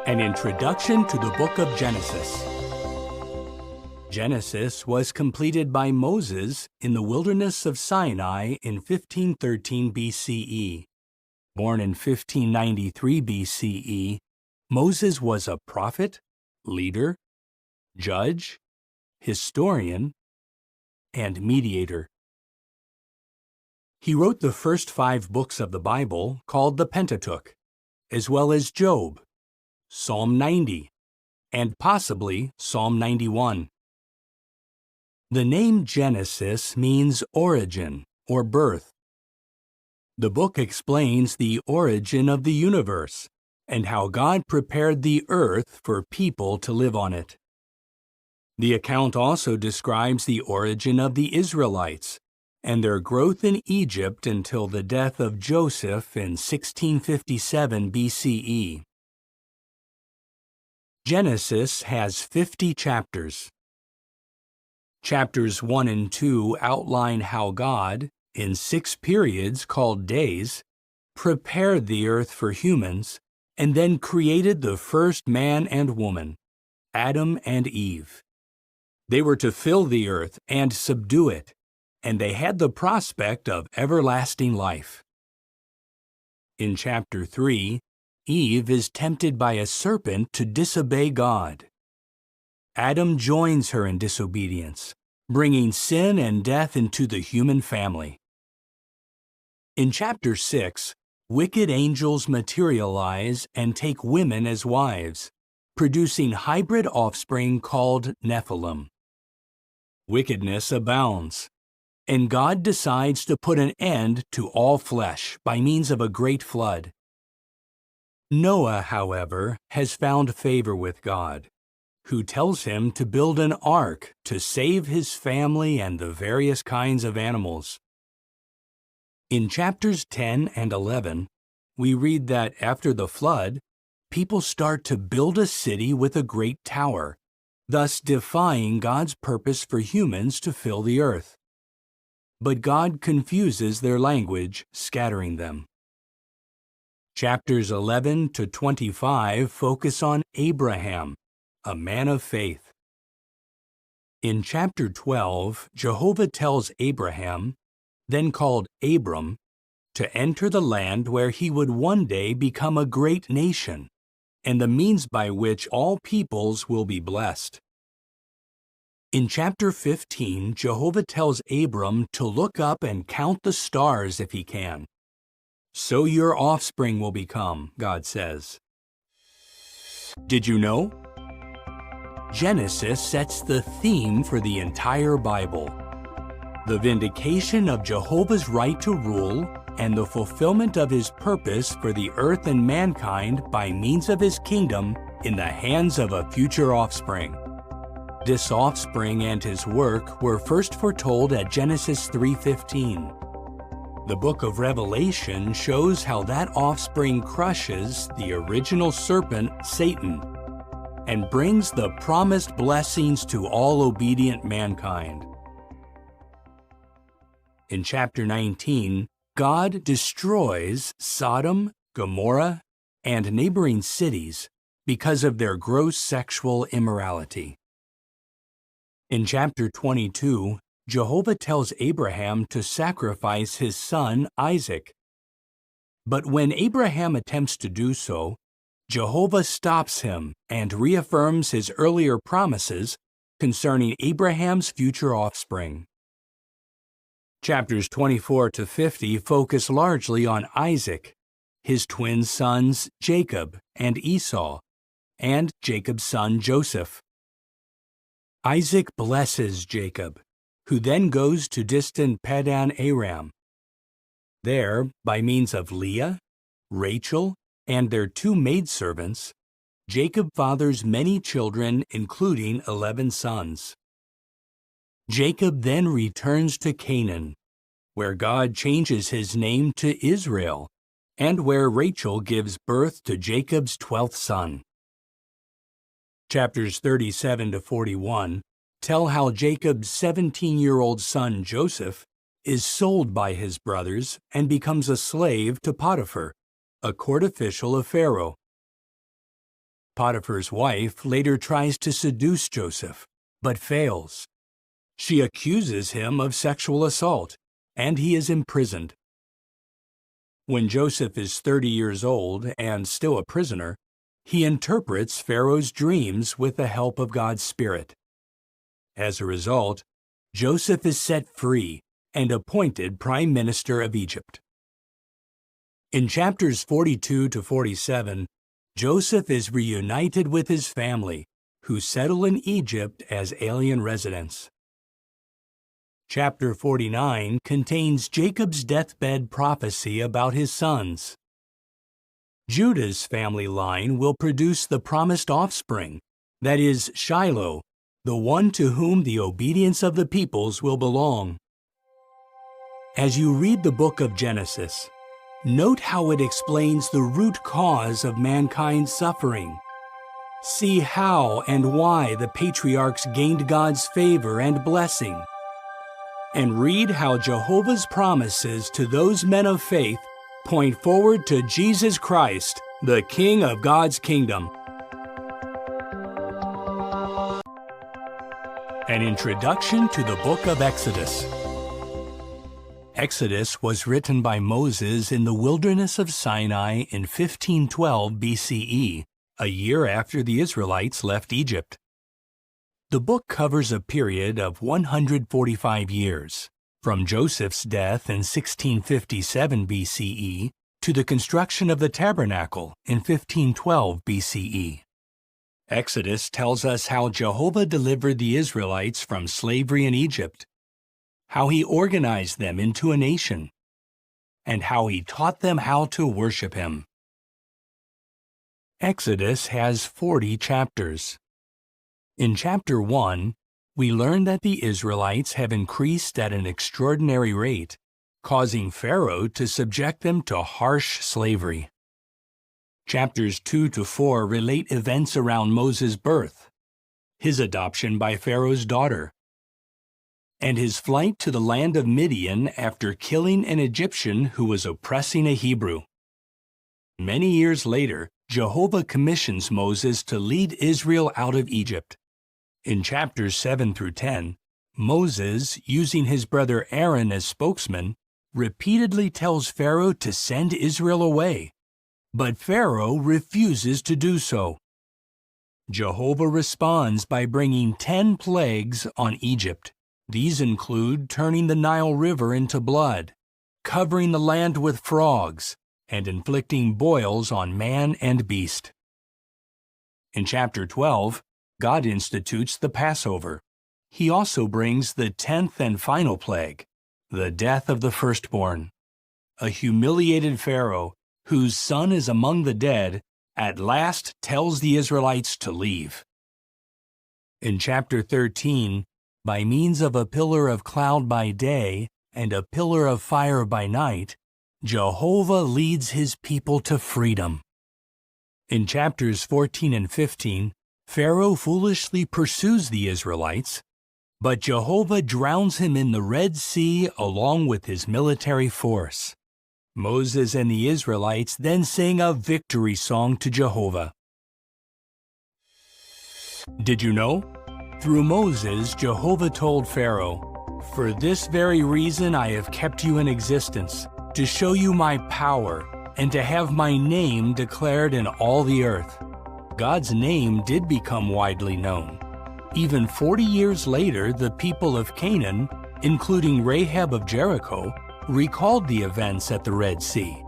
An introduction to the book of Genesis. Genesis was completed by Moses in the wilderness of Sinai in 1513 BCE. Born in 1593 BCE, Moses was a prophet, leader, judge, historian, and mediator. He wrote the first 5 books of the Bible, called the Pentateuch, as well as Job, Psalm 90, and possibly Psalm 91. The name Genesis means origin or birth. The book explains the origin of the universe and how God prepared the earth for people to live on it. The account also describes the origin of the Israelites and their growth in Egypt until the death of Joseph in 1657 BCE. Genesis has 50 chapters. Chapters 1 and 2 outline how God, in 6 periods called days, prepared the earth for humans and then created the first man and woman, Adam and Eve. They were to fill the earth and subdue it, and they had the prospect of everlasting life. In chapter 3, Eve is tempted by a serpent to disobey God. Adam joins her in disobedience, bringing sin and death into the human family. In chapter 6, wicked angels materialize and take women as wives, producing hybrid offspring called Nephilim. Wickedness abounds, and God decides to put an end to all flesh by means of a great flood. Noah, however, has found favor with God, who tells him to build an ark to save his family and the various kinds of animals. In chapters 10 and 11, we read that after the flood, people start to build a city with a great tower, thus defying God's purpose for humans to fill the earth. But God confuses their language, scattering them. Chapters 11 to 25 focus on Abraham, a man of faith. In chapter 12, Jehovah tells Abraham, then called Abram, to enter the land where he would one day become a great nation, and the means by which all peoples will be blessed. In chapter 15, Jehovah tells Abram to look up and count the stars if he can. So your offspring will become, God says. Did you know? Genesis sets the theme for the entire Bible. The vindication of Jehovah's right to rule and the fulfillment of his purpose for the earth and mankind by means of his kingdom in the hands of a future offspring. This offspring and his work were first foretold at Genesis 3:15. The book of Revelation shows how that offspring crushes the original serpent, Satan, and brings the promised blessings to all obedient mankind. In chapter 19, God destroys Sodom, Gomorrah, and neighboring cities because of their gross sexual immorality. In chapter 22, Jehovah tells Abraham to sacrifice his son Isaac. But when Abraham attempts to do so, Jehovah stops him and reaffirms his earlier promises concerning Abraham's future offspring. Chapters 24 to 50 focus largely on Isaac, his twin sons Jacob and Esau, and Jacob's son Joseph. Isaac blesses Jacob, who then goes to distant Padan Aram. There, by means of Leah, Rachel, and their 2 maidservants, Jacob fathers many children, including 11 sons. Jacob then returns to Canaan, where God changes his name to Israel, and where Rachel gives birth to Jacob's 12th son. Chapters 37 to 41 tell how Jacob's 17-year-old son Joseph is sold by his brothers and becomes a slave to Potiphar, a court official of Pharaoh. Potiphar's wife later tries to seduce Joseph, but fails. She accuses him of sexual assault, and he is imprisoned. When Joseph is 30 years old and still a prisoner, he interprets Pharaoh's dreams with the help of God's Spirit. As a result, Joseph is set free and appointed Prime Minister of Egypt. In chapters 42 to 47, Joseph is reunited with his family, who settle in Egypt as alien residents. Chapter 49 contains Jacob's deathbed prophecy about his sons. Judah's family line will produce the promised offspring, that is, Shiloh, the one to whom the obedience of the peoples will belong. As you read the book of Genesis, note how it explains the root cause of mankind's suffering. See how and why the patriarchs gained God's favor and blessing. And read how Jehovah's promises to those men of faith point forward to Jesus Christ, the King of God's kingdom. An introduction to the book of Exodus. Exodus was written by Moses in the wilderness of Sinai in 1512 BCE, a year after the Israelites left Egypt. The book covers a period of 145 years, from Joseph's death in 1657 BCE to the construction of the tabernacle in 1512 BCE. Exodus tells us how Jehovah delivered the Israelites from slavery in Egypt, how he organized them into a nation, and how he taught them how to worship him. Exodus has 40 chapters. In chapter 1, we learn that the Israelites have increased at an extraordinary rate, causing Pharaoh to subject them to harsh slavery. Chapters 2 to 4 relate events around Moses' birth, his adoption by Pharaoh's daughter, and his flight to the land of Midian after killing an Egyptian who was oppressing a Hebrew. Many years later, Jehovah commissions Moses to lead Israel out of Egypt. In chapters 7 through 10, Moses, using his brother Aaron as spokesman, repeatedly tells Pharaoh to send Israel away, but Pharaoh refuses to do so. Jehovah responds by bringing 10 plagues on Egypt. These include turning the Nile River into blood, covering the land with frogs, and inflicting boils on man and beast. In chapter 12, God institutes the Passover. He also brings the 10th and final plague, the death of the firstborn. A humiliated Pharaoh, whose son is among the dead, at last tells the Israelites to leave. In chapter 13, by means of a pillar of cloud by day and a pillar of fire by night, Jehovah leads his people to freedom. In chapters 14 and 15, Pharaoh foolishly pursues the Israelites, but Jehovah drowns him in the Red Sea along with his military force. Moses and the Israelites then sing a victory song to Jehovah. Did you know? Through Moses, Jehovah told Pharaoh, "For this very reason I have kept you in existence, to show you my power, and to have my name declared in all the earth." God's name did become widely known. Even 40 years later, the people of Canaan, including Rahab of Jericho, recalled the events at the Red Sea.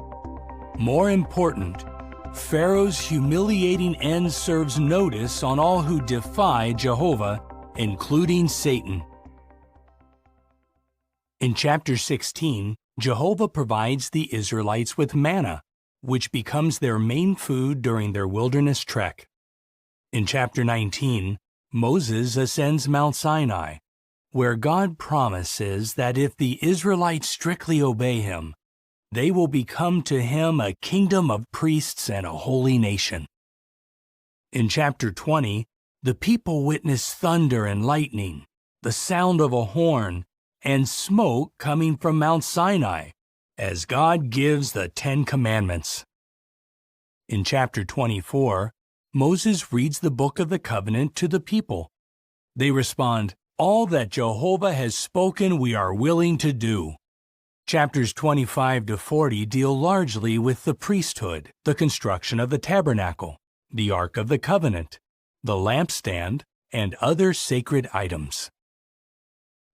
More important, Pharaoh's humiliating end serves notice on all who defy Jehovah, including Satan. In chapter 16, Jehovah provides the Israelites with manna, which becomes their main food during their wilderness trek. In chapter 19, Moses ascends Mount Sinai, where God promises that if the Israelites strictly obey him, they will become to him a kingdom of priests and a holy nation. In chapter 20, the people witness thunder and lightning, the sound of a horn, and smoke coming from Mount Sinai, as God gives the 10 Commandments. In chapter 24, Moses reads the book of the covenant to the people. They respond, "All that Jehovah has spoken we are willing to do." Chapters 25 to 40 deal largely with the priesthood, the construction of the tabernacle, the Ark of the Covenant, the lampstand, and other sacred items.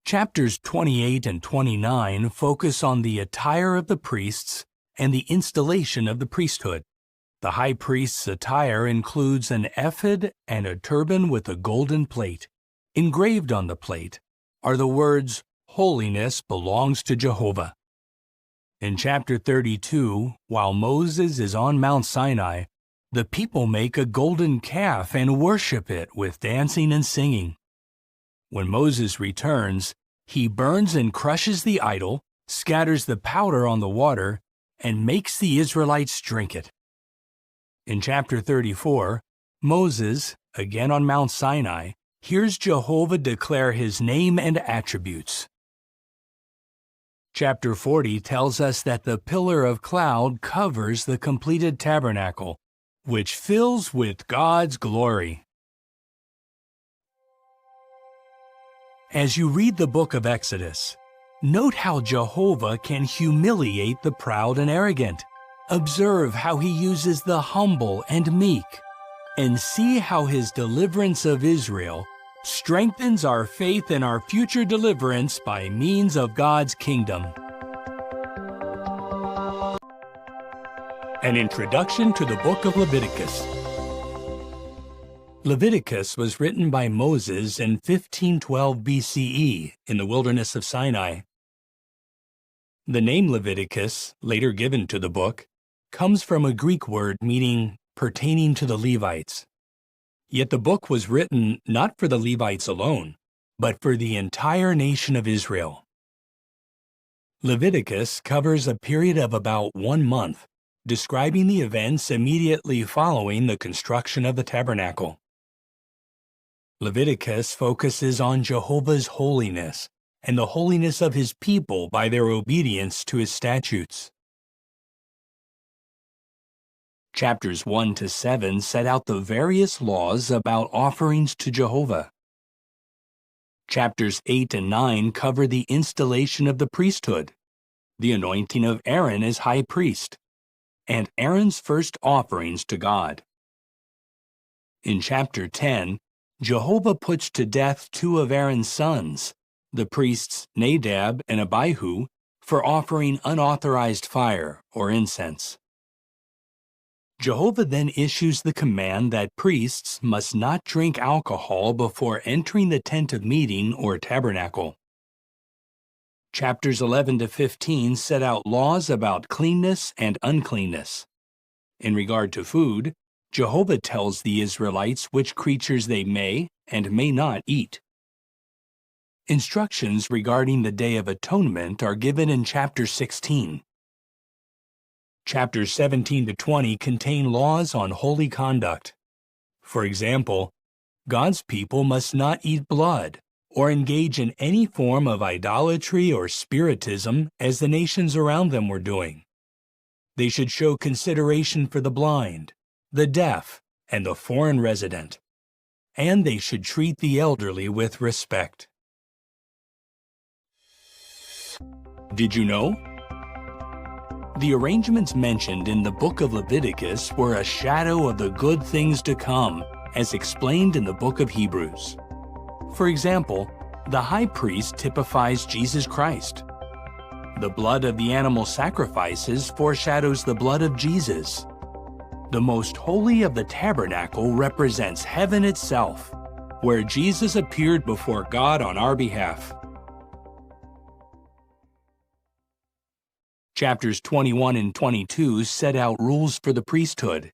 Chapters 28 and 29 focus on the attire of the priests and the installation of the priesthood. The high priest's attire includes an ephod and a turban with a golden plate. Engraved on the plate are the words, "Holiness belongs to Jehovah." In chapter 32, while Moses is on Mount Sinai, the people make a golden calf and worship it with dancing and singing. When Moses returns, he burns and crushes the idol, scatters the powder on the water, and makes the Israelites drink it. In chapter 34, Moses, again on Mount Sinai, hears Jehovah declare his name and attributes. Chapter 40 tells us that the pillar of cloud covers the completed tabernacle, which fills with God's glory. As you read the book of Exodus, note how Jehovah can humiliate the proud and arrogant. Observe how he uses the humble and meek, and see how his deliverance of Israel strengthens our faith in our future deliverance by means of God's kingdom. An introduction to the book of Leviticus. Leviticus was written by Moses in 1512 BCE in the wilderness of Sinai. The name Leviticus, later given to the book, comes from a Greek word meaning pertaining to the Levites. Yet the book was written not for the Levites alone, but for the entire nation of Israel. Leviticus covers a period of about 1 month, describing the events immediately following the construction of the tabernacle. Leviticus focuses on Jehovah's holiness and the holiness of his people by their obedience to his statutes. Chapters 1 to 7 set out the various laws about offerings to Jehovah. Chapters 8 and 9 cover the installation of the priesthood, the anointing of Aaron as high priest, and Aaron's first offerings to God. In chapter 10, Jehovah puts to death 2 of Aaron's sons, the priests Nadab and Abihu, for offering unauthorized fire or incense. Jehovah then issues the command that priests must not drink alcohol before entering the tent of meeting or tabernacle. Chapters 11 to 15 set out laws about cleanness and uncleanness. In regard to food, Jehovah tells the Israelites which creatures they may and may not eat. Instructions regarding the Day of Atonement are given in chapter 16. Chapters 17 to 20 contain laws on holy conduct. For example, God's people must not eat blood or engage in any form of idolatry or spiritism as the nations around them were doing. They should show consideration for the blind, the deaf, and the foreign resident, and they should treat the elderly with respect. Did you know? The arrangements mentioned in the book of Leviticus were a shadow of the good things to come, as explained in the book of Hebrews. For example, the high priest typifies Jesus Christ. The blood of the animal sacrifices foreshadows the blood of Jesus. The most holy of the tabernacle represents heaven itself, where Jesus appeared before God on our behalf. Chapters 21 and 22 set out rules for the priesthood.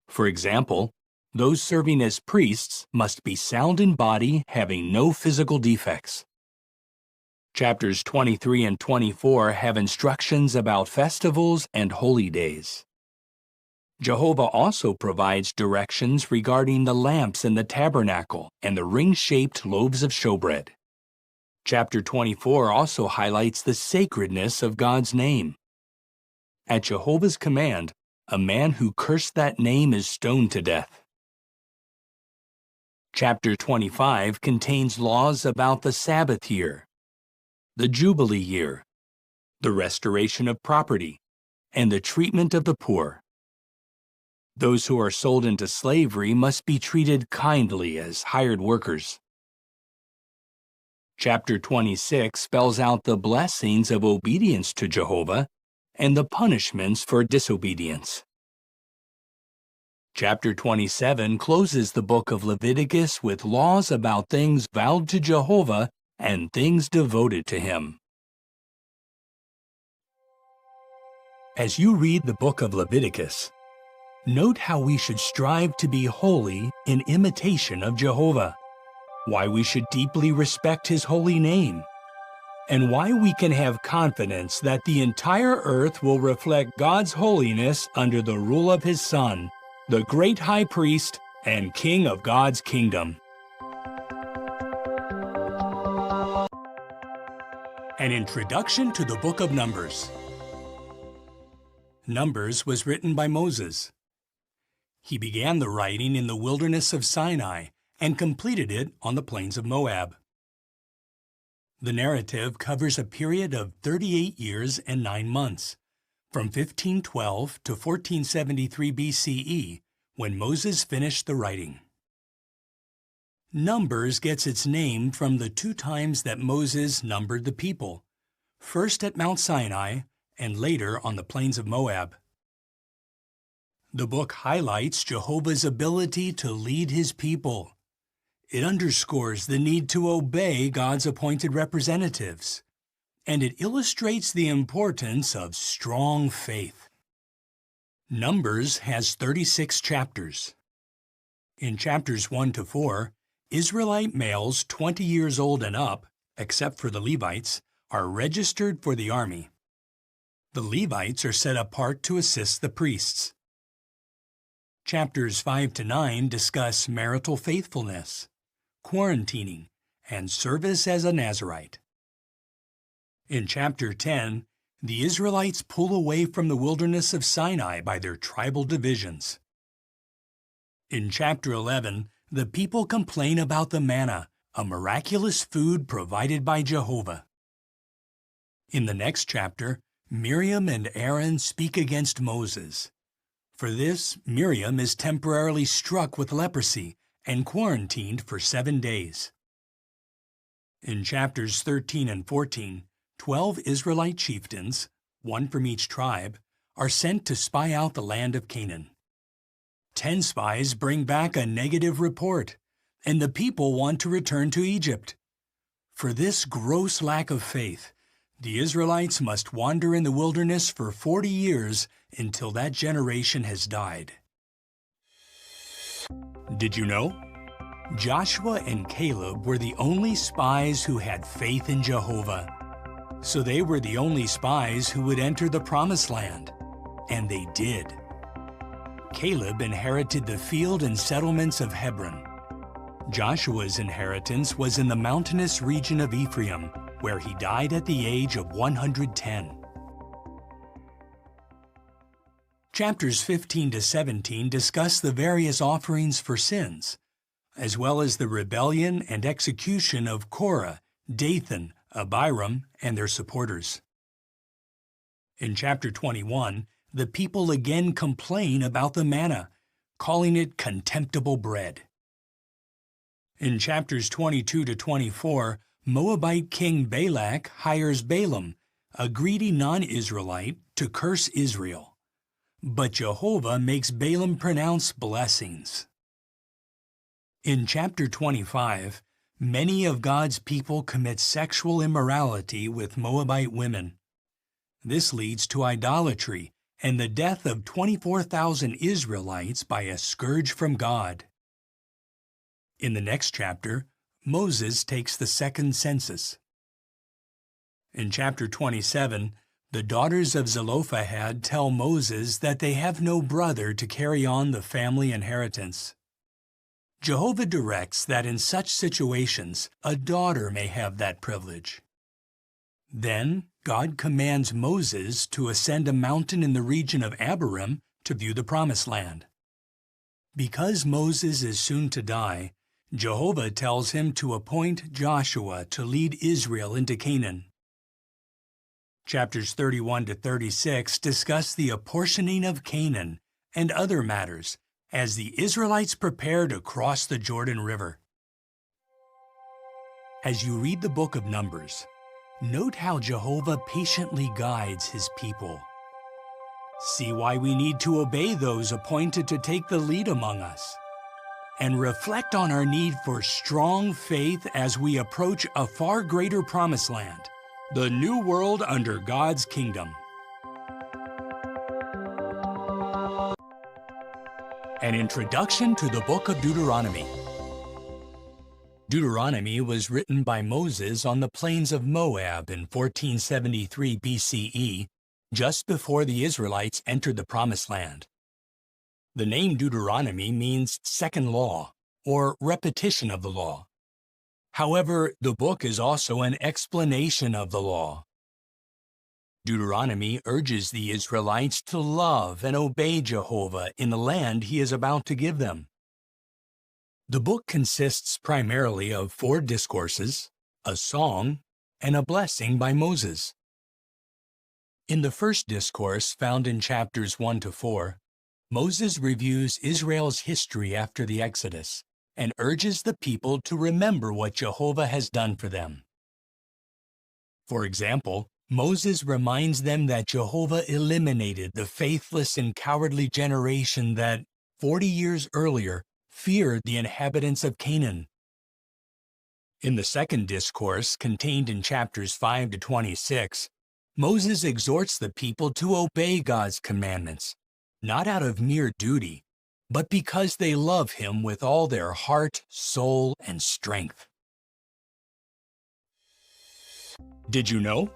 For example, those serving as priests must be sound in body, having no physical defects. Chapters 23 and 24 have instructions about festivals and holy days. Jehovah also provides directions regarding the lamps in the tabernacle and the ring-shaped loaves of showbread. Chapter 24 also highlights the sacredness of God's name. At Jehovah's command, a man who cursed that name is stoned to death. Chapter 25 contains laws about the Sabbath year, the Jubilee year, the restoration of property, and the treatment of the poor. Those who are sold into slavery must be treated kindly as hired workers. Chapter 26 spells out the blessings of obedience to Jehovah and the punishments for disobedience. Chapter 27 closes the book of Leviticus with laws about things vowed to Jehovah and things devoted to him. As you read the book of Leviticus, note how we should strive to be holy in imitation of Jehovah, why we should deeply respect his holy name, and why we can have confidence that the entire earth will reflect God's holiness under the rule of his Son, the great high priest and king of God's kingdom. An introduction to the book of Numbers. Numbers was written by Moses. He began the writing in the wilderness of Sinai and completed it on the plains of Moab. The narrative covers a period of 38 years and 9 months, from 1512 to 1473 BCE, when Moses finished the writing. Numbers gets its name from the 2 times that Moses numbered the people, first at Mount Sinai and later on the plains of Moab. The book highlights Jehovah's ability to lead his people. It underscores the need to obey God's appointed representatives, and it illustrates the importance of strong faith. Numbers has 36 chapters. In chapters 1 to 4, Israelite males 20 years old and up, except for the Levites, are registered for the army. The Levites are set apart to assist the priests. Chapters 5 to 9 discuss marital faithfulness, quarantining, and service as a Nazirite. In chapter 10, the Israelites pull away from the wilderness of Sinai by their tribal divisions. In chapter 11, the people complain about the manna, a miraculous food provided by Jehovah. In the next chapter, Miriam and Aaron speak against Moses. For this, Miriam is temporarily struck with leprosy and quarantined for 7 days. In chapters 13 and 14, 12 Israelite chieftains, 1 from each tribe, are sent to spy out the land of Canaan. 10 spies bring back a negative report, and the people want to return to Egypt. For this gross lack of faith, the Israelites must wander in the wilderness for 40 years until that generation has died. Did you know? Joshua and Caleb were the only spies who had faith in Jehovah. So they were the only spies who would enter the Promised Land. And they did. Caleb inherited the field and settlements of Hebron. Joshua's inheritance was in the mountainous region of Ephraim, where he died at the age of 110. Chapters 15 to 17 discuss the various offerings for sins, as well as the rebellion and execution of Korah, Dathan, Abiram, and their supporters. In chapter 21, the people again complain about the manna, calling it contemptible bread. In chapters 22 to 24, Moabite king Balak hires Balaam, a greedy non-Israelite, to curse Israel. But Jehovah makes Balaam pronounce blessings. In chapter 25, many of God's people commit sexual immorality with Moabite women. This leads to idolatry and the death of 24,000 Israelites by a scourge from God. In the next chapter, Moses takes the second census. In chapter 27, the daughters of Zelophehad tell Moses that they have no brother to carry on the family inheritance. Jehovah directs that in such situations, a daughter may have that privilege. Then, God commands Moses to ascend a mountain in the region of Abiram to view the Promised Land. Because Moses is soon to die, Jehovah tells him to appoint Joshua to lead Israel into Canaan. Chapters 31 to 36 discuss the apportioning of Canaan and other matters as the Israelites prepare to cross the Jordan River. As you read the book of Numbers, note how Jehovah patiently guides his people. See why we need to obey those appointed to take the lead among us, and reflect on our need for strong faith as we approach a far greater promised land, the new world under God's kingdom. An introduction to the book of Deuteronomy. Deuteronomy was written by Moses on the plains of Moab in 1473 BCE, just before the Israelites entered the Promised Land. The name Deuteronomy means second law, or repetition of the law. However, the book is also an explanation of the law. Deuteronomy urges the Israelites to love and obey Jehovah in the land he is about to give them. The book consists primarily of 4 discourses, a song, and a blessing by Moses. In the first discourse, found in chapters 1 to 4, Moses reviews Israel's history after the Exodus and urges the people to remember what Jehovah has done for them. For example, Moses reminds them that Jehovah eliminated the faithless and cowardly generation that, 40 years earlier, feared the inhabitants of Canaan. In the second discourse, contained in chapters 5 to 26, Moses exhorts the people to obey God's commandments, not out of mere duty, but because they love him with all their heart, soul, and strength. Did you know?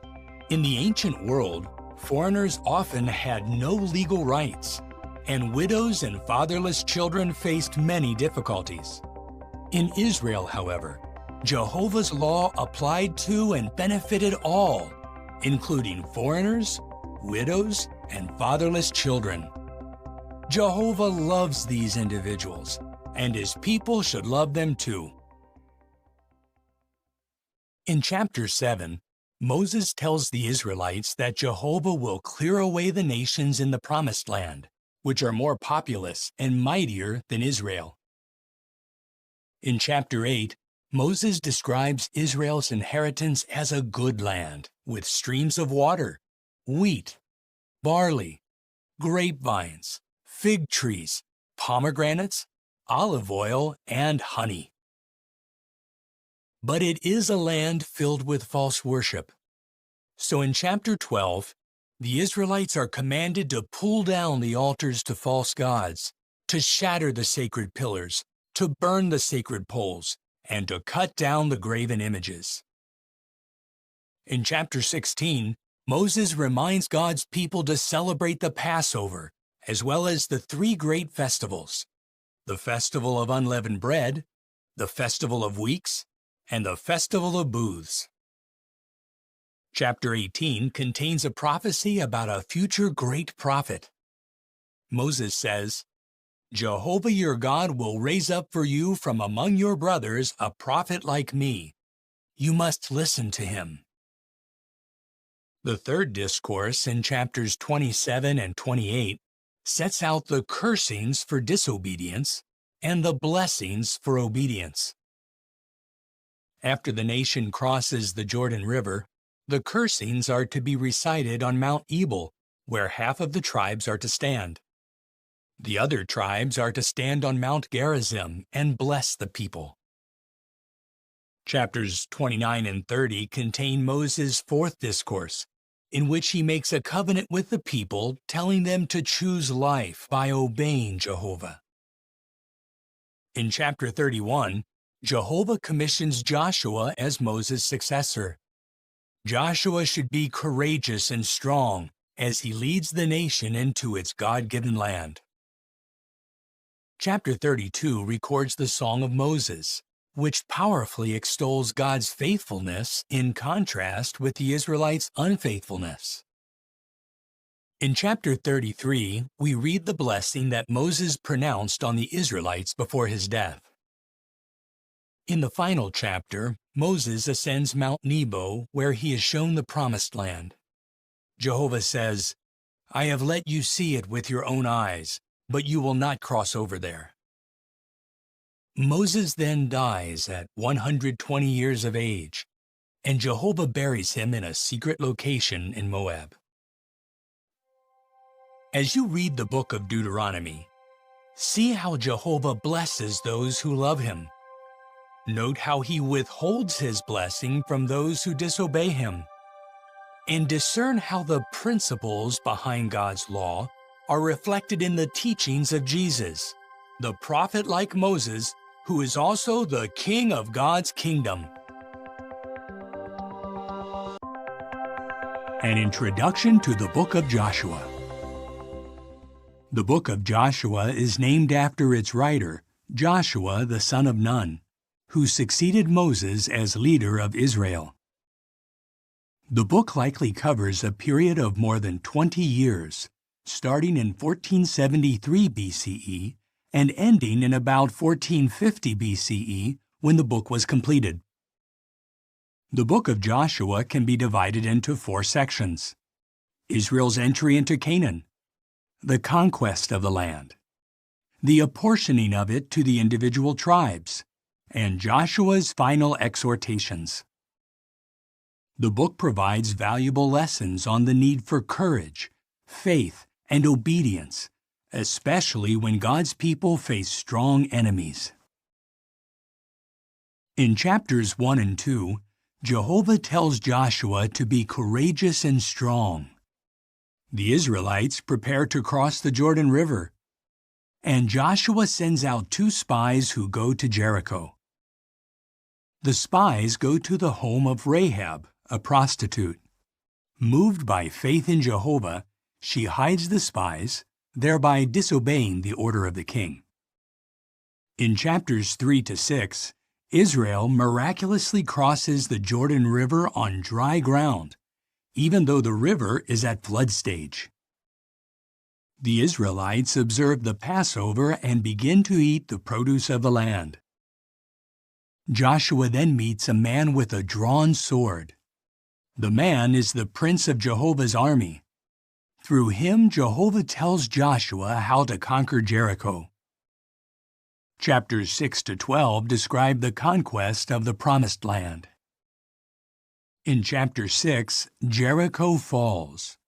In the ancient world, foreigners often had no legal rights, and widows and fatherless children faced many difficulties. In Israel, however, Jehovah's law applied to and benefited all, including foreigners, widows, and fatherless children. Jehovah loves these individuals, and his people should love them too. In chapter 7, Moses tells the Israelites that Jehovah will clear away the nations in the Promised Land, which are more populous and mightier than Israel. In chapter 8, Moses describes Israel's inheritance as a good land with streams of water, wheat, barley, grapevines, fig trees, pomegranates, olive oil, and honey. But it is a land filled with false worship. So in chapter 12, the Israelites are commanded to pull down the altars to false gods, to shatter the sacred pillars, to burn the sacred poles, and to cut down the graven images. In chapter 16, Moses reminds God's people to celebrate the Passover, as well as the 3 great festivals: the Festival of Unleavened Bread, the Festival of Weeks, and the Festival of Booths. Chapter 18 contains a prophecy about a future great prophet. Moses says, "Jehovah your God will raise up for you from among your brothers a prophet like me. You must listen to him." The third discourse in chapters 27 and 28 sets out the cursings for disobedience and the blessings for obedience. After the nation crosses the Jordan River, the cursings are to be recited on Mount Ebal, where half of the tribes are to stand. The other tribes are to stand on Mount Gerizim and bless the people. Chapters 29 and 30 contain Moses' 4th discourse, in which he makes a covenant with the people, telling them to choose life by obeying Jehovah. In chapter 31, Jehovah commissions Joshua as Moses' successor. Joshua should be courageous and strong as he leads the nation into its God-given land. Chapter 32 records the Song of Moses, which powerfully extols God's faithfulness in contrast with the Israelites' unfaithfulness. In chapter 33, we read the blessing that Moses pronounced on the Israelites before his death. In the final chapter, Moses ascends Mount Nebo, where he is shown the Promised Land. Jehovah says, "I have let you see it with your own eyes, but you will not cross over there." Moses then dies at 120 years of age, and Jehovah buries him in a secret location in Moab. As you read the book of Deuteronomy, see how Jehovah blesses those who love him. Note how he withholds his blessing from those who disobey him. And discern how the principles behind God's law are reflected in the teachings of Jesus, the prophet like Moses, who is also the King of God's kingdom. An introduction to the book of Joshua. The book of Joshua is named after its writer, Joshua the son of Nun, who succeeded Moses as leader of Israel. The book likely covers a period of more than 20 years, starting in 1473 BCE and ending in about 1450 BCE when the book was completed. The book of Joshua can be divided into 4 sections: Israel's entry into Canaan, the conquest of the land, the apportioning of it to the individual tribes, and Joshua's final exhortations. The book provides valuable lessons on the need for courage, faith, and obedience, especially when God's people face strong enemies. In chapters 1 and 2, Jehovah tells Joshua to be courageous and strong. The Israelites prepare to cross the Jordan River, and Joshua sends out 2 spies who go to Jericho. The spies go to the home of Rahab, a prostitute. Moved by faith in Jehovah, she hides the spies, thereby disobeying the order of the king. In chapters 3 to 6, Israel miraculously crosses the Jordan River on dry ground, even though the river is at flood stage. The Israelites observe the Passover and begin to eat the produce of the land. Joshua then meets a man with a drawn sword. The man is the prince of Jehovah's army. Through him, Jehovah tells Joshua how to conquer Jericho. Chapters 6 to 12 describe the conquest of the Promised Land. In chapter 6, Jericho falls.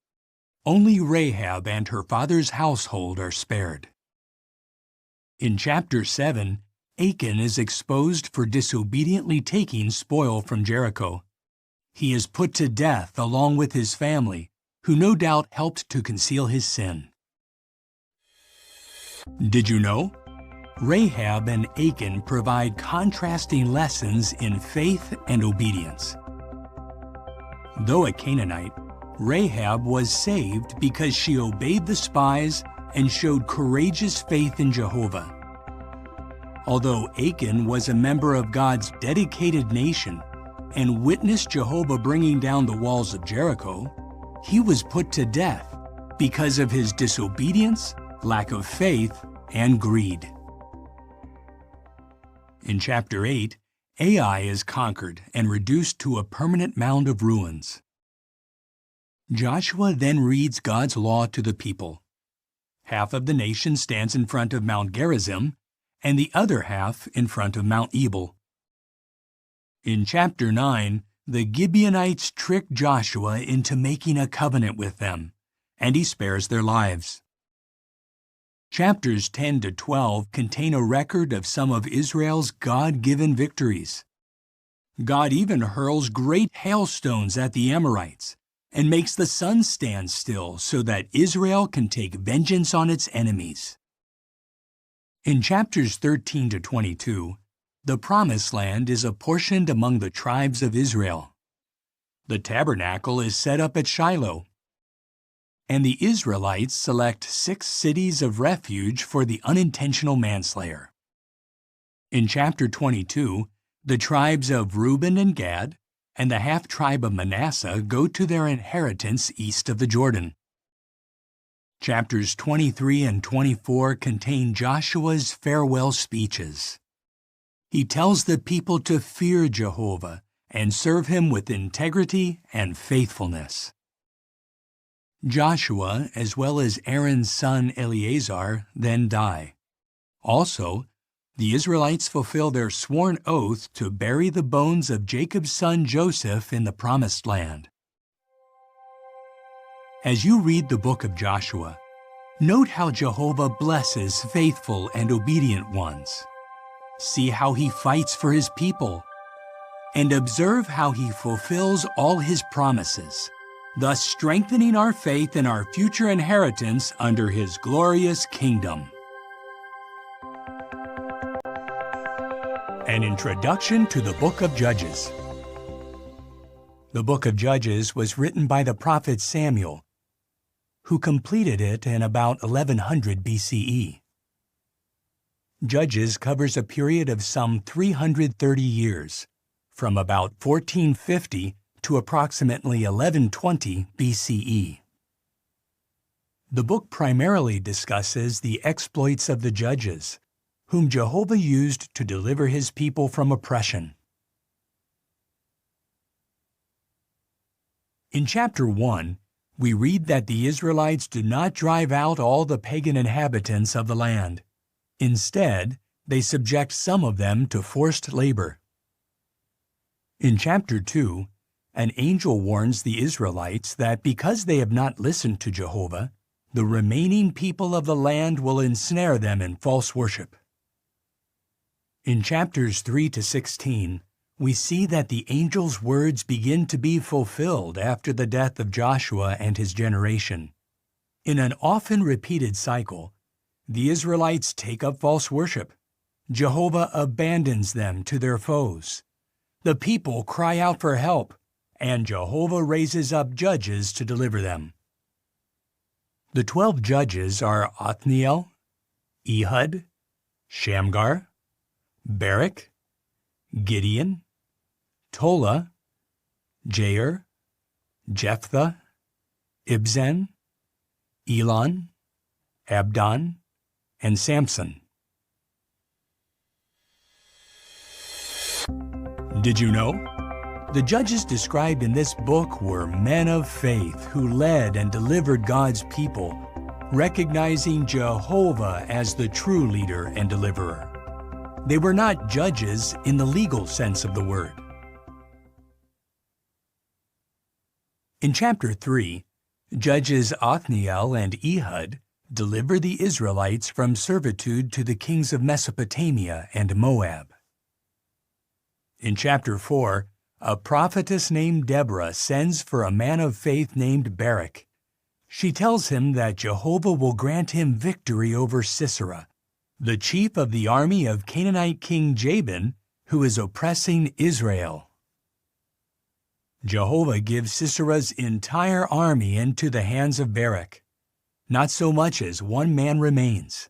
Only Rahab and her father's household are spared. In chapter 7, Achan is exposed for disobediently taking spoil from Jericho. He is put to death along with his family, who no doubt helped to conceal his sin. Did you know? Rahab and Achan provide contrasting lessons in faith and obedience. Though a Canaanite, Rahab was saved because she obeyed the spies and showed courageous faith in Jehovah. Although Achan was a member of God's dedicated nation and witnessed Jehovah bringing down the walls of Jericho, he was put to death because of his disobedience, lack of faith, and greed. In chapter 8, Ai is conquered and reduced to a permanent mound of ruins. Joshua then reads God's law to the people. Half of the nation stands in front of Mount Gerizim, and the other half in front of Mount Ebal. In chapter 9, the Gibeonites trick Joshua into making a covenant with them, and he spares their lives. Chapters 10 to 12 contain a record of some of Israel's God-given victories. God even hurls great hailstones at the Amorites and makes the sun stand still so that Israel can take vengeance on its enemies. In chapters 13 to 22, the Promised Land is apportioned among the tribes of Israel. The tabernacle is set up at Shiloh, and the Israelites select 6 cities of refuge for the unintentional manslayer. In chapter 22, the tribes of Reuben and Gad and the half-tribe of Manasseh go to their inheritance east of the Jordan. Chapters 23 and 24 contain Joshua's farewell speeches. He tells the people to fear Jehovah and serve him with integrity and faithfulness. Joshua, as well as Aaron's son Eleazar, then die. Also, the Israelites fulfill their sworn oath to bury the bones of Jacob's son Joseph in the Promised Land. As you read the book of Joshua, note how Jehovah blesses faithful and obedient ones. See how he fights for his people, and observe how he fulfills all his promises, thus strengthening our faith in our future inheritance under his glorious kingdom. An introduction to the Book of Judges. The Book of Judges was written by the prophet Samuel, who completed it in about 1100 BCE. Judges covers a period of some 330 years, from about 1450 to approximately 1120 BCE. The book primarily discusses the exploits of the judges, whom Jehovah used to deliver his people from oppression. In chapter 1, we read that the Israelites did not drive out all the pagan inhabitants of the land. Instead, they subject some of them to forced labor. In chapter 2, an angel warns the Israelites that because they have not listened to Jehovah, the remaining people of the land will ensnare them in false worship. In chapters 3 to 16, we see that the angel's words begin to be fulfilled after the death of Joshua and his generation. In an often repeated cycle, the Israelites take up false worship. Jehovah abandons them to their foes. The people cry out for help, and Jehovah raises up judges to deliver them. The 12 judges are Othniel, Ehud, Shamgar, Barak, Gideon, Tola, Jair, Jephthah, Ibzan, Elon, Abdon, and Samson. Did you know? The judges described in this book were men of faith who led and delivered God's people, recognizing Jehovah as the true leader and deliverer. They were not judges in the legal sense of the word. In chapter 3, Judges Othniel and Ehud deliver the Israelites from servitude to the kings of Mesopotamia and Moab. In chapter 4, a prophetess named Deborah sends for a man of faith named Barak. She tells him that Jehovah will grant him victory over Sisera, the chief of the army of Canaanite king Jabin, who is oppressing Israel. Jehovah gives Sisera's entire army into the hands of Barak. Not so much as one man remains.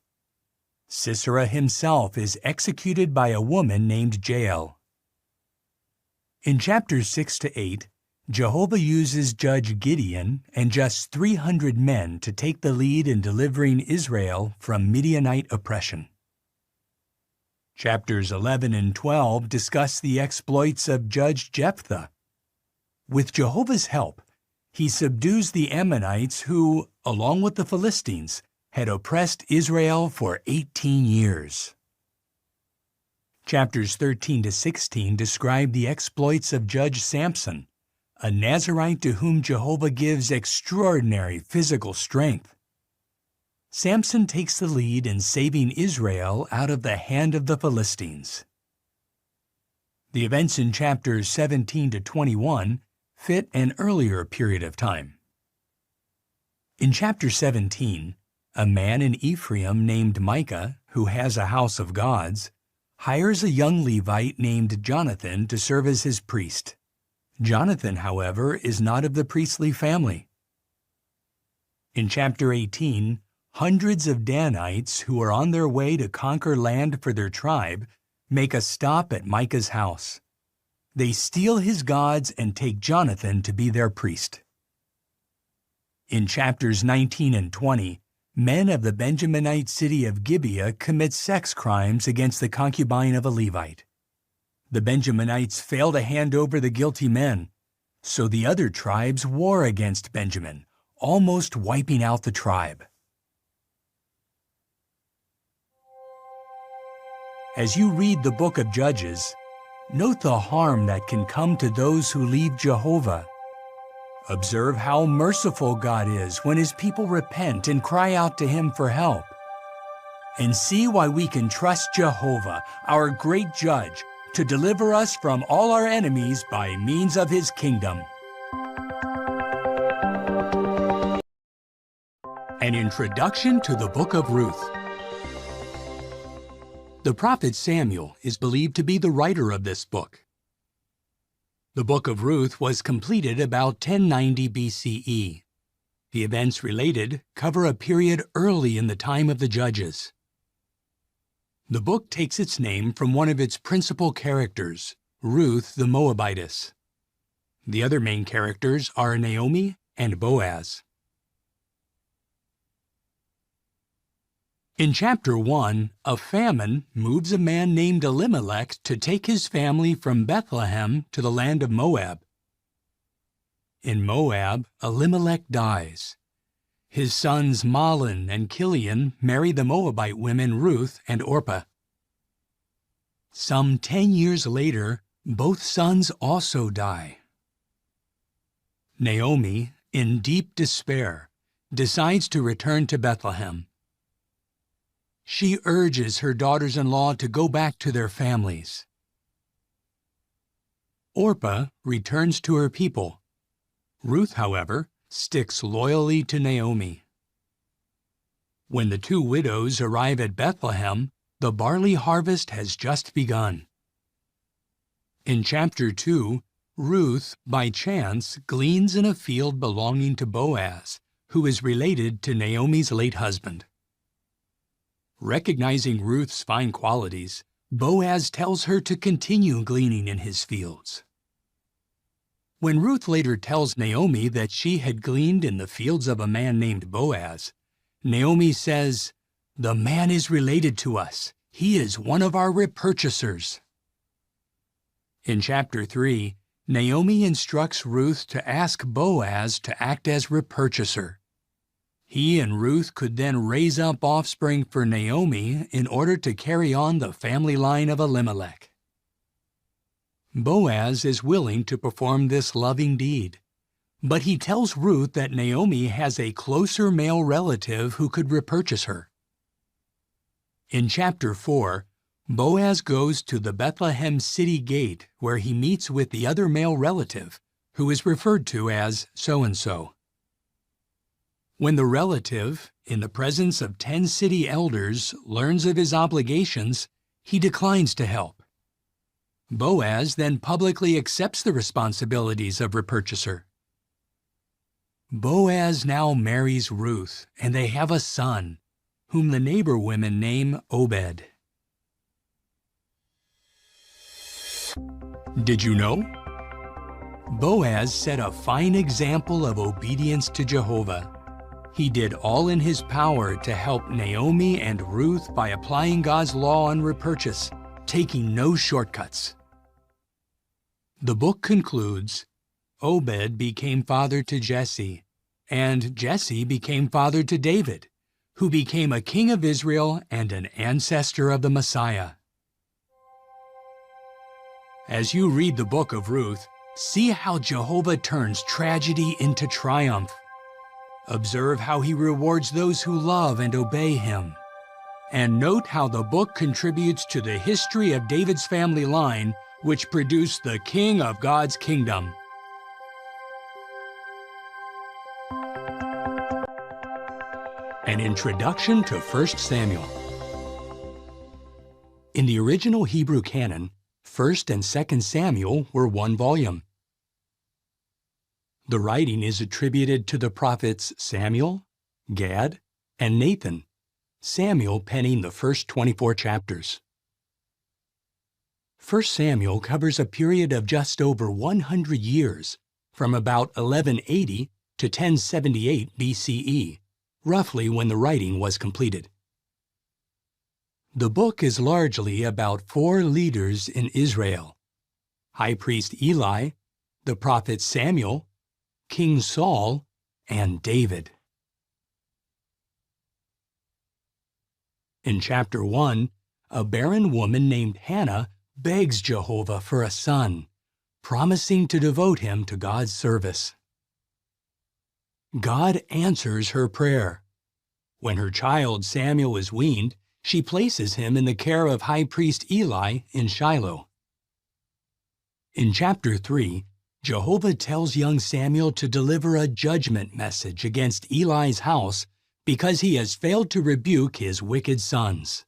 Sisera himself is executed by a woman named Jael. In chapters 6 to 8, Jehovah uses Judge Gideon and just 300 men to take the lead in delivering Israel from Midianite oppression. Chapters 11 and 12 discuss the exploits of Judge Jephthah. With Jehovah's help, he subdues the Ammonites who, along with the Philistines, had oppressed Israel for 18 years. Chapters 13 to 16 describe the exploits of Judge Samson, a Nazirite to whom Jehovah gives extraordinary physical strength. Samson takes the lead in saving Israel out of the hand of the Philistines. The events in chapters 17 to 21 fit an earlier period of time. In chapter 17, a man in Ephraim named Micah, who has a house of gods, hires a young Levite named Jonathan to serve as his priest. Jonathan, however, is not of the priestly family. In chapter 18, hundreds of Danites who are on their way to conquer land for their tribe make a stop at Micah's house. They steal his gods and take Jonathan to be their priest. In chapters 19 and 20, men of the Benjaminite city of Gibeah commit sex crimes against the concubine of a Levite. The Benjaminites fail to hand over the guilty men, so the other tribes war against Benjamin, almost wiping out the tribe. As you read the book of Judges, note the harm that can come to those who leave Jehovah. Observe how merciful God is when His people repent and cry out to Him for help. And see why we can trust Jehovah, our great judge, to deliver us from all our enemies by means of His kingdom. An introduction to the book of Ruth. The prophet Samuel is believed to be the writer of this book. The book of Ruth was completed about 1090 BCE. The events related cover a period early in the time of the Judges. The book takes its name from one of its principal characters, Ruth the Moabitess. The other main characters are Naomi and Boaz. In chapter 1, a famine moves a man named Elimelech to take his family from Bethlehem to the land of Moab. In Moab, Elimelech dies. His sons Mahlon and Chilion marry the Moabite women Ruth and Orpah. Some 10 years later, both sons also die. Naomi, in deep despair, decides to return to Bethlehem. She urges her daughters-in-law to go back to their families. Orpah returns to her people. Ruth, however, sticks loyally to Naomi. When the two widows arrive at Bethlehem, the barley harvest has just begun. In chapter 2, Ruth, by chance, gleans in a field belonging to Boaz, who is related to Naomi's late husband. Recognizing Ruth's fine qualities, Boaz tells her to continue gleaning in his fields. When Ruth later tells Naomi that she had gleaned in the fields of a man named Boaz, Naomi says, "The man is related to us. He is one of our repurchasers." In chapter 3, Naomi instructs Ruth to ask Boaz to act as repurchaser. He and Ruth could then raise up offspring for Naomi in order to carry on the family line of Elimelech. Boaz is willing to perform this loving deed, but he tells Ruth that Naomi has a closer male relative who could repurchase her. In chapter 4, Boaz goes to the Bethlehem city gate where he meets with the other male relative, who is referred to as so-and-so. When the relative, in the presence of 10 city elders, learns of his obligations, he declines to help. Boaz then publicly accepts the responsibilities of repurchaser. Boaz now marries Ruth, and they have a son, whom the neighbor women name Obed. Did you know? Boaz set a fine example of obedience to Jehovah. He did all in his power to help Naomi and Ruth by applying God's law on repurchase, taking no shortcuts. The book concludes, Obed became father to Jesse, and Jesse became father to David, who became a king of Israel and an ancestor of the Messiah. As you read the book of Ruth, see how Jehovah turns tragedy into triumph. Observe how he rewards those who love and obey him. And note how the book contributes to the history of David's family line, which produced the king of God's kingdom. An introduction to 1 Samuel. In the original Hebrew canon, 1 and 2 Samuel were one volume. The writing is attributed to the prophets Samuel, Gad, and Nathan, Samuel penning the first 24 chapters. 1 Samuel covers a period of just over 100 years, from about 1180 to 1078 BCE, roughly when the writing was completed. The book is largely about 4 leaders in Israel, high priest Eli, the prophet Samuel, King Saul, and David. In chapter 1, a barren woman named Hannah begs Jehovah for a son, promising to devote him to God's service. God answers her prayer. When her child Samuel is weaned, she places him in the care of high priest Eli in Shiloh. In chapter 3, Jehovah tells young Samuel to deliver a judgment message against Eli's house because he has failed to rebuke his wicked sons.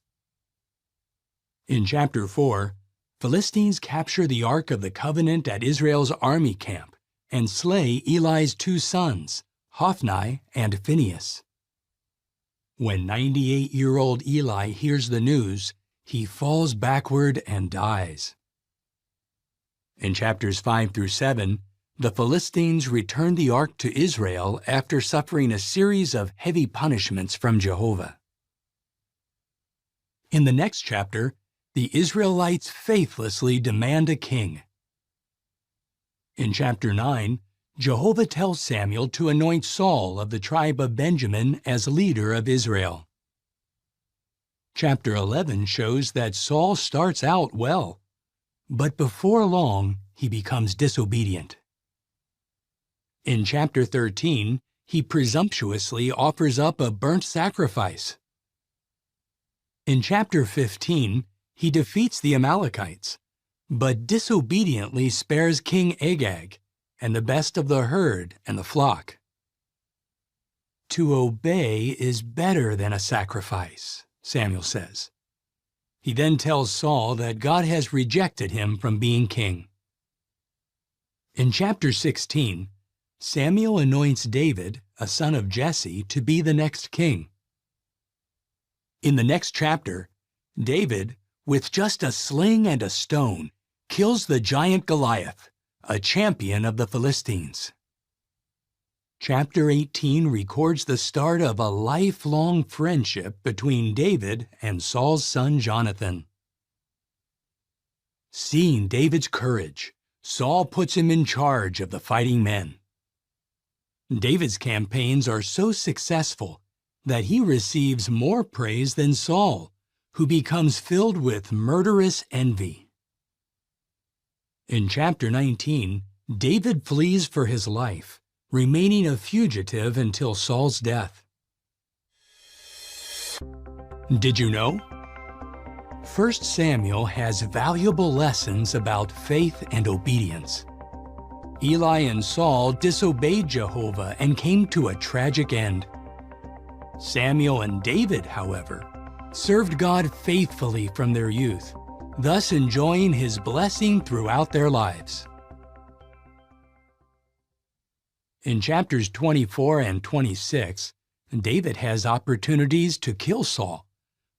In chapter 4, Philistines capture the Ark of the Covenant at Israel's army camp and slay Eli's 2 sons, Hophni and Phinehas. When 98-year-old Eli hears the news, he falls backward and dies. In chapters 5 through 7, the Philistines return the ark to Israel after suffering a series of heavy punishments from Jehovah. In the next chapter, the Israelites faithlessly demand a king. In chapter 9, Jehovah tells Samuel to anoint Saul of the tribe of Benjamin as leader of Israel. Chapter 11 shows that Saul starts out well, but before long he becomes disobedient. In chapter 13, he presumptuously offers up a burnt sacrifice. In chapter 15, he defeats the Amalekites, but disobediently spares King Agag and the best of the herd and the flock. To obey is better than a sacrifice, Samuel says. He then tells Saul that God has rejected him from being king. In chapter 16, Samuel anoints David, a son of Jesse, to be the next king. In the next chapter, David, with just a sling and a stone, kills the giant Goliath, a champion of the Philistines. Chapter 18 records the start of a lifelong friendship between David and Saul's son Jonathan. Seeing David's courage, Saul puts him in charge of the fighting men. David's campaigns are so successful that he receives more praise than Saul, who becomes filled with murderous envy. In chapter 19, David flees for his life, remaining a fugitive until Saul's death. Did you know? 1 Samuel has valuable lessons about faith and obedience. Eli and Saul disobeyed Jehovah and came to a tragic end. Samuel and David, however, served God faithfully from their youth, thus enjoying His blessing throughout their lives. In chapters 24 and 26, David has opportunities to kill Saul,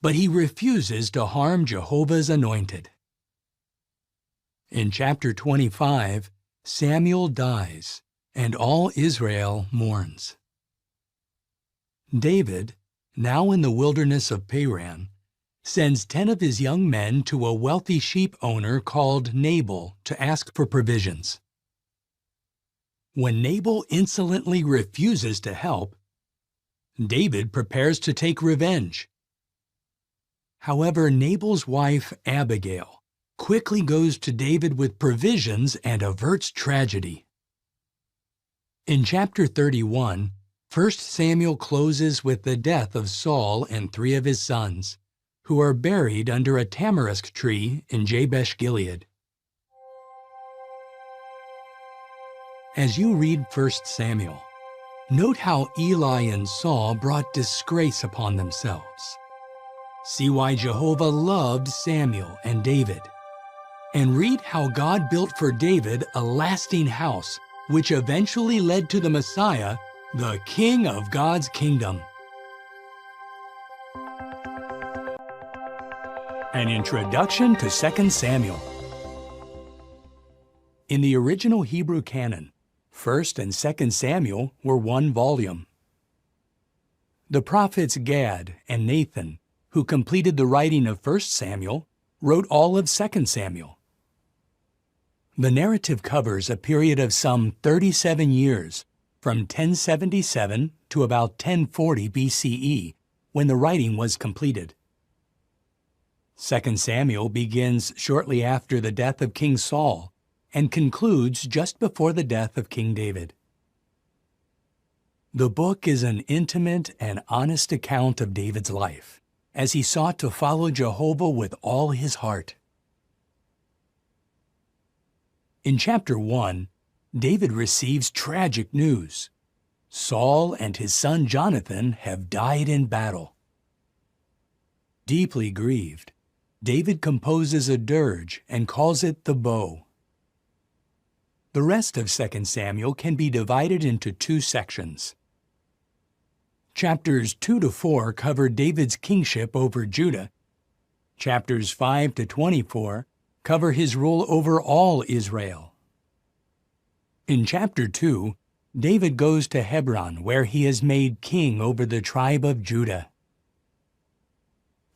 but he refuses to harm Jehovah's anointed. In chapter 25, Samuel dies, and all Israel mourns. David, now in the wilderness of Paran, sends 10 of his young men to a wealthy sheep owner called Nabal to ask for provisions. When Nabal insolently refuses to help, David prepares to take revenge. However, Nabal's wife, Abigail, quickly goes to David with provisions and averts tragedy. In chapter 31, 1 Samuel closes with the death of Saul and 3 of his sons, who are buried under a tamarisk tree in Jabesh Gilead. As you read 1 Samuel, note how Eli and Saul brought disgrace upon themselves. See why Jehovah loved Samuel and David. And read how God built for David a lasting house, which eventually led to the Messiah, the King of God's kingdom. An introduction to 2 Samuel. In the original Hebrew canon, 1 and 2 Samuel were one volume. The prophets Gad and Nathan, who completed the writing of 1 Samuel, wrote all of 2 Samuel. The narrative covers a period of some 37 years, from 1077 to about 1040 BCE, when the writing was completed. 2 Samuel begins shortly after the death of King Saul and concludes just before the death of King David. The book is an intimate and honest account of David's life, as he sought to follow Jehovah with all his heart. In chapter 1, David receives tragic news. Saul and his son Jonathan have died in battle. Deeply grieved, David composes a dirge and calls it the bow. The rest of 2 Samuel can be divided into two sections. Chapters 2 to 4 cover David's kingship over Judah. Chapters 5 to 24 cover his rule over all Israel. In chapter 2, David goes to Hebron, where he is made king over the tribe of Judah.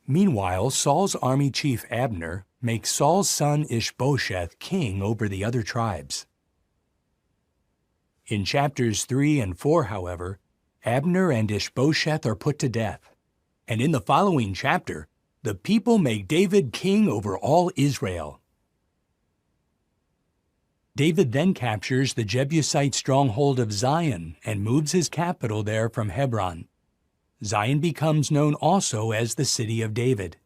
Meanwhile, Saul's army chief Abner makes Saul's son Ishbosheth king over the other tribes. In chapters 3 and 4, however, Abner and Ishbosheth are put to death, and in the following chapter, the people make David king over all Israel. David then captures the Jebusite stronghold of Zion and moves his capital there from Hebron. Zion becomes known also as the City of David.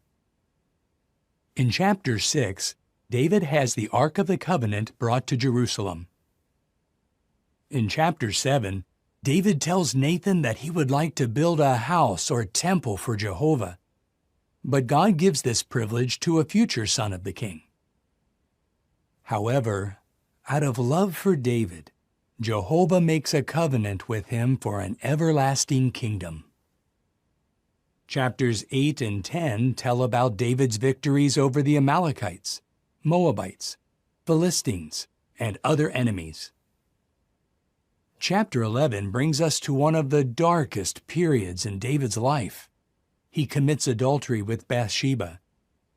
In chapter 6, David has the Ark of the Covenant brought to Jerusalem. In chapter 7, David tells Nathan that he would like to build a house or temple for Jehovah, but God gives this privilege to a future son of the king. However, out of love for David, Jehovah makes a covenant with him for an everlasting kingdom. Chapters 8 and 10 tell about David's victories over the Amalekites, Moabites, Philistines, and other enemies. Chapter 11 brings us to one of the darkest periods in David's life. He commits adultery with Bathsheba.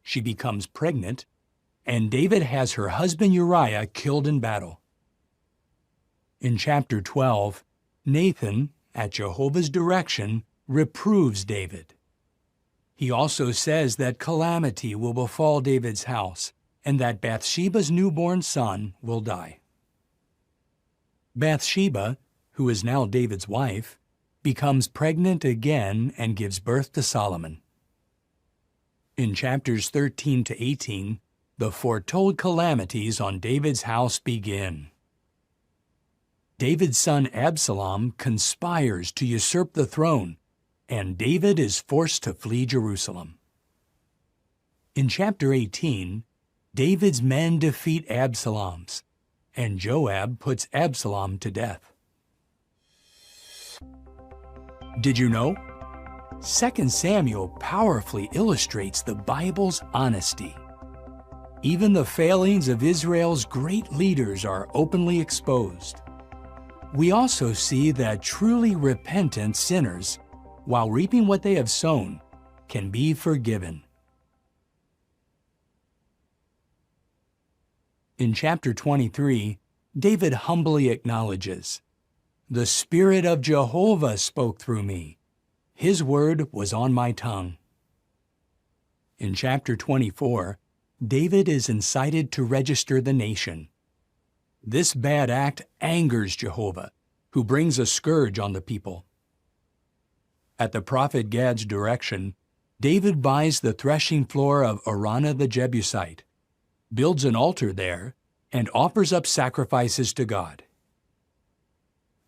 She becomes pregnant, and David has her husband Uriah killed in battle. In chapter 12, Nathan, at Jehovah's direction, reproves David. He also says that calamity will befall David's house, and that Bathsheba's newborn son will die. Bathsheba, who is now David's wife, becomes pregnant again and gives birth to Solomon. In chapters 13 to 18, the foretold calamities on David's house begin. David's son Absalom conspires to usurp the throne, and David is forced to flee Jerusalem. In chapter 18, David's men defeat Absalom's, and Joab puts Absalom to death. Did you know? 2 Samuel powerfully illustrates the Bible's honesty. Even the failings of Israel's great leaders are openly exposed. We also see that truly repentant sinners, while reaping what they have sown, can be forgiven. In chapter 23, David humbly acknowledges, "The Spirit of Jehovah spoke through me. His word was on my tongue." In chapter 24, David is incited to register the nation. This bad act angers Jehovah, who brings a scourge on the people. At the prophet Gad's direction, David buys the threshing floor of Araunah the Jebusite, builds an altar there, and offers up sacrifices to God.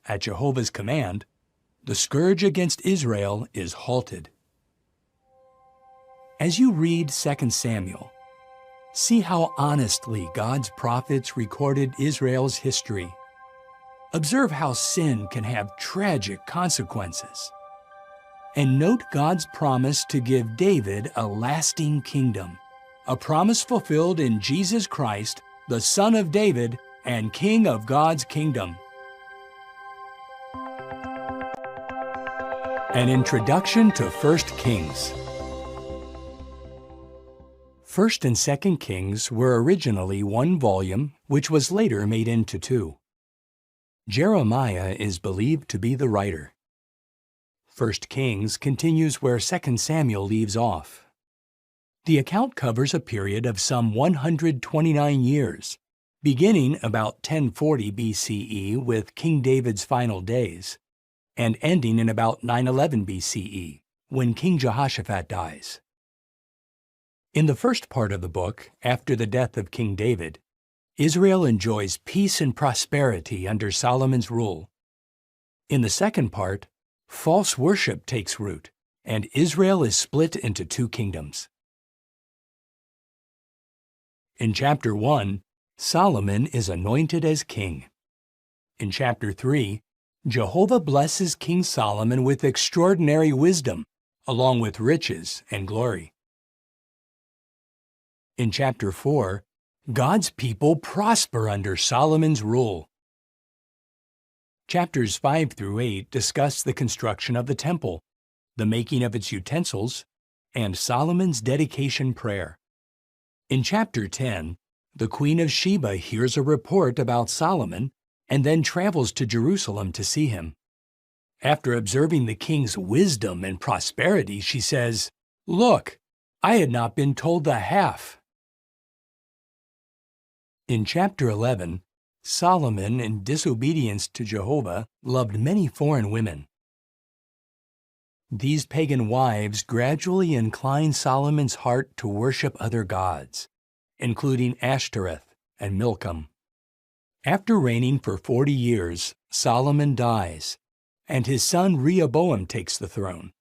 At Jehovah's command, the scourge against Israel is halted. As you read 2 Samuel, see how honestly God's prophets recorded Israel's history. Observe how sin can have tragic consequences. And note God's promise to give David a lasting kingdom, a promise fulfilled in Jesus Christ, the Son of David and King of God's kingdom. An introduction to 1 Kings. 1st and 2nd Kings were originally one volume, which was later made into two. Jeremiah is believed to be the writer. 1st Kings continues where 2nd Samuel leaves off. The account covers a period of some 129 years, beginning about 1040 BCE with King David's final days, and ending in about 911 BCE, when King Jehoshaphat dies. In the first part of the book, after the death of King David, Israel enjoys peace and prosperity under Solomon's rule. In the second part, false worship takes root, and Israel is split into two kingdoms. In chapter 1, Solomon is anointed as king. In chapter 3, Jehovah blesses King Solomon with extraordinary wisdom, along with riches and glory. In chapter 4, God's people prosper under Solomon's rule. Chapters 5 through 8 discuss the construction of the temple, the making of its utensils, and Solomon's dedication prayer. In chapter 10, the Queen of Sheba hears a report about Solomon and then travels to Jerusalem to see him. After observing the king's wisdom and prosperity, she says, "Look, I had not been told the half." In chapter 11, Solomon, in disobedience to Jehovah, loved many foreign women. These pagan wives gradually incline Solomon's heart to worship other gods, including Ashtoreth and Milcom. After reigning for 40 years, Solomon dies, and his son Rehoboam takes the throne.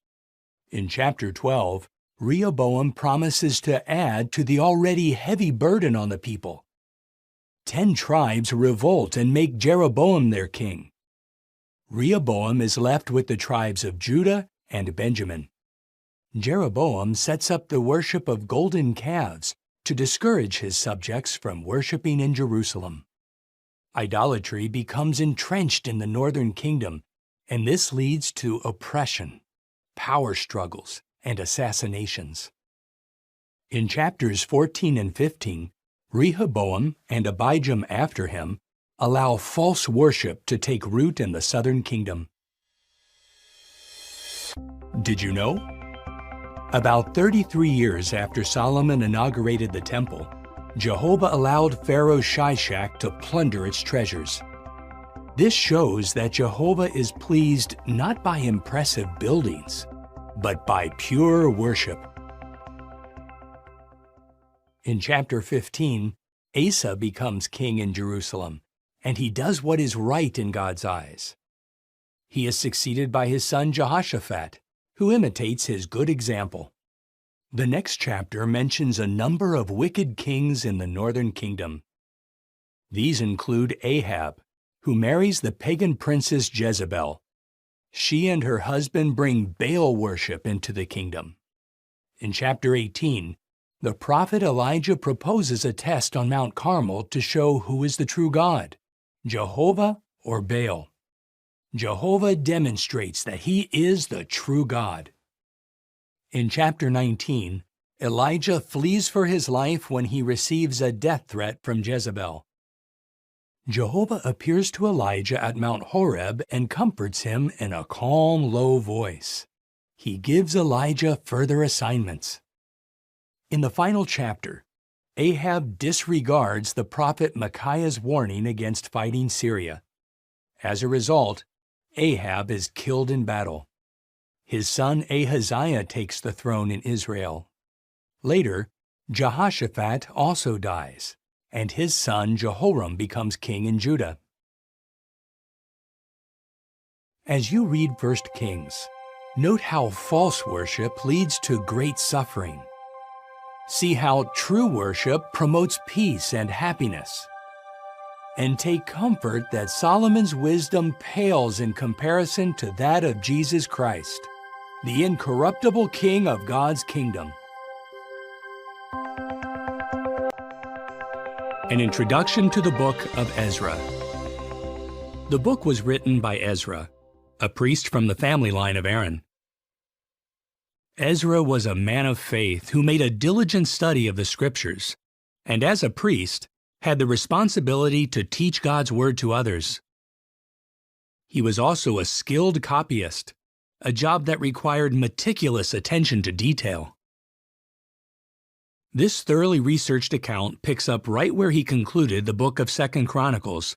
In chapter 12, Rehoboam promises to add to the already heavy burden on the people. 10 tribes revolt and make Jeroboam their king. Rehoboam is left with the tribes of Judah and Benjamin. Jeroboam sets up the worship of golden calves to discourage his subjects from worshiping in Jerusalem. Idolatry becomes entrenched in the northern kingdom, and this leads to oppression, power struggles, and assassinations. In chapters 14 and 15, Rehoboam and Abijam after him allow false worship to take root in the southern kingdom. Did you know? About 33 years after Solomon inaugurated the temple, Jehovah allowed Pharaoh Shishak to plunder its treasures. This shows that Jehovah is pleased not by impressive buildings, but by pure worship. In chapter 15, Asa becomes king in Jerusalem, and he does what is right in God's eyes. He is succeeded by his son Jehoshaphat, who imitates his good example. The next chapter mentions a number of wicked kings in the northern kingdom. These include Ahab, who marries the pagan princess Jezebel. She and her husband bring Baal worship into the kingdom. In chapter 18, the prophet Elijah proposes a test on Mount Carmel to show who is the true God, Jehovah or Baal. Jehovah demonstrates that he is the true God. In chapter 19, Elijah flees for his life when he receives a death threat from Jezebel. Jehovah appears to Elijah at Mount Horeb and comforts him in a calm, low voice. He gives Elijah further assignments. In the final chapter, Ahab disregards the prophet Micaiah's warning against fighting Syria. As a result, Ahab is killed in battle. His son Ahaziah takes the throne in Israel. Later, Jehoshaphat also dies, and his son Jehoram becomes king in Judah. As you read 1 Kings, note how false worship leads to great suffering. See how true worship promotes peace and happiness. And take comfort that Solomon's wisdom pales in comparison to that of Jesus Christ, the incorruptible King of God's kingdom. An introduction to the book of Ezra. The book was written by Ezra, a priest from the family line of Aaron. Ezra was a man of faith who made a diligent study of the Scriptures, and as a priest, had the responsibility to teach God's Word to others. He was also a skilled copyist, a job that required meticulous attention to detail. This thoroughly researched account picks up right where he concluded the book of 2 Chronicles,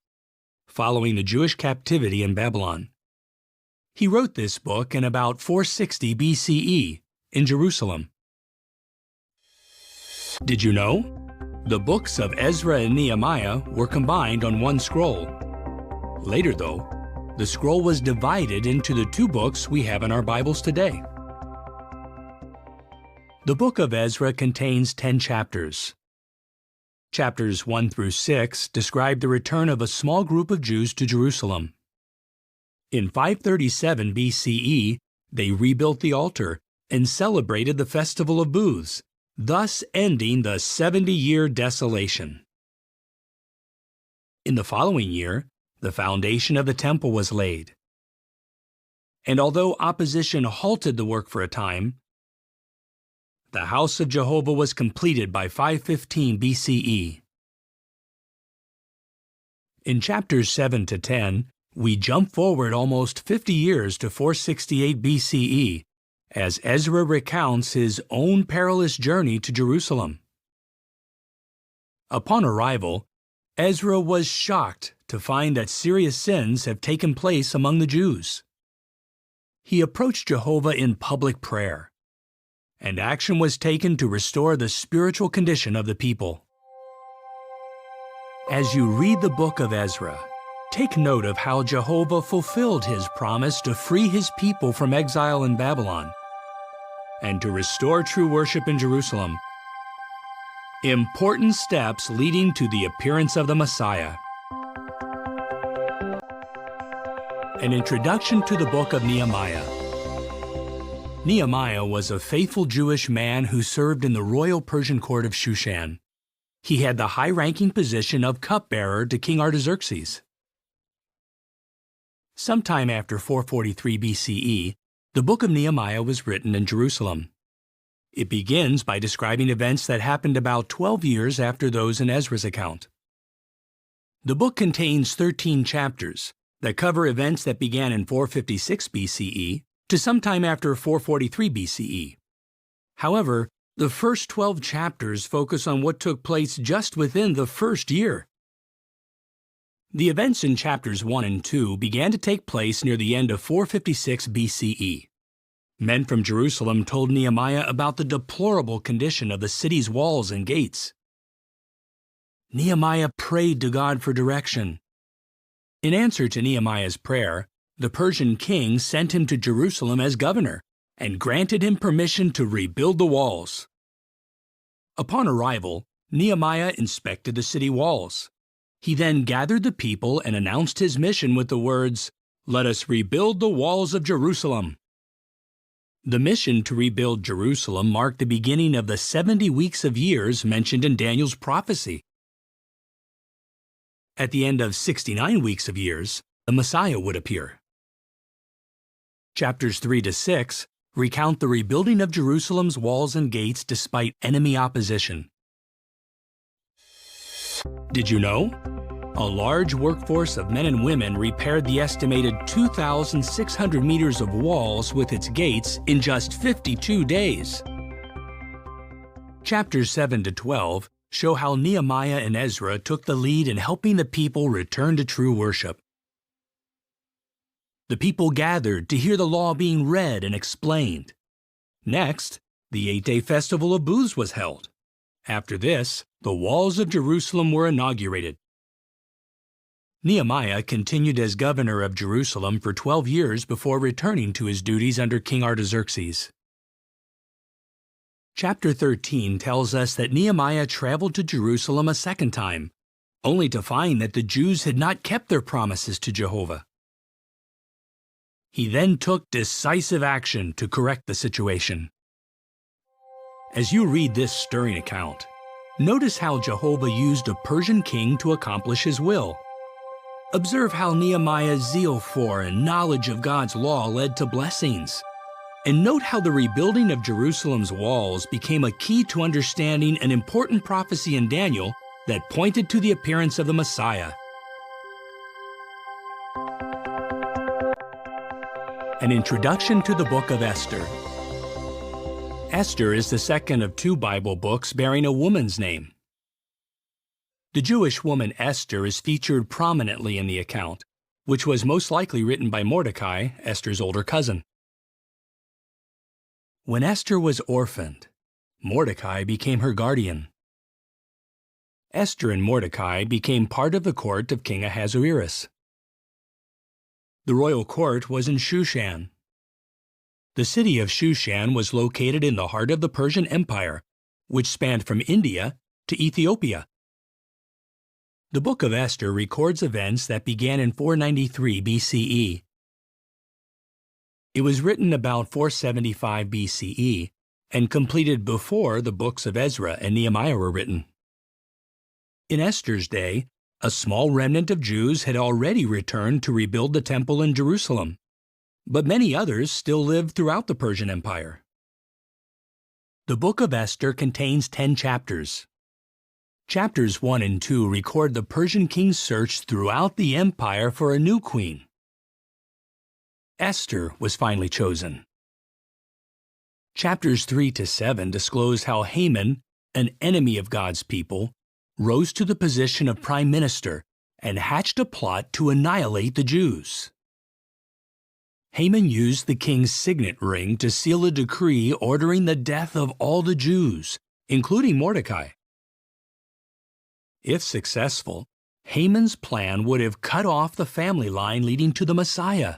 following the Jewish captivity in Babylon. He wrote this book in about 460 BCE in Jerusalem. Did you know? The books of Ezra and Nehemiah were combined on one scroll. Later, though, the scroll was divided into the two books we have in our Bibles today. The book of Ezra contains 10 chapters. Chapters 1 through 6 describe the return of a small group of Jews to Jerusalem. In 537 BCE, they rebuilt the altar and celebrated the Festival of Booths, thus ending the 70-year desolation. In the following year, the foundation of the temple was laid. And although opposition halted the work for a time, the house of Jehovah was completed by 515 BCE. In chapters 7 to 10, we jump forward almost 50 years to 468 BCE as Ezra recounts his own perilous journey to Jerusalem. Upon arrival, Ezra was shocked to find that serious sins have taken place among the Jews. He approached Jehovah in public prayer, and action was taken to restore the spiritual condition of the people. As you read the book of Ezra, take note of how Jehovah fulfilled his promise to free his people from exile in Babylon and to restore true worship in Jerusalem. Important steps leading to the appearance of the Messiah. An introduction to the book of Nehemiah. Nehemiah was a faithful Jewish man who served in the royal Persian court of Shushan. He had the high-ranking position of cupbearer to King Artaxerxes. Sometime after 443 BCE, the book of Nehemiah was written in Jerusalem. It begins by describing events that happened about 12 years after those in Ezra's account. The book contains 13 chapters that cover events that began in 456 BCE to sometime after 443 BCE. However, the first 12 chapters focus on what took place just within the first year. The events in chapters 1 and 2 began to take place near the end of 456 BCE. Men from Jerusalem told Nehemiah about the deplorable condition of the city's walls and gates. Nehemiah prayed to God for direction. In answer to Nehemiah's prayer, the Persian king sent him to Jerusalem as governor and granted him permission to rebuild the walls. Upon arrival, Nehemiah inspected the city walls. He then gathered the people and announced his mission with the words, "Let us rebuild the walls of Jerusalem." The mission to rebuild Jerusalem marked the beginning of the 70 weeks of years mentioned in Daniel's prophecy. At the end of 69 weeks of years, the Messiah would appear. Chapters 3 to 6 recount the rebuilding of Jerusalem's walls and gates despite enemy opposition. Did you know? A large workforce of men and women repaired the estimated 2,600 meters of walls with its gates in just 52 days. Chapters 7 to 12 show how Nehemiah and Ezra took the lead in helping the people return to true worship. The people gathered to hear the law being read and explained. Next, the 8-day Festival of Booths was held. After this, the walls of Jerusalem were inaugurated. Nehemiah continued as governor of Jerusalem for 12 years before returning to his duties under King Artaxerxes. Chapter 13 tells us that Nehemiah traveled to Jerusalem a second time, only to find that the Jews had not kept their promises to Jehovah. He then took decisive action to correct the situation. As you read this stirring account, notice how Jehovah used a Persian king to accomplish his will. Observe how Nehemiah's zeal for and knowledge of God's law led to blessings, And note how the rebuilding of Jerusalem's walls became a key to understanding an important prophecy in Daniel that pointed to the appearance of the Messiah. An introduction to the book of Esther. Esther is the second of two Bible books bearing a woman's name. The Jewish woman Esther is featured prominently in the account, which was most likely written by Mordecai, Esther's older cousin. When Esther was orphaned, Mordecai became her guardian. Esther and Mordecai became part of the court of King Ahasuerus. The royal court was in Shushan. The city of Shushan was located in the heart of the Persian Empire, which spanned from India to Ethiopia. The book of Esther records events that began in 493 BCE. It was written about 475 BCE and completed before the books of Ezra and Nehemiah were written. In Esther's day, a small remnant of Jews had already returned to rebuild the temple in Jerusalem, but many others still lived throughout the Persian Empire. The book of Esther contains 10 chapters. Chapters 1 and 2 record the Persian king's search throughout the empire for a new queen. Esther was finally chosen. Chapters 3 to 7 disclose how Haman, an enemy of God's people, rose to the position of prime minister and hatched a plot to annihilate the Jews. Haman used the king's signet ring to seal a decree ordering the death of all the Jews, including Mordecai. If successful, Haman's plan would have cut off the family line leading to the Messiah.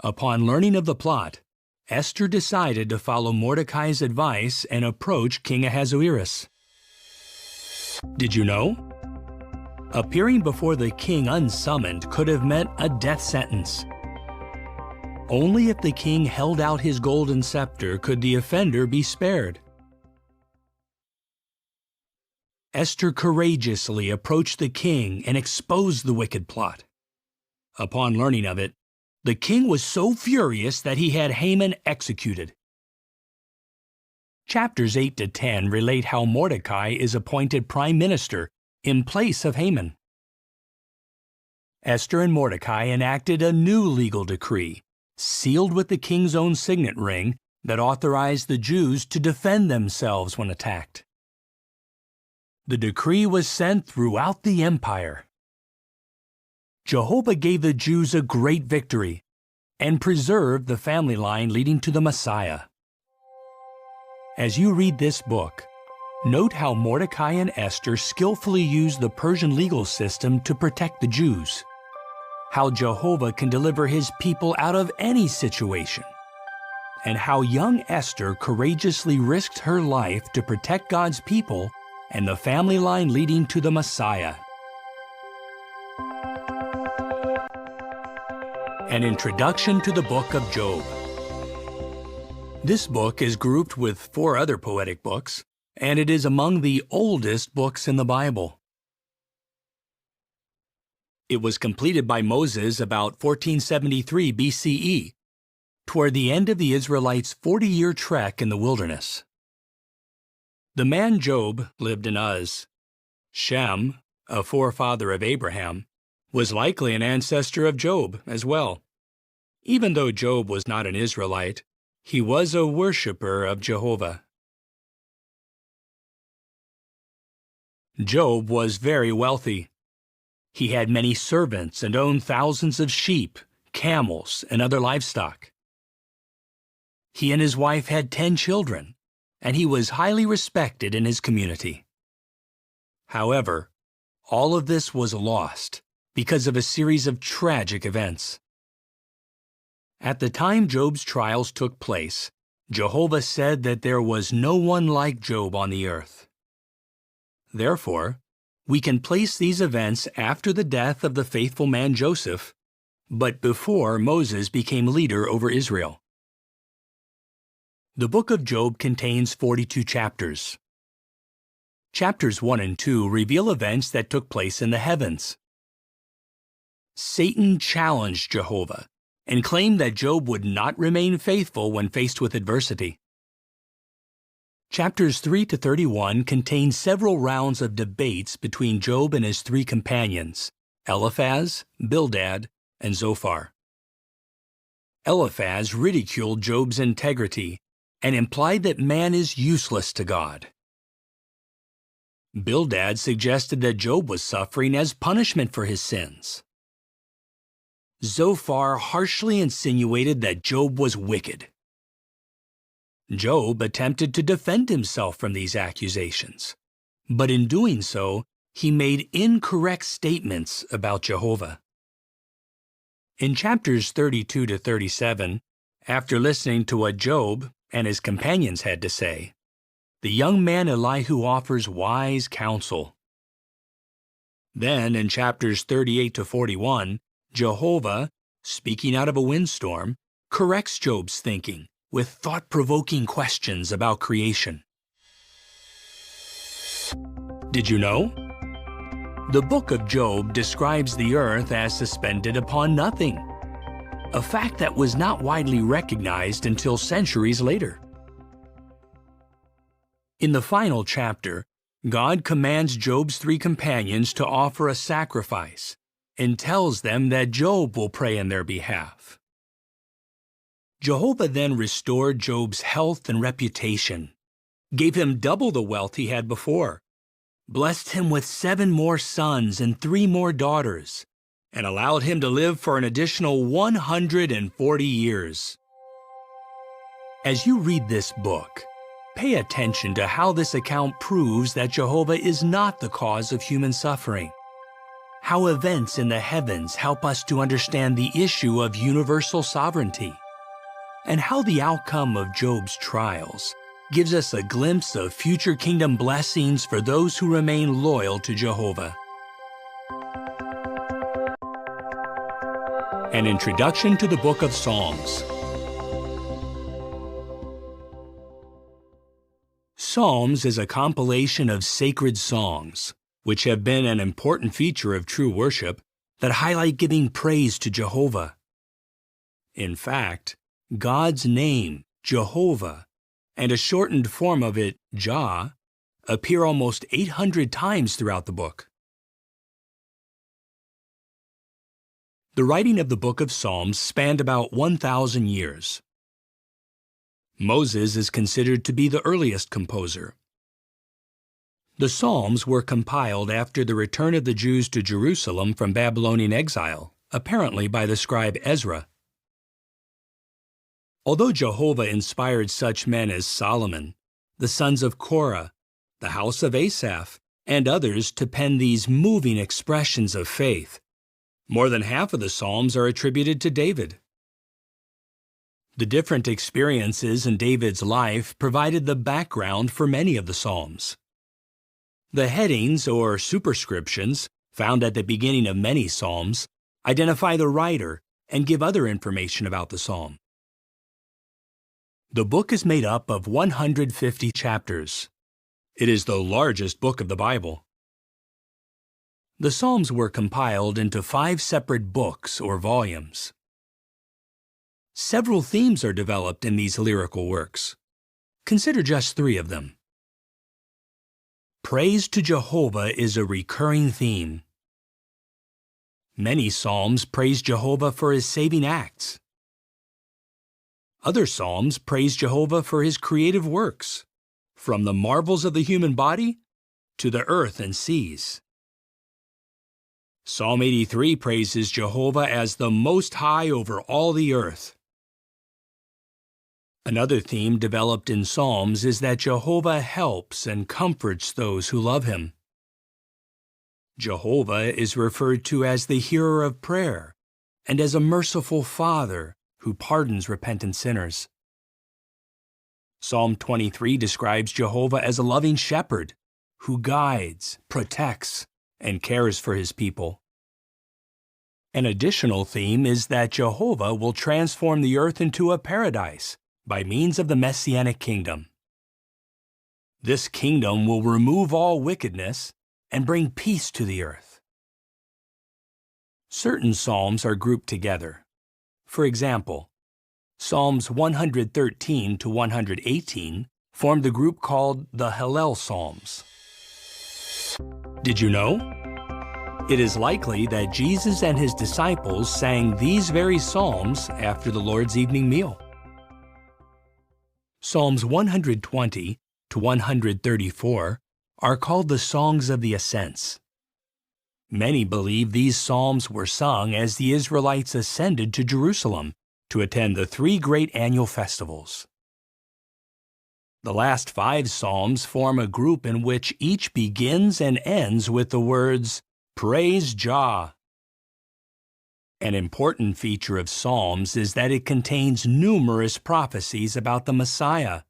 Upon learning of the plot, Esther decided to follow Mordecai's advice and approach King Ahasuerus. Did you know? Appearing before the king unsummoned could have meant a death sentence. Only if the king held out his golden scepter could the offender be spared. Esther courageously approached the king and exposed the wicked plot. Upon learning of it, the king was so furious that he had Haman executed. Chapters 8 to 10 relate how Mordecai is appointed prime minister in place of Haman. Esther and Mordecai enacted a new legal decree, sealed with the king's own signet ring, that authorized the Jews to defend themselves when attacked. The decree was sent throughout the empire. Jehovah gave the Jews a great victory and preserved the family line leading to the Messiah. As you read this book, note how Mordecai and Esther skillfully used the Persian legal system to protect the Jews, how Jehovah can deliver his people out of any situation, and how young Esther courageously risked her life to protect God's people and the family line leading to the Messiah. An introduction to the book of Job. This book is grouped with 4 other poetic books, and it is among the oldest books in the Bible. It was completed by Moses about 1473 BCE, toward the end of the Israelites' 40-year trek in the wilderness. The man Job lived in Uz. Shem, a forefather of Abraham, was likely an ancestor of Job as well. Even though Job was not an Israelite, he was a worshiper of Jehovah. Job was very wealthy. He had many servants and owned thousands of sheep, camels, and other livestock. He and his wife had 10 children, and he was highly respected in his community. However, all of this was lost because of a series of tragic events. At the time Job's trials took place, Jehovah said that there was no one like Job on the earth. Therefore, we can place these events after the death of the faithful man Joseph, but before Moses became leader over Israel. The book of Job contains 42 chapters. Chapters 1 and 2 reveal events that took place in the heavens. Satan challenged Jehovah, and claimed that Job would not remain faithful when faced with adversity. Chapters 3 to 31 contain several rounds of debates between Job and his three companions, Eliphaz, Bildad, and Zophar. Eliphaz ridiculed Job's integrity and implied that man is useless to God. Bildad suggested that Job was suffering as punishment for his sins. Zophar harshly insinuated that Job was wicked. Job attempted to defend himself from these accusations, but in doing so, he made incorrect statements about Jehovah. In chapters 32 to 37, after listening to what Job and his companions had to say, the young man Elihu offers wise counsel. Then, in chapters 38 to 41, Jehovah, speaking out of a windstorm, corrects Job's thinking with thought-provoking questions about creation. Did you know? The book of Job describes the earth as suspended upon nothing, a fact that was not widely recognized until centuries later. In the final chapter, God commands Job's three companions to offer a sacrifice and tells them that Job will pray in their behalf. Jehovah then restored Job's health and reputation, gave him double the wealth he had before, blessed him with 7 more sons and 3 more daughters, and allowed him to live for an additional 140 years. As you read this book, pay attention to how this account proves that Jehovah is not the cause of human suffering, how events in the heavens help us to understand the issue of universal sovereignty, and how the outcome of Job's trials gives us a glimpse of future kingdom blessings for those who remain loyal to Jehovah. An introduction to the Book of Psalms. Psalms is a compilation of sacred songs, which have been an important feature of true worship that highlight giving praise to Jehovah. In fact, God's name, Jehovah, and a shortened form of it, Jah, appear almost 800 times throughout the book. The writing of the book of Psalms spanned about 1,000 years. Moses is considered to be the earliest composer. The Psalms were compiled after the return of the Jews to Jerusalem from Babylonian exile, apparently by the scribe Ezra. Although Jehovah inspired such men as Solomon, the sons of Korah, the house of Asaph, and others to pen these moving expressions of faith, more than half of the Psalms are attributed to David. The different experiences in David's life provided the background for many of the Psalms. The headings or superscriptions found at the beginning of many Psalms identify the writer and give other information about the Psalm. The book is made up of 150 chapters. It is the largest book of the Bible. The Psalms were compiled into 5 separate books or volumes. Several themes are developed in these lyrical works. Consider just 3 of them. Praise to Jehovah is a recurring theme. Many Psalms praise Jehovah for his saving acts. Other Psalms praise Jehovah for his creative works, from the marvels of the human body to the earth and seas. Psalm 83 praises Jehovah as the Most High over all the earth. Another theme developed in Psalms is that Jehovah helps and comforts those who love him. Jehovah is referred to as the hearer of prayer and as a merciful Father who pardons repentant sinners. Psalm 23 describes Jehovah as a loving shepherd who guides, protects, and cares for his people. An additional theme is that Jehovah will transform the earth into a paradise by means of the Messianic kingdom. This kingdom will remove all wickedness and bring peace to the earth. Certain psalms are grouped together. For example, Psalms 113 to 118 formed the group called the Hallel Psalms. Did you know? It is likely that Jesus and his disciples sang these very psalms after the Lord's evening meal. Psalms 120 to 134 are called the Songs of the Ascents. Many believe these psalms were sung as the Israelites ascended to Jerusalem to attend the 3 great annual festivals. The last 5 psalms form a group in which each begins and ends with the words, "Praise Jah." An important feature of Psalms is that it contains numerous prophecies about the Messiah.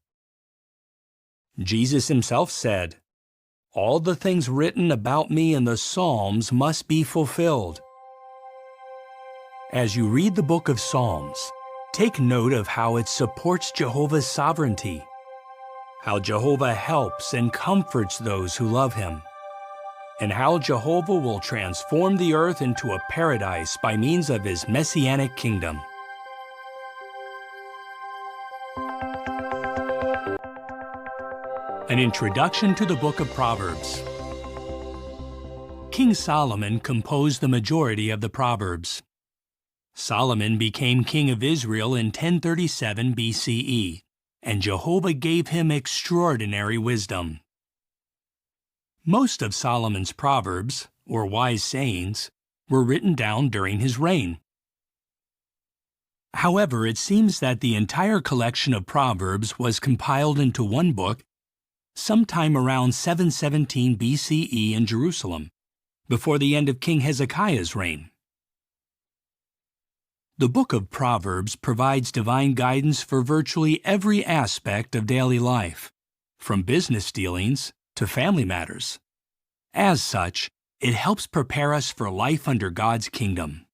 Jesus himself said, "All the things written about me in the Psalms must be fulfilled." As you read the book of Psalms, take note of how it supports Jehovah's sovereignty, how Jehovah helps and comforts those who love him, and how Jehovah will transform the earth into a paradise by means of his messianic kingdom. An introduction to the book of Proverbs. King Solomon composed the majority of the Proverbs. Solomon became king of Israel in 1037 BCE, and Jehovah gave him extraordinary wisdom. Most of Solomon's Proverbs, or wise sayings, were written down during his reign. However, it seems that the entire collection of Proverbs was compiled into one book sometime around 717 BCE in Jerusalem, before the end of King Hezekiah's reign. The book of Proverbs provides divine guidance for virtually every aspect of daily life, from business dealings to family matters. As such, it helps prepare us for life under God's kingdom.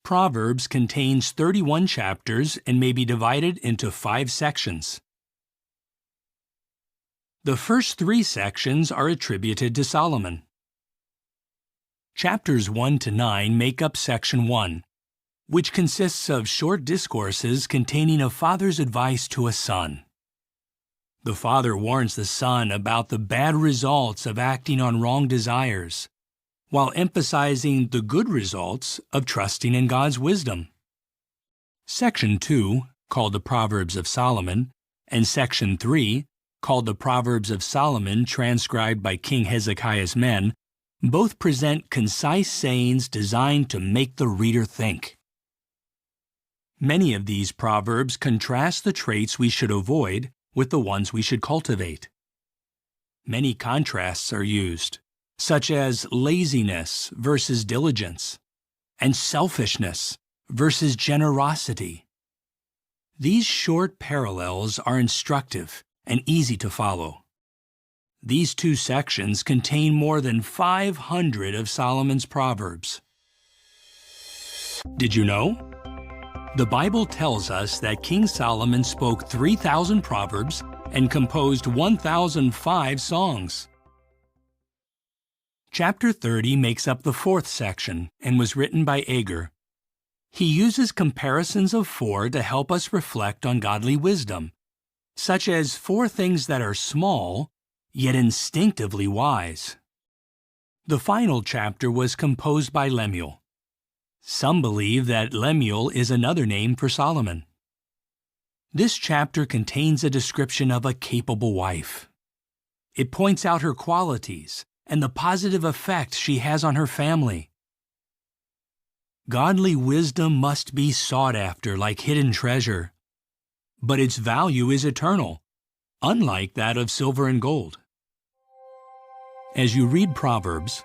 Proverbs contains 31 chapters and may be divided into 5 sections. The first 3 sections are attributed to Solomon. Chapters 1 to 9 make up Section 1, which consists of short discourses containing a father's advice to a son. The father warns the son about the bad results of acting on wrong desires, while emphasizing the good results of trusting in God's wisdom. Section 2, called the Proverbs of Solomon, and Section 3, called the Proverbs of Solomon transcribed by King Hezekiah's men, both present concise sayings designed to make the reader think. Many of these proverbs contrast the traits we should avoid with the ones we should cultivate. Many contrasts are used, such as laziness versus diligence, and selfishness versus generosity. These short parallels are instructive and easy to follow. These 2 sections contain more than 500 of Solomon's Proverbs. Did you know? The Bible tells us that King Solomon spoke 3,000 proverbs and composed 1,005 songs. Chapter 30 makes up the 4th section and was written by Agur. He uses comparisons of 4 to help us reflect on godly wisdom, such as 4 things that are small, yet instinctively wise. The final chapter was composed by Lemuel. Some believe that Lemuel is another name for Solomon. This chapter contains a description of a capable wife. It points out her qualities and the positive effect she has on her family. Godly wisdom must be sought after like hidden treasure, but its value is eternal, unlike that of silver and gold. As you read Proverbs,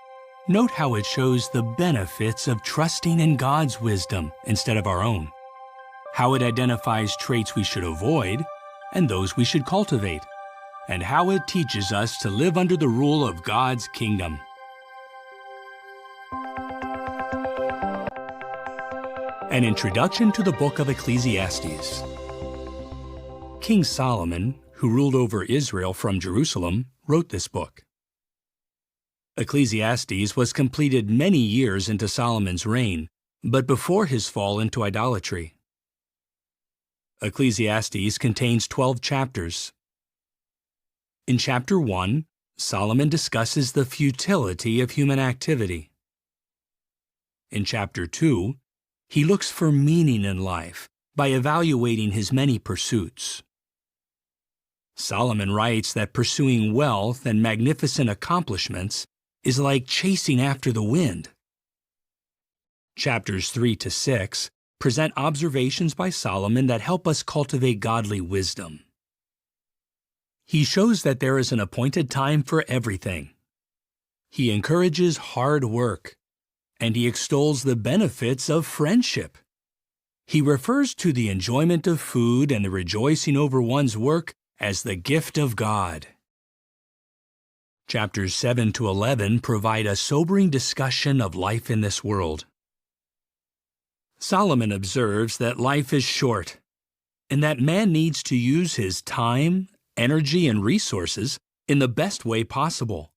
note how it shows the benefits of trusting in God's wisdom instead of our own, how it identifies traits we should avoid and those we should cultivate, and how it teaches us to live under the rule of God's kingdom. An introduction to the book of Ecclesiastes. King Solomon, who ruled over Israel from Jerusalem, wrote this book. Ecclesiastes was completed many years into Solomon's reign, but before his fall into idolatry. Ecclesiastes contains 12 chapters. In chapter 1, Solomon discusses the futility of human activity. In chapter 2, he looks for meaning in life by evaluating his many pursuits. Solomon writes that pursuing wealth and magnificent accomplishments is like chasing after the wind. Chapters 3 to 6 present observations by Solomon that help us cultivate godly wisdom. He shows that there is an appointed time for everything. He encourages hard work, and he extols the benefits of friendship. He refers to the enjoyment of food and the rejoicing over one's work as the gift of God. Chapters 7 to 11 provide a sobering discussion of life in this world. Solomon observes that life is short, and that man needs to use his time, energy, and resources in the best way possible.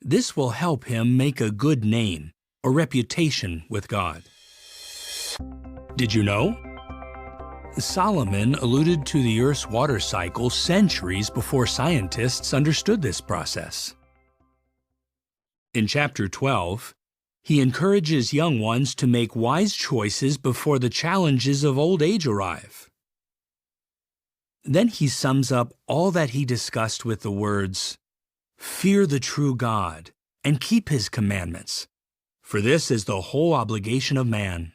This will help him make a good name or reputation with God. Did you know? Solomon alluded to the Earth's water cycle centuries before scientists understood this process. In chapter 12, he encourages young ones to make wise choices before the challenges of old age arrive. Then he sums up all that he discussed with the words, "Fear the true God, and keep his commandments, for this is the whole obligation of man."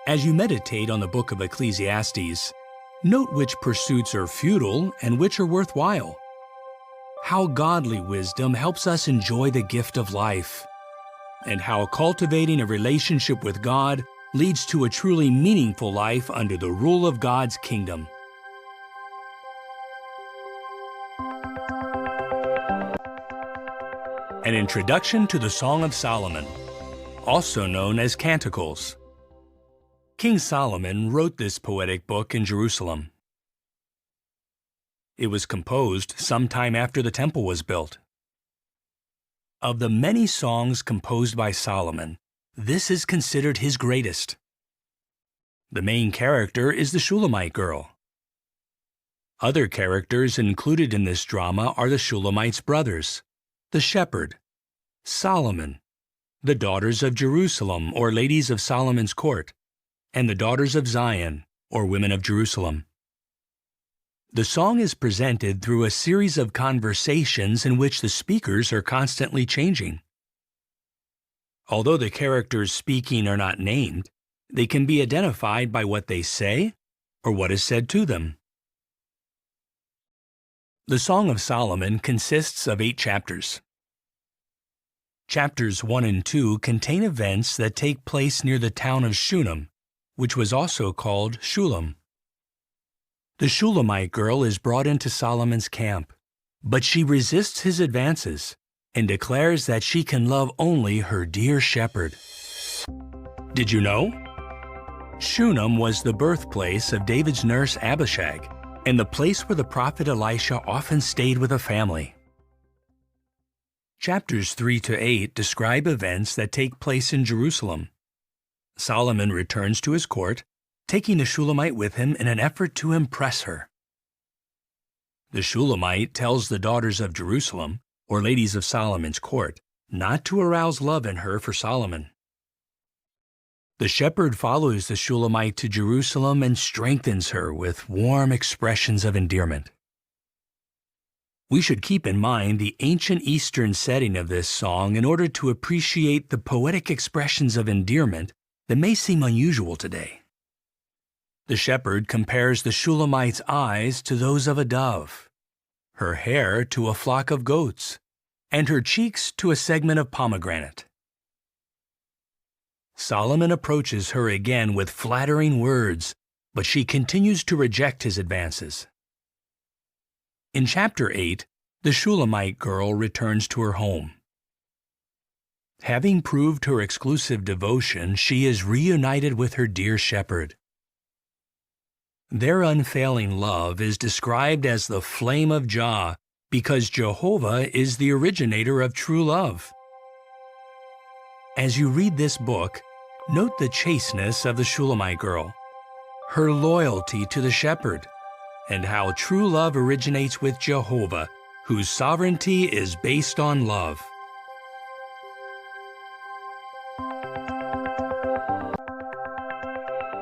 As you meditate on the book of Ecclesiastes, note which pursuits are futile and which are worthwhile. How godly wisdom helps us enjoy the gift of life, and how cultivating a relationship with God leads to a truly meaningful life under the rule of God's kingdom. An introduction to the Song of Solomon, also known as Canticles. King Solomon wrote this poetic book in Jerusalem. It was composed sometime after the temple was built. Of the many songs composed by Solomon, this is considered his greatest. The main character is the Shulamite girl. Other characters included in this drama are the Shulamite's brothers, the shepherd, Solomon, the daughters of Jerusalem or ladies of Solomon's court, and the daughters of Zion or women of Jerusalem. The song is presented through a series of conversations in which the speakers are constantly changing. Although the characters speaking are not named, they can be identified by what they say or what is said to them. The Song of Solomon consists of 8 chapters. Chapters 1 and 2 contain events that take place near the town of Shunem, which was also called Shulam. The Shulamite girl is brought into Solomon's camp, but she resists his advances and declares that she can love only her dear shepherd. Did you know? Shunem was the birthplace of David's nurse Abishag, and the place where the prophet Elisha often stayed with a family. Chapters 3 to 8 describe events that take place in Jerusalem. Solomon returns to his court, taking the Shulamite with him in an effort to impress her. The Shulamite tells the daughters of Jerusalem, or ladies of Solomon's court, not to arouse love in her for Solomon. The shepherd follows the Shulamite to Jerusalem and strengthens her with warm expressions of endearment. We should keep in mind the ancient Eastern setting of this song in order to appreciate the poetic expressions of endearment that may seem unusual today. The shepherd compares the Shulamite's eyes to those of a dove, her hair to a flock of goats, and her cheeks to a segment of pomegranate. Solomon approaches her again with flattering words, but she continues to reject his advances. In chapter 8, the Shulamite girl returns to her home. Having proved her exclusive devotion, she is reunited with her dear shepherd. Their unfailing love is described as the flame of Jah because Jehovah is the originator of true love. As you read this book, note the chasteness of the Shulamite girl, her loyalty to the shepherd, and how true love originates with Jehovah, whose sovereignty is based on love.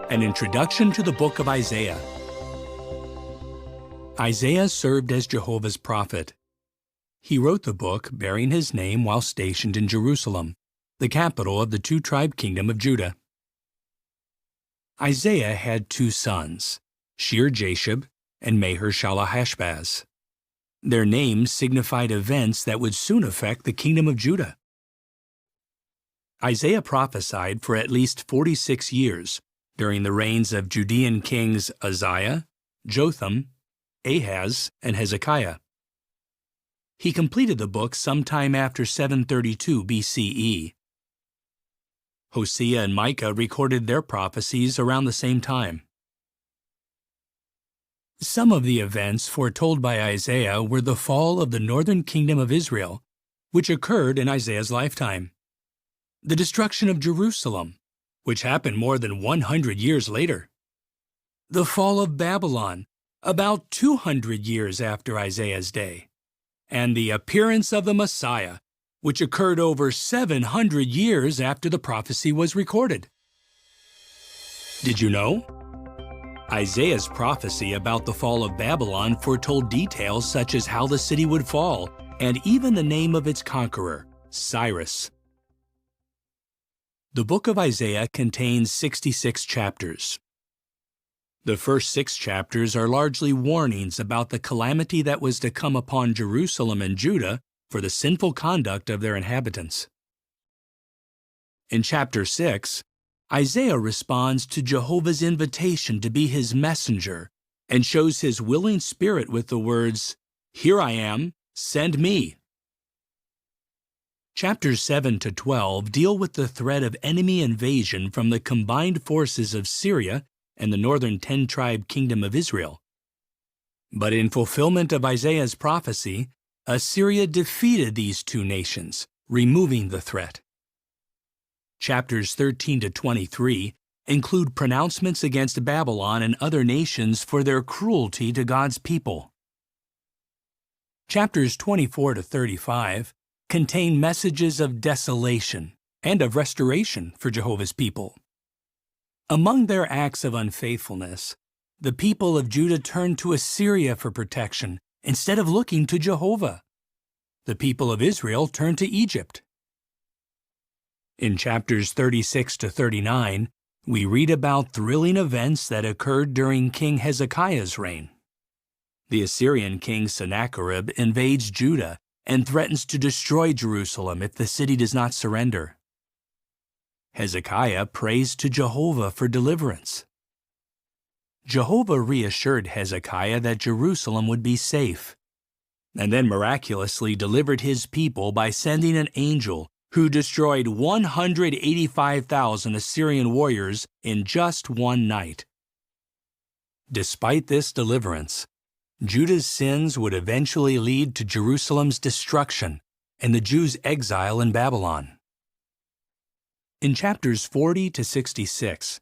An introduction to the book of Isaiah. Isaiah served as Jehovah's prophet. He wrote the book bearing his name while stationed in Jerusalem, the capital of the two-tribe kingdom of Judah. Isaiah had two sons, Shear-Jashub and Maher-Shalal-Hash-Baz. Their names signified events that would soon affect the kingdom of Judah. Isaiah prophesied for at least 46 years during the reigns of Judean kings Uzziah, Jotham, Ahaz, and Hezekiah. He completed the book sometime after 732 BCE. Hosea and Micah recorded their prophecies around the same time. Some of the events foretold by Isaiah were the fall of the northern kingdom of Israel, which occurred in Isaiah's lifetime, the destruction of Jerusalem, which happened more than 100 years later, the fall of Babylon, about 200 years after Isaiah's day, and the appearance of the Messiah, which occurred over 700 years after the prophecy was recorded. Did you know? Isaiah's prophecy about the fall of Babylon foretold details such as how the city would fall, and even the name of its conqueror, Cyrus. The book of Isaiah contains 66 chapters. The first 6 chapters are largely warnings about the calamity that was to come upon Jerusalem and Judah for the sinful conduct of their inhabitants. In chapter 6, Isaiah responds to Jehovah's invitation to be his messenger and shows his willing spirit with the words, "Here I am, send me." Chapters 7 to 12 deal with the threat of enemy invasion from the combined forces of Syria and the northern 10-tribe kingdom of Israel. But in fulfillment of Isaiah's prophecy, Assyria defeated these two nations, removing the threat. Chapters 13 to 23 include pronouncements against Babylon and other nations for their cruelty to God's people. Chapters 24 to 35 contain messages of desolation and of restoration for Jehovah's people. Among their acts of unfaithfulness, the people of Judah turned to Assyria for protection instead of looking to Jehovah. The people of Israel turned to Egypt. In chapters 36 to 39, we read about thrilling events that occurred during King Hezekiah's reign. The Assyrian king Sennacherib invades Judah and threatens to destroy Jerusalem if the city does not surrender. Hezekiah prays to Jehovah for deliverance. Jehovah reassured Hezekiah that Jerusalem would be safe, and then miraculously delivered his people by sending an angel who destroyed 185,000 Assyrian warriors in just one night. Despite this deliverance, Judah's sins would eventually lead to Jerusalem's destruction and the Jews' exile in Babylon. In chapters 40 to 66,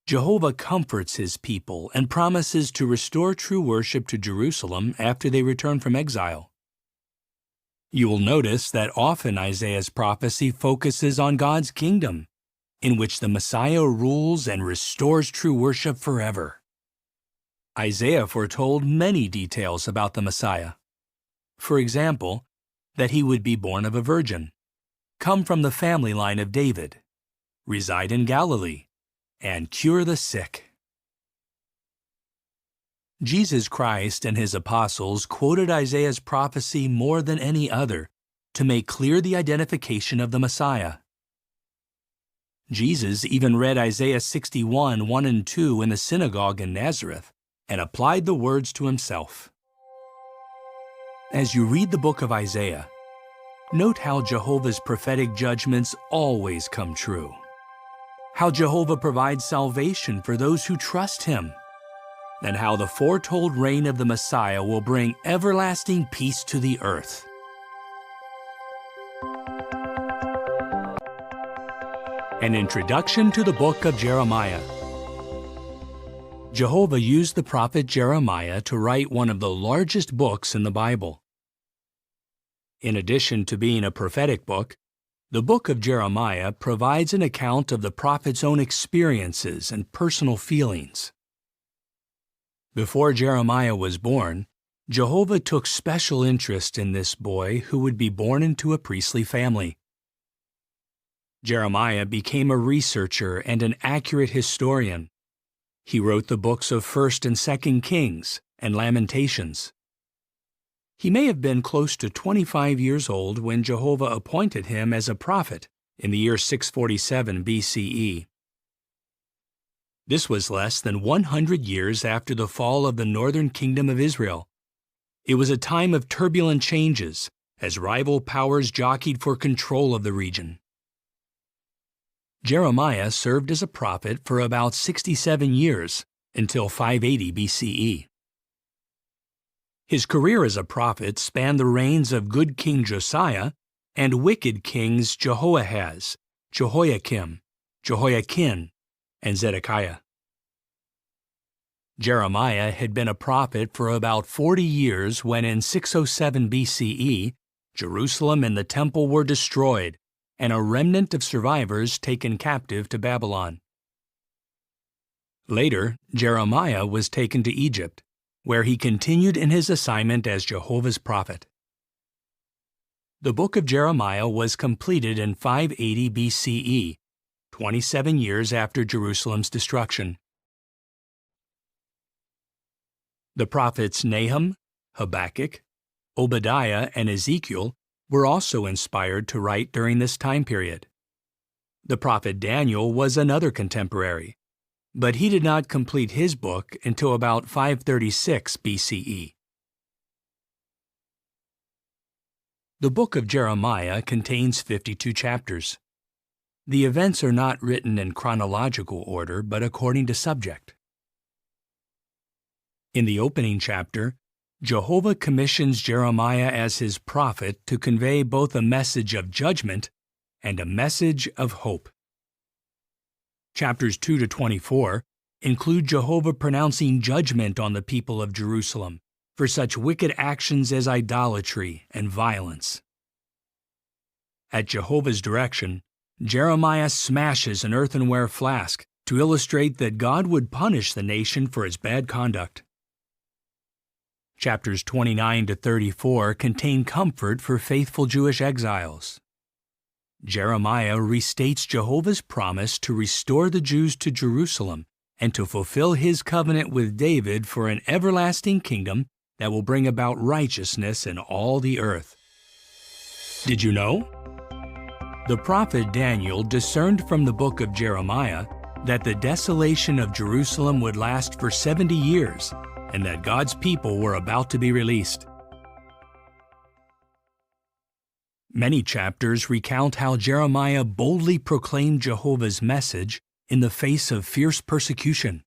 Jehovah comforts his people and promises to restore true worship to Jerusalem after they return from exile. You will notice that often Isaiah's prophecy focuses on God's kingdom, in which the Messiah rules and restores true worship forever. Isaiah foretold many details about the Messiah. For example, that he would be born of a virgin, come from the family line of David, reside in Galilee, and cure the sick. Jesus Christ and his apostles quoted Isaiah's prophecy more than any other to make clear the identification of the Messiah. Jesus even read Isaiah 61, 1 and 2 in the synagogue in Nazareth and applied the words to himself. As you read the book of Isaiah, note how Jehovah's prophetic judgments always come true, how Jehovah provides salvation for those who trust him, and how the foretold reign of the Messiah will bring everlasting peace to the earth. An introduction to the book of Jeremiah. Jehovah used the prophet Jeremiah to write one of the largest books in the Bible. In addition to being a prophetic book, the book of Jeremiah provides an account of the prophet's own experiences and personal feelings. Before Jeremiah was born, Jehovah took special interest in this boy who would be born into a priestly family. Jeremiah became a researcher and an accurate historian. He wrote the books of 1st and 2nd Kings and Lamentations. He may have been close to 25 years old when Jehovah appointed him as a prophet in the year 647 BCE. This was less than 100 years after the fall of the northern kingdom of Israel. It was a time of turbulent changes as rival powers jockeyed for control of the region. Jeremiah served as a prophet for about 67 years, until 580 BCE. His career as a prophet spanned the reigns of good King Josiah and wicked kings Jehoahaz, Jehoiakim, Jehoiakim, and Zedekiah. Jeremiah had been a prophet for about 40 years when in 607 BCE, Jerusalem and the temple were destroyed, and a remnant of survivors taken captive to Babylon. Later, Jeremiah was taken to Egypt, where he continued in his assignment as Jehovah's prophet. The book of Jeremiah was completed in 580 BCE, 27 years after Jerusalem's destruction. The prophets Nahum, Habakkuk, Obadiah, and Ezekiel were also inspired to write during this time period. The prophet Daniel was another contemporary, but he did not complete his book until about 536 BCE. The book of Jeremiah contains 52 chapters. The events are not written in chronological order, but according to subject. In the opening chapter, Jehovah commissions Jeremiah as his prophet to convey both a message of judgment and a message of hope. Chapters 2 to 24 include Jehovah pronouncing judgment on the people of Jerusalem for such wicked actions as idolatry and violence. At Jehovah's direction, Jeremiah smashes an earthenware flask to illustrate that God would punish the nation for its bad conduct. Chapters 29 to 34 contain comfort for faithful Jewish exiles. Jeremiah restates Jehovah's promise to restore the Jews to Jerusalem and to fulfill his covenant with David for an everlasting kingdom that will bring about righteousness in all the earth. Did you know? The prophet Daniel discerned from the book of Jeremiah that the desolation of Jerusalem would last for 70 years and that God's people were about to be released. Many chapters recount how Jeremiah boldly proclaimed Jehovah's message in the face of fierce persecution.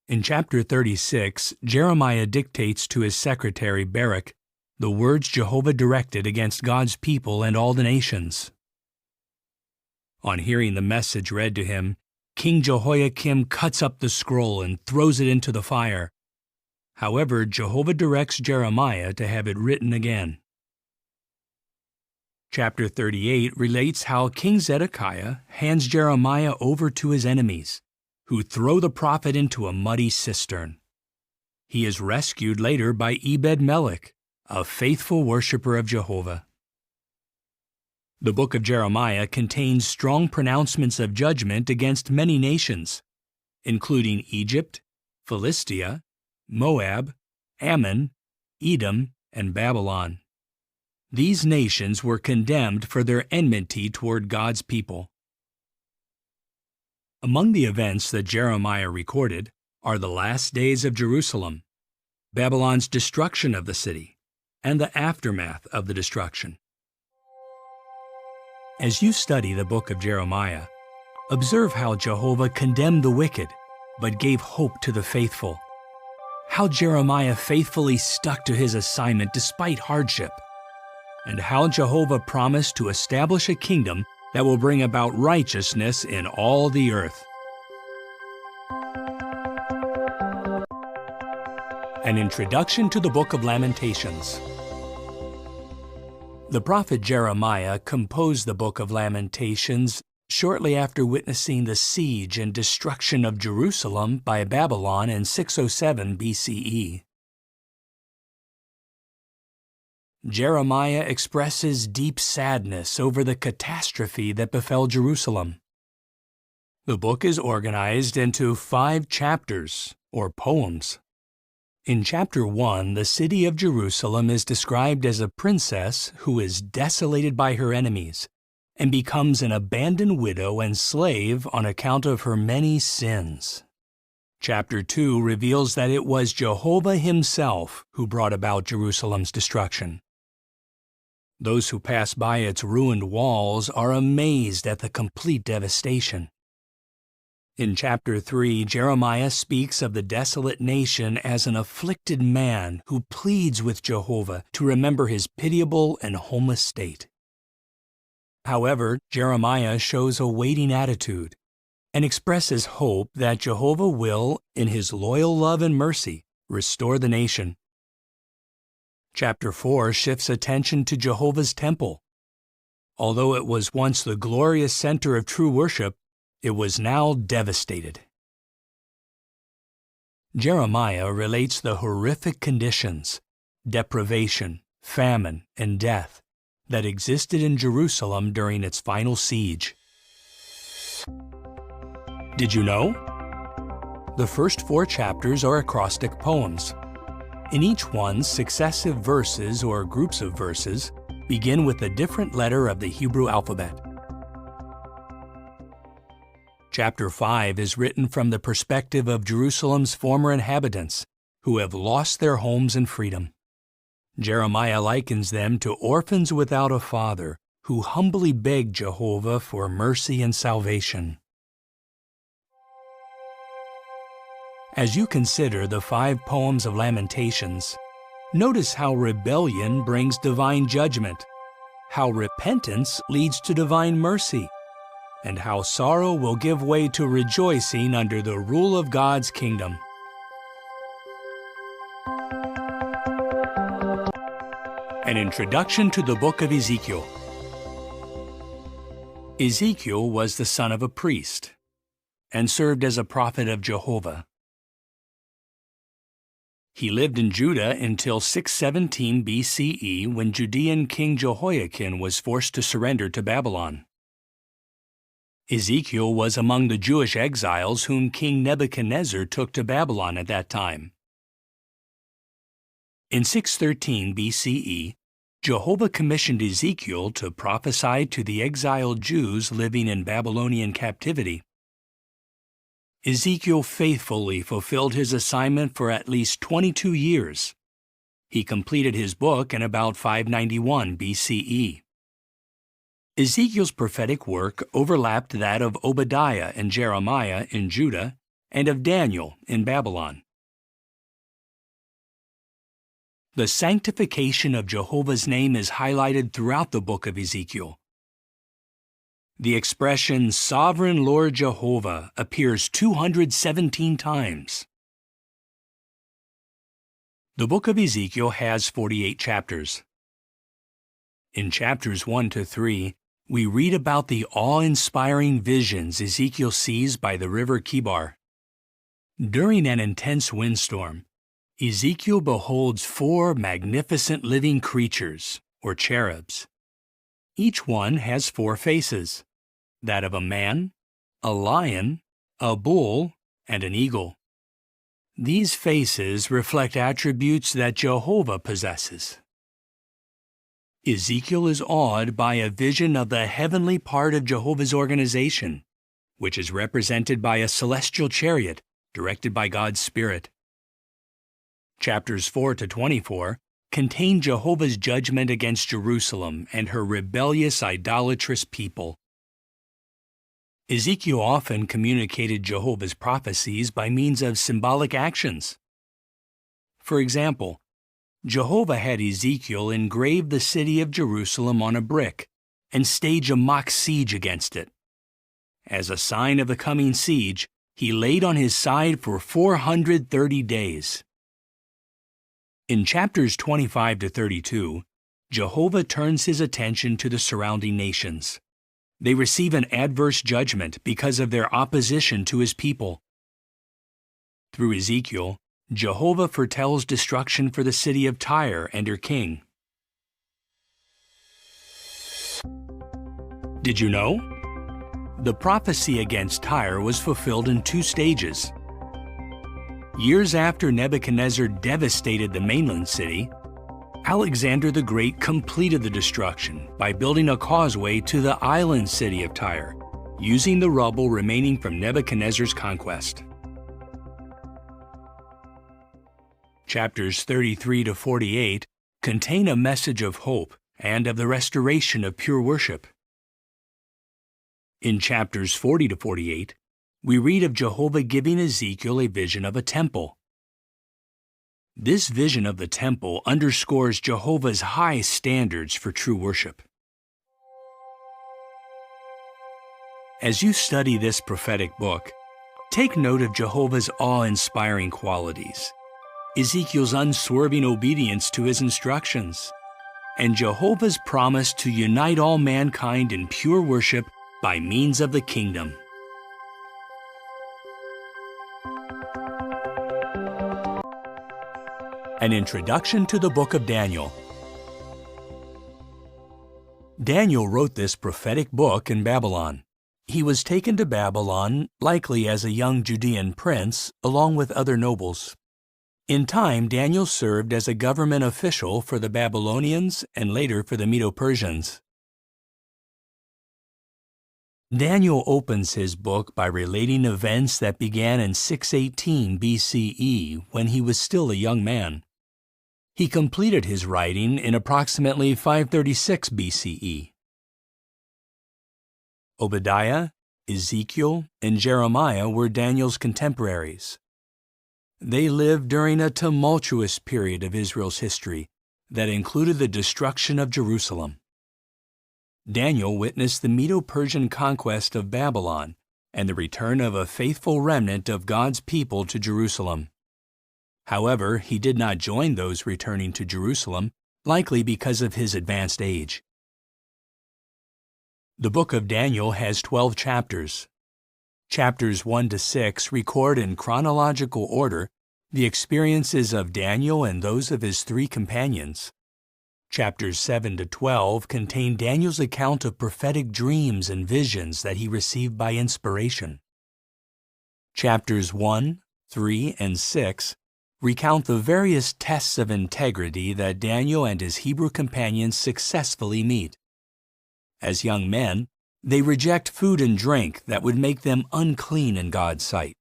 In chapter 36, Jeremiah dictates to his secretary Baruch the words Jehovah directed against God's people and all the nations. On hearing the message read to him, King Jehoiakim cuts up the scroll and throws it into the fire. However, Jehovah directs Jeremiah to have it written again. Chapter 38 relates how King Zedekiah hands Jeremiah over to his enemies, who throw the prophet into a muddy cistern. He is rescued later by Ebed-Melech, a faithful worshiper of Jehovah. The book of Jeremiah contains strong pronouncements of judgment against many nations, including Egypt, Philistia, Moab, Ammon, Edom, and Babylon. These nations were condemned for their enmity toward God's people. Among the events that Jeremiah recorded are the last days of Jerusalem, Babylon's destruction of the city, and the aftermath of the destruction. As you study the book of Jeremiah, observe how Jehovah condemned the wicked, but gave hope to the faithful. How Jeremiah faithfully stuck to his assignment despite hardship, and how Jehovah promised to establish a kingdom that will bring about righteousness in all the earth. An introduction to the Book of Lamentations. The prophet Jeremiah composed the Book of Lamentations shortly after witnessing the siege and destruction of Jerusalem by Babylon in 607 BCE. Jeremiah expresses deep sadness over the catastrophe that befell Jerusalem. The book is organized into 5 chapters, or poems. In chapter 1, the city of Jerusalem is described as a princess who is desolated by her enemies and becomes an abandoned widow and slave on account of her many sins. Chapter 2 reveals that it was Jehovah himself who brought about Jerusalem's destruction. Those who pass by its ruined walls are amazed at the complete devastation. In chapter 3, Jeremiah speaks of the desolate nation as an afflicted man who pleads with Jehovah to remember his pitiable and homeless state. However, Jeremiah shows a waiting attitude and expresses hope that Jehovah will, in his loyal love and mercy, restore the nation. Chapter 4 shifts attention to Jehovah's temple. Although it was once the glorious center of true worship, it was now devastated. Jeremiah relates the horrific conditions, deprivation, famine, and death that existed in Jerusalem during its final siege. Did you know? The first 4 chapters are acrostic poems. In each one, successive verses or groups of verses begin with a different letter of the Hebrew alphabet. Chapter 5 is written from the perspective of Jerusalem's former inhabitants, who have lost their homes and freedom. Jeremiah likens them to orphans without a father, who humbly beg Jehovah for mercy and salvation. As you consider the 5 poems of Lamentations, notice how rebellion brings divine judgment, how repentance leads to divine mercy, and how sorrow will give way to rejoicing under the rule of God's kingdom. An introduction to the book of Ezekiel. Ezekiel was the son of a priest and served as a prophet of Jehovah. He lived in Judah until 617 BCE, when Judean King Jehoiakim was forced to surrender to Babylon. Ezekiel was among the Jewish exiles whom King Nebuchadnezzar took to Babylon at that time. In 613 BCE, Jehovah commissioned Ezekiel to prophesy to the exiled Jews living in Babylonian captivity. Ezekiel faithfully fulfilled his assignment for at least 22 years. He completed his book in about 591 BCE. Ezekiel's prophetic work overlapped that of Obadiah and Jeremiah in Judah and of Daniel in Babylon. The sanctification of Jehovah's name is highlighted throughout the book of Ezekiel. The expression Sovereign Lord Jehovah appears 217 times. The book of Ezekiel has 48 chapters. In chapters 1 to 3, we read about the awe-inspiring visions Ezekiel sees by the river Kibar. During an intense windstorm, Ezekiel beholds 4 magnificent living creatures, or cherubs. Each one has 4 faces, that of a man, a lion, a bull, and an eagle. These faces reflect attributes that Jehovah possesses. Ezekiel is awed by a vision of the heavenly part of Jehovah's organization, which is represented by a celestial chariot directed by God's Spirit. Chapters 4 to 24 contain Jehovah's judgment against Jerusalem and her rebellious, idolatrous people. Ezekiel often communicated Jehovah's prophecies by means of symbolic actions. For example, Jehovah had Ezekiel engrave the city of Jerusalem on a brick and stage a mock siege against it. As a sign of the coming siege, he laid on his side for 430 days. In chapters 25 to 32, Jehovah turns his attention to the surrounding nations. They receive an adverse judgment because of their opposition to his people. Through Ezekiel, Jehovah foretells destruction for the city of Tyre and her king. Did you know? The prophecy against Tyre was fulfilled in 2 stages. Years after Nebuchadnezzar devastated the mainland city, Alexander the Great completed the destruction by building a causeway to the island city of Tyre, using the rubble remaining from Nebuchadnezzar's conquest. Chapters 33 to 48 contain a message of hope and of the restoration of pure worship. In chapters 40 to 48, we read of Jehovah giving Ezekiel a vision of a temple. This vision of the temple underscores Jehovah's high standards for true worship. As you study this prophetic book, take note of Jehovah's awe-inspiring qualities, Ezekiel's unswerving obedience to his instructions, and Jehovah's promise to unite all mankind in pure worship by means of the kingdom. An introduction to the book of Daniel. Daniel wrote this prophetic book in Babylon. He was taken to Babylon, likely as a young Judean prince, along with other nobles. In time, Daniel served as a government official for the Babylonians and later for the Medo-Persians. Daniel opens his book by relating events that began in 618 BCE when he was still a young man. He completed his writing in approximately 536 BCE. Obadiah, Ezekiel, and Jeremiah were Daniel's contemporaries. They lived during a tumultuous period of Israel's history that included the destruction of Jerusalem. Daniel witnessed the Medo-Persian conquest of Babylon and the return of a faithful remnant of God's people to Jerusalem. However, he did not join those returning to Jerusalem, likely because of his advanced age. The book of Daniel has 12 chapters. Chapters 1 to 6 record in chronological order the experiences of Daniel and those of his 3 companions. Chapters 7 to 12 contain Daniel's account of prophetic dreams and visions that he received by inspiration. Chapters 1, 3, and 6 recount the various tests of integrity that Daniel and his Hebrew companions successfully meet. As young men, they reject food and drink that would make them unclean in God's sight.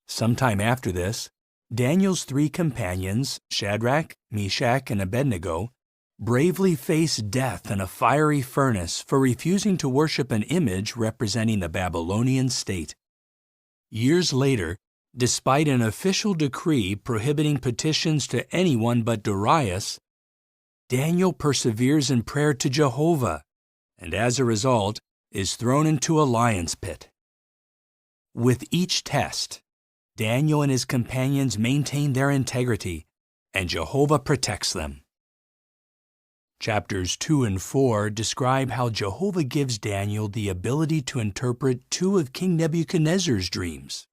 Sometime after this, Daniel's 3 companions, Shadrach, Meshach, and Abednego, bravely face death in a fiery furnace for refusing to worship an image representing the Babylonian state. Years later, despite an official decree prohibiting petitions to anyone but Darius, Daniel perseveres in prayer to Jehovah, and as a result, is thrown into a lion's pit. With each test, Daniel and his companions maintain their integrity, and Jehovah protects them. Chapters 2 and 4 describe how Jehovah gives Daniel the ability to interpret 2 of King Nebuchadnezzar's dreams.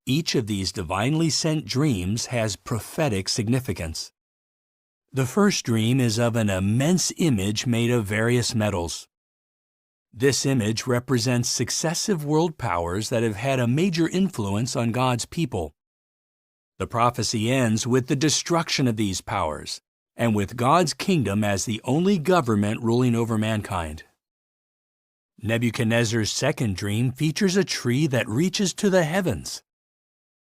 Each of these divinely sent dreams has prophetic significance. The first dream is of an immense image made of various metals. This image represents successive world powers that have had a major influence on God's people. The prophecy ends with the destruction of these powers, and with God's kingdom as the only government ruling over mankind. Nebuchadnezzar's second dream features a tree that reaches to the heavens.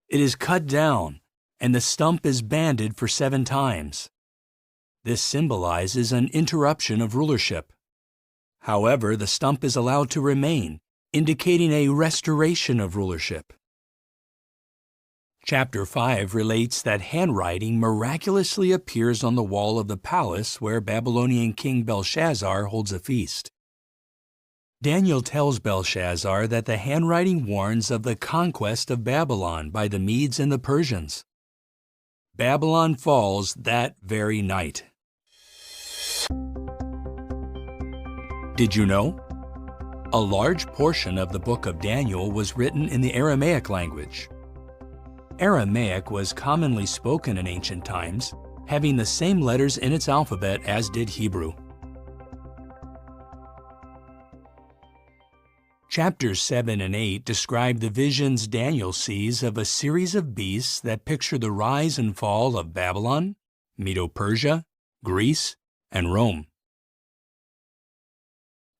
It is cut down, and the stump is banded for 7 times. This symbolizes an interruption of rulership. However, the stump is allowed to remain, indicating a restoration of rulership. Chapter 5 relates that handwriting miraculously appears on the wall of the palace where Babylonian King Belshazzar holds a feast. Daniel tells Belshazzar that the handwriting warns of the conquest of Babylon by the Medes and the Persians. Babylon falls that very night. Did you know? A large portion of the book of Daniel was written in the Aramaic language. Aramaic was commonly spoken in ancient times, having the same letters in its alphabet as did Hebrew. Chapters 7 and 8 describe the visions Daniel sees of a series of beasts that picture the rise and fall of Babylon, Medo-Persia, Greece, and Rome.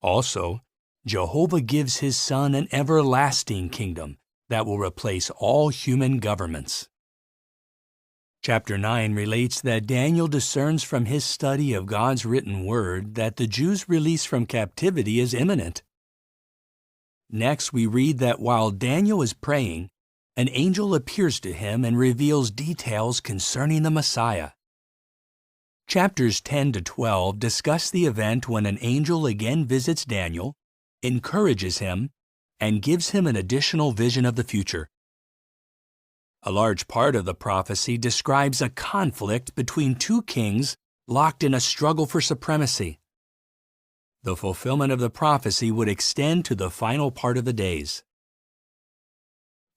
Also, Jehovah gives his Son an everlasting kingdom that will replace all human governments. Chapter 9 relates that Daniel discerns from his study of God's written word that the Jews' release from captivity is imminent. Next, we read that while Daniel is praying, an angel appears to him and reveals details concerning the Messiah. Chapters 10 to 12 discuss the event when an angel again visits Daniel, encourages him, and gives him an additional vision of the future. A large part of the prophecy describes a conflict between two kings locked in a struggle for supremacy. The fulfillment of the prophecy would extend to the final part of the days.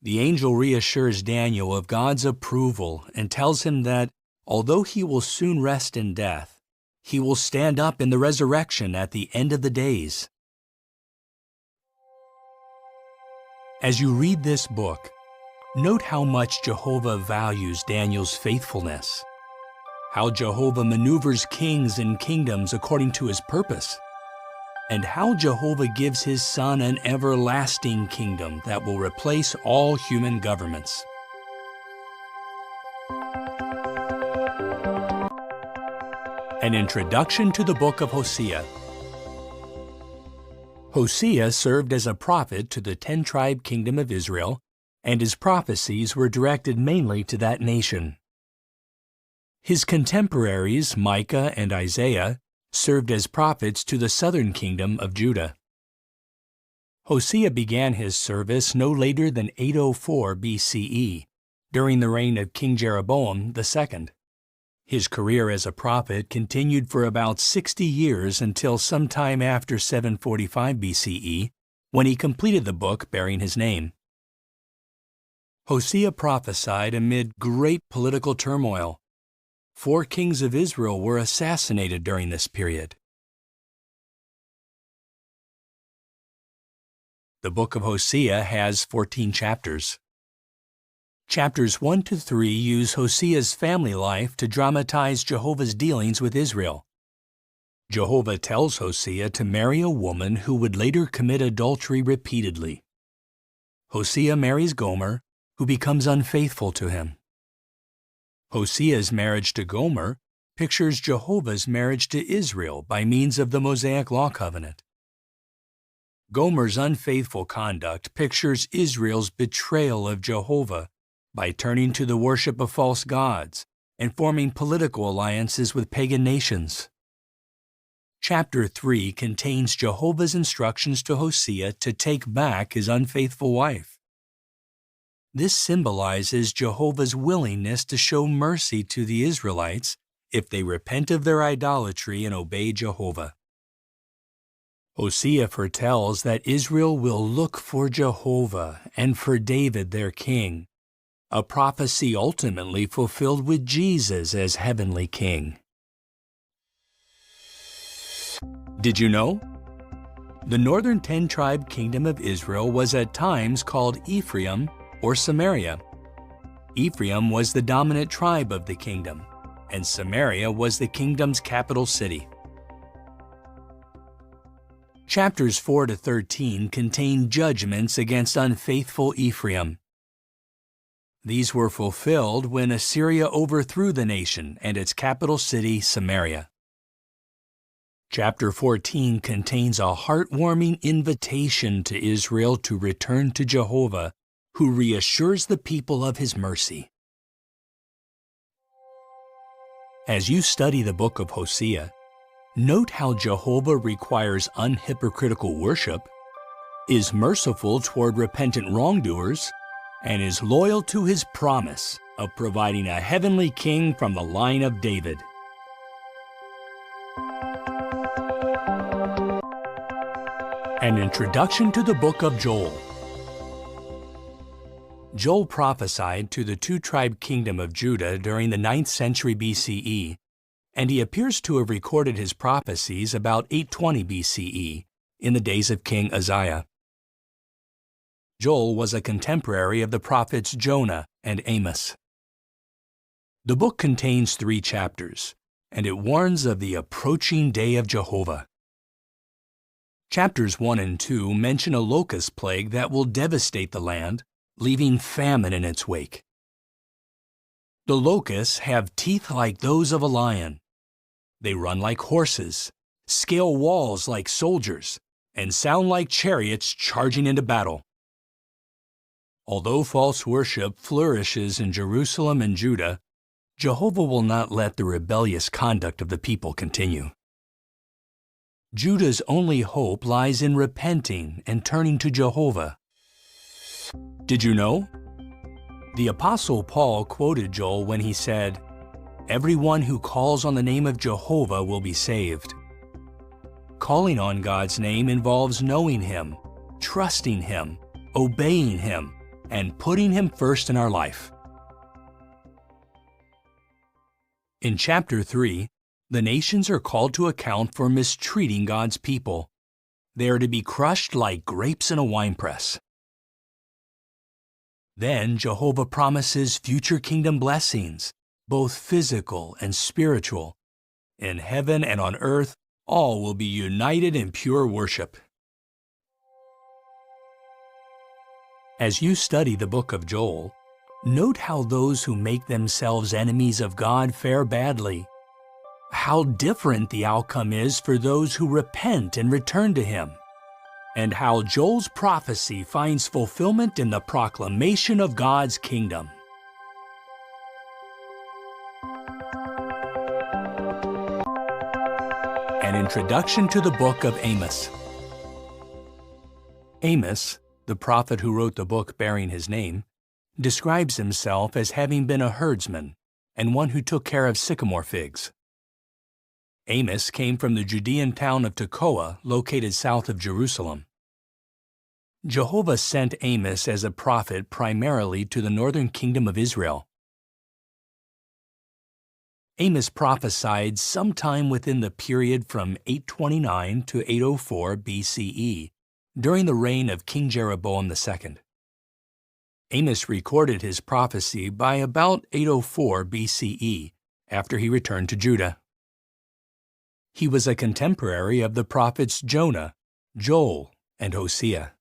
The angel reassures Daniel of God's approval and tells him that, although he will soon rest in death, he will stand up in the resurrection at the end of the days. As you read this book, note how much Jehovah values Daniel's faithfulness, how Jehovah maneuvers kings and kingdoms according to his purpose, and how Jehovah gives his Son an everlasting kingdom that will replace all human governments. An introduction to the book of Hosea. Hosea served as a prophet to the 10-tribe kingdom of Israel, and his prophecies were directed mainly to that nation. His contemporaries, Micah and Isaiah, served as prophets to the southern kingdom of Judah. Hosea began his service no later than 804 BCE, during the reign of King Jeroboam II. His career as a prophet continued for about 60 years until sometime after 745 BCE, when he completed the book bearing his name. Hosea prophesied amid great political turmoil. 4 kings of Israel were assassinated during this period. The book of Hosea has 14 chapters. Chapters 1 to 3 use Hosea's family life to dramatize Jehovah's dealings with Israel. Jehovah tells Hosea to marry a woman who would later commit adultery repeatedly. Hosea marries Gomer, who becomes unfaithful to him. Hosea's marriage to Gomer pictures Jehovah's marriage to Israel by means of the Mosaic Law covenant. Gomer's unfaithful conduct pictures Israel's betrayal of Jehovah by turning to the worship of false gods and forming political alliances with pagan nations. Chapter 3 contains Jehovah's instructions to Hosea to take back his unfaithful wife. This symbolizes Jehovah's willingness to show mercy to the Israelites if they repent of their idolatry and obey Jehovah. Hosea foretells that Israel will look for Jehovah and for David their king, a prophecy ultimately fulfilled with Jesus as heavenly king. Did you know? The northern 10-tribe kingdom of Israel was at times called Ephraim or Samaria. Ephraim was the dominant tribe of the kingdom, and Samaria was the kingdom's capital city. Chapters 4 to 13 contain judgments against unfaithful Ephraim. These were fulfilled when Assyria overthrew the nation and its capital city, Samaria. Chapter 14 contains a heartwarming invitation to Israel to return to Jehovah, who who reassures the people of His mercy. As you study the book of Hosea, note how Jehovah requires unhypocritical worship, is merciful toward repentant wrongdoers, and is loyal to His promise of providing a heavenly king from the line of David. An introduction to the book of Joel. Joel prophesied to the two-tribe kingdom of Judah during the 9th century BCE, and he appears to have recorded his prophecies about 820 BCE, in the days of King Uzziah. Joel was a contemporary of the prophets Jonah and Amos. The book contains 3 chapters, and it warns of the approaching day of Jehovah. Chapters 1 and 2 mention a locust plague that will devastate the land, leaving famine in its wake. The locusts have teeth like those of a lion. They run like horses, scale walls like soldiers, and sound like chariots charging into battle. Although false worship flourishes in Jerusalem and Judah, Jehovah will not let the rebellious conduct of the people continue. Judah's only hope lies in repenting and turning to Jehovah. Did you know? The Apostle Paul quoted Joel when he said, "Everyone who calls on the name of Jehovah will be saved." Calling on God's name involves knowing Him, trusting Him, obeying Him, and putting Him first in our life. In chapter 3, the nations are called to account for mistreating God's people. They are to be crushed like grapes in a winepress. Then Jehovah promises future kingdom blessings, both physical and spiritual. In heaven and on earth, all will be united in pure worship. As you study the book of Joel, note how those who make themselves enemies of God fare badly. How different the outcome is for those who repent and return to Him, and how Joel's prophecy finds fulfillment in the proclamation of God's kingdom. An introduction to the book of Amos. Amos, the prophet who wrote the book bearing his name, describes himself as having been a herdsman and one who took care of sycamore figs. Amos came from the Judean town of Tekoa, located south of Jerusalem. Jehovah sent Amos as a prophet primarily to the northern kingdom of Israel. Amos prophesied sometime within the period from 829 to 804 BCE, during the reign of King Jeroboam II. Amos recorded his prophecy by about 804 BCE, after he returned to Judah. He was a contemporary of the prophets Jonah, Joel, and Hosea.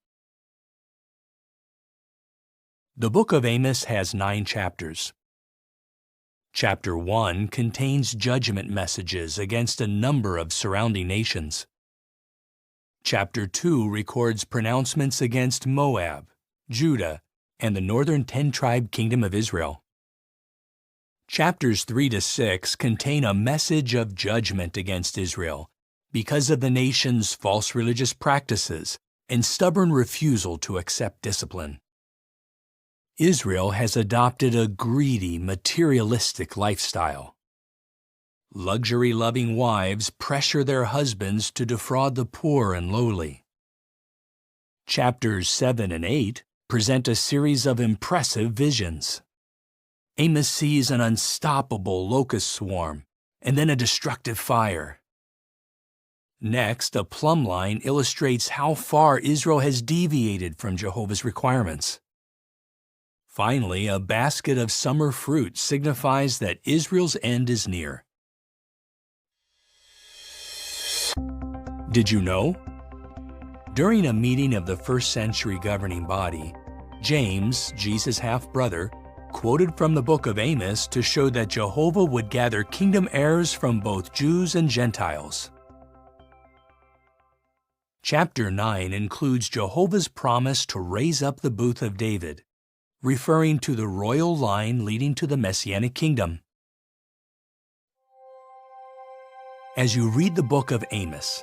The book of Amos has 9 chapters. Chapter 1 contains judgment messages against a number of surrounding nations. Chapter 2 records pronouncements against Moab, Judah, and the northern 10-tribe kingdom of Israel. Chapters 3 to 6 contain a message of judgment against Israel because of the nation's false religious practices and stubborn refusal to accept discipline. Israel has adopted a greedy, materialistic lifestyle. Luxury-loving wives pressure their husbands to defraud the poor and lowly. Chapters 7 and 8 present a series of impressive visions. Amos sees an unstoppable locust swarm, and then a destructive fire. Next, a plumb line illustrates how far Israel has deviated from Jehovah's requirements. Finally, a basket of summer fruit signifies that Israel's end is near. Did you know? During a meeting of the first century governing body, James, Jesus' half-brother, quoted from the book of Amos to show that Jehovah would gather kingdom heirs from both Jews and Gentiles. Chapter 9 includes Jehovah's promise to raise up the booth of David, referring to the royal line leading to the Messianic kingdom. As you read the book of Amos,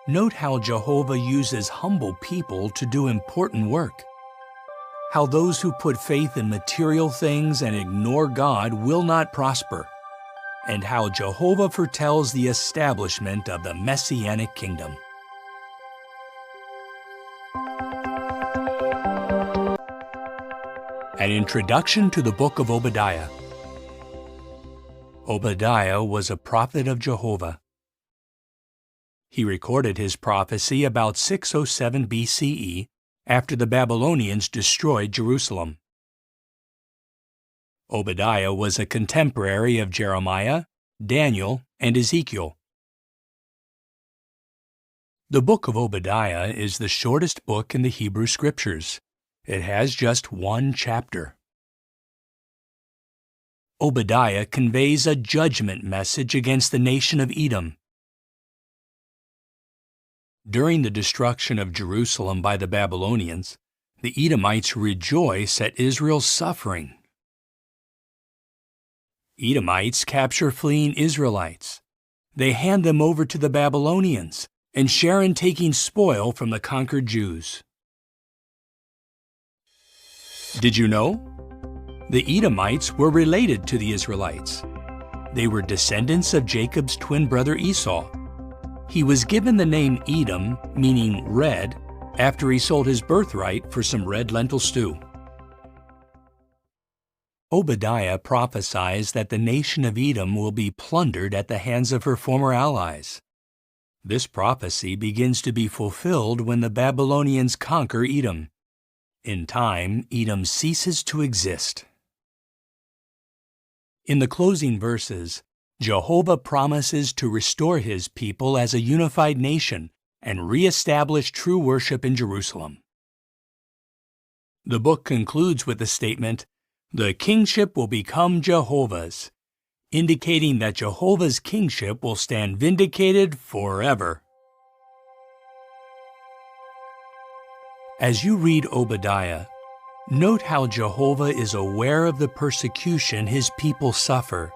note how Jehovah uses humble people to do important work, how those who put faith in material things and ignore God will not prosper, and how Jehovah foretells the establishment of the Messianic kingdom. An introduction to the book of Obadiah. Obadiah was a prophet of Jehovah. He recorded his prophecy about 607 BCE after the Babylonians destroyed Jerusalem. Obadiah was a contemporary of Jeremiah, Daniel, and Ezekiel. The book of Obadiah is the shortest book in the Hebrew Scriptures. It has just one chapter. Obadiah conveys a judgment message against the nation of Edom. During the destruction of Jerusalem by the Babylonians, the Edomites rejoice at Israel's suffering. Edomites capture fleeing Israelites. They hand them over to the Babylonians and share in taking spoil from the conquered Jews. Did you know? The Edomites were related to the Israelites. They were descendants of Jacob's twin brother Esau. He was given the name Edom, meaning red, after he sold his birthright for some red lentil stew. Obadiah prophesies that the nation of Edom will be plundered at the hands of her former allies. This prophecy begins to be fulfilled when the Babylonians conquer Edom. In time, Edom ceases to exist. In the closing verses, Jehovah promises to restore his people as a unified nation and re-establish true worship in Jerusalem. The book concludes with the statement, "The kingship will become Jehovah's," indicating that Jehovah's kingship will stand vindicated forever. As you read Obadiah, note how Jehovah is aware of the persecution his people suffer,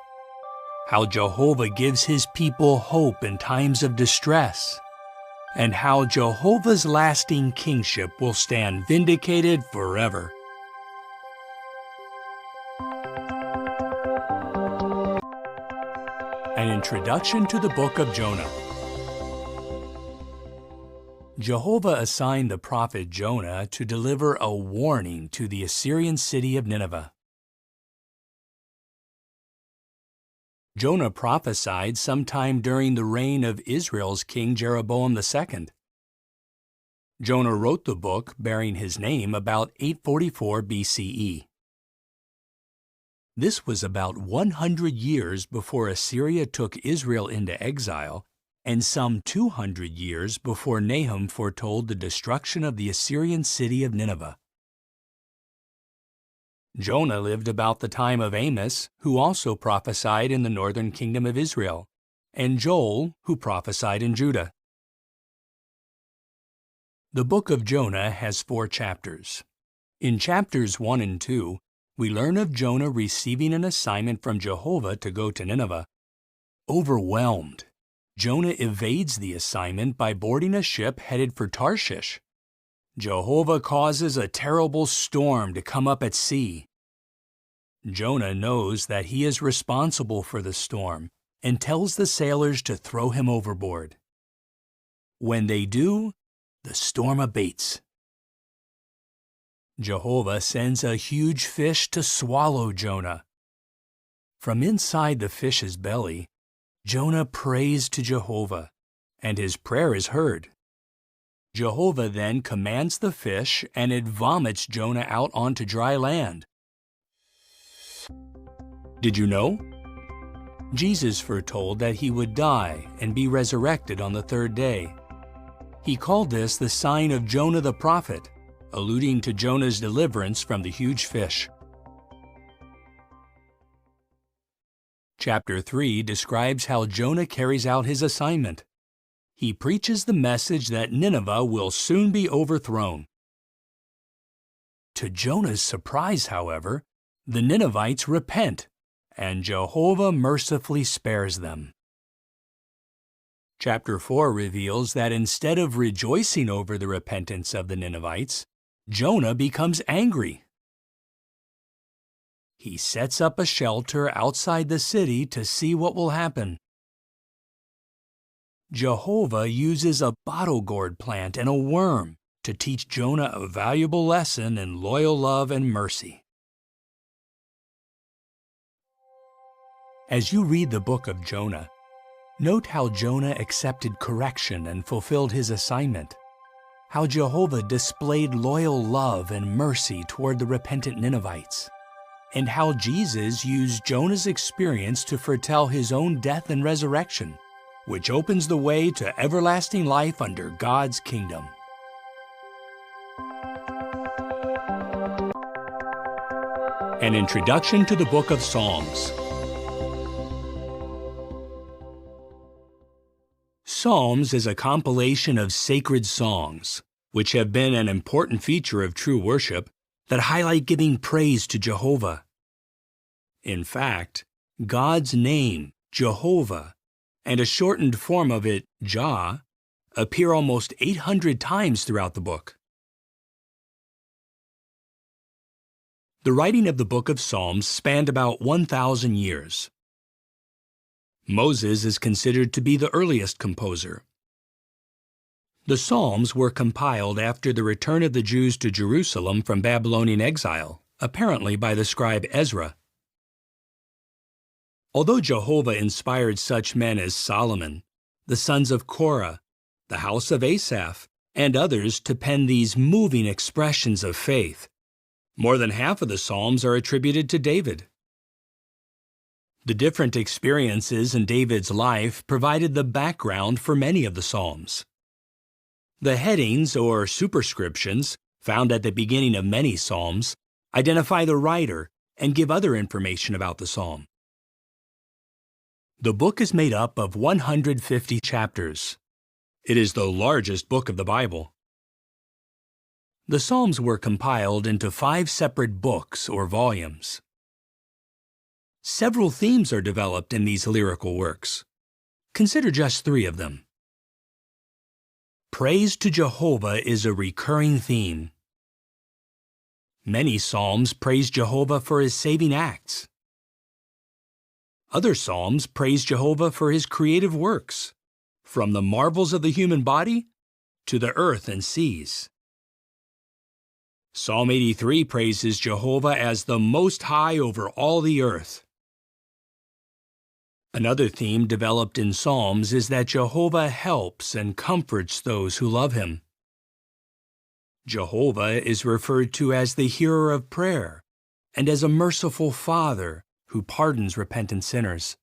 how Jehovah gives his people hope in times of distress, and how Jehovah's lasting kingship will stand vindicated forever. An introduction to the book of Jonah. Jehovah assigned the prophet Jonah to deliver a warning to the Assyrian city of Nineveh. Jonah prophesied sometime during the reign of Israel's king Jeroboam II. Jonah wrote the book bearing his name about 844 BCE. This was about 100 years before Assyria took Israel into exile, and some 200 years before Nahum foretold the destruction of the Assyrian city of Nineveh. Jonah lived about the time of Amos, who also prophesied in the northern kingdom of Israel, and Joel, who prophesied in Judah. The book of Jonah has 4 chapters. In chapters 1 and 2, we learn of Jonah receiving an assignment from Jehovah to go to Nineveh. Overwhelmed, Jonah evades the assignment by boarding a ship headed for Tarshish. Jehovah causes a terrible storm to come up at sea. Jonah knows that he is responsible for the storm and tells the sailors to throw him overboard. When they do, the storm abates. Jehovah sends a huge fish to swallow Jonah. From inside the fish's belly, Jonah prays to Jehovah, and his prayer is heard. Jehovah then commands the fish, and it vomits Jonah out onto dry land. Did you know? Jesus foretold that he would die and be resurrected on the 3rd day. He called this the sign of Jonah the prophet, alluding to Jonah's deliverance from the huge fish. Chapter 3 describes how Jonah carries out his assignment. He preaches the message that Nineveh will soon be overthrown. To Jonah's surprise, however, the Ninevites repent, and Jehovah mercifully spares them. Chapter 4 reveals that instead of rejoicing over the repentance of the Ninevites, Jonah becomes angry. He sets up a shelter outside the city to see what will happen. Jehovah uses a bottle gourd plant and a worm to teach Jonah a valuable lesson in loyal love and mercy. As you read the book of Jonah, note how Jonah accepted correction and fulfilled his assignment, how Jehovah displayed loyal love and mercy toward the repentant Ninevites, and how Jesus used Jonah's experience to foretell his own death and resurrection, which opens the way to everlasting life under God's kingdom. An introduction to the book of Psalms. Psalms is a compilation of sacred songs, which have been an important feature of true worship that highlight giving praise to Jehovah. In fact, God's name, Jehovah, and a shortened form of it, Jah, appear almost 800 times throughout the book. The writing of the book of Psalms spanned about 1,000 years. Moses is considered to be the earliest composer. The Psalms were compiled after the return of the Jews to Jerusalem from Babylonian exile, apparently by the scribe Ezra. Although Jehovah inspired such men as Solomon, the sons of Korah, the house of Asaph, and others to pen these moving expressions of faith, more than half of the Psalms are attributed to David. The different experiences in David's life provided the background for many of the Psalms. The headings or superscriptions, found at the beginning of many Psalms, identify the writer and give other information about the Psalm. The book is made up of 150 chapters. It is the largest book of the Bible. The Psalms were compiled into 5 separate books or volumes. Several themes are developed in these lyrical works. Consider just 3 of them. Praise to Jehovah is a recurring theme. Many Psalms praise Jehovah for his saving acts. Other Psalms praise Jehovah for his creative works, from the marvels of the human body to the earth and seas. Psalm 83 praises Jehovah as the Most High over all the earth. Another theme developed in Psalms is that Jehovah helps and comforts those who love him. Jehovah is referred to as the hearer of prayer and as a merciful Father who pardons repentant sinners.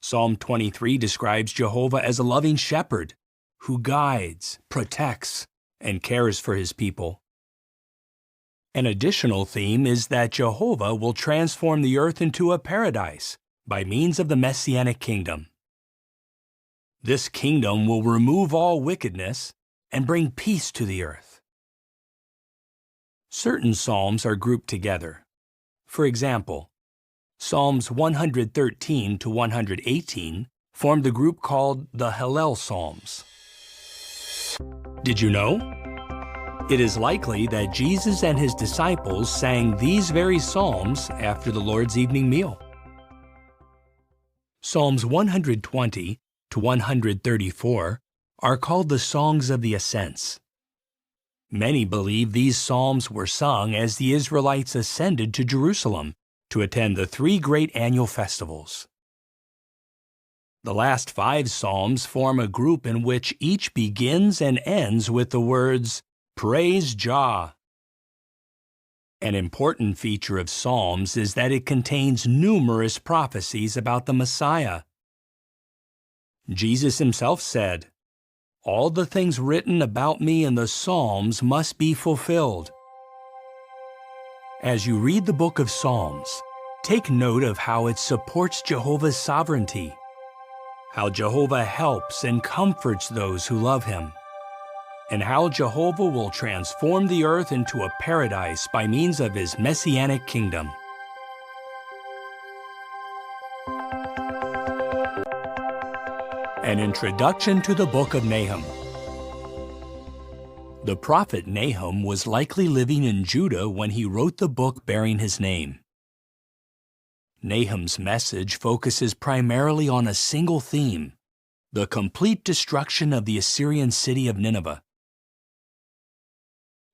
Psalm 23 describes Jehovah as a loving shepherd who guides, protects, and cares for his people. An additional theme is that Jehovah will transform the earth into a paradise by means of the Messianic kingdom. This kingdom will remove all wickedness and bring peace to the earth. Certain psalms are grouped together. For example, Psalms 113 to 118 form the group called the Hallel Psalms. Did you know? It is likely that Jesus and his disciples sang these very psalms after the Lord's evening meal. Psalms 120 to 134 are called the Songs of the Ascents. Many believe these psalms were sung as the Israelites ascended to Jerusalem to attend the 3 great annual festivals. The last 5 psalms form a group in which each begins and ends with the words, "Praise Jah." An important feature of Psalms is that it contains numerous prophecies about the Messiah. Jesus himself said, "All the things written about me in the Psalms must be fulfilled." As you read the book of Psalms, take note of how it supports Jehovah's sovereignty, how Jehovah helps and comforts those who love him, and how Jehovah will transform the earth into a paradise by means of his messianic kingdom. An introduction to the book of Nahum. The prophet Nahum was likely living in Judah when he wrote the book bearing his name. Nahum's message focuses primarily on a single theme: the complete destruction of the Assyrian city of Nineveh.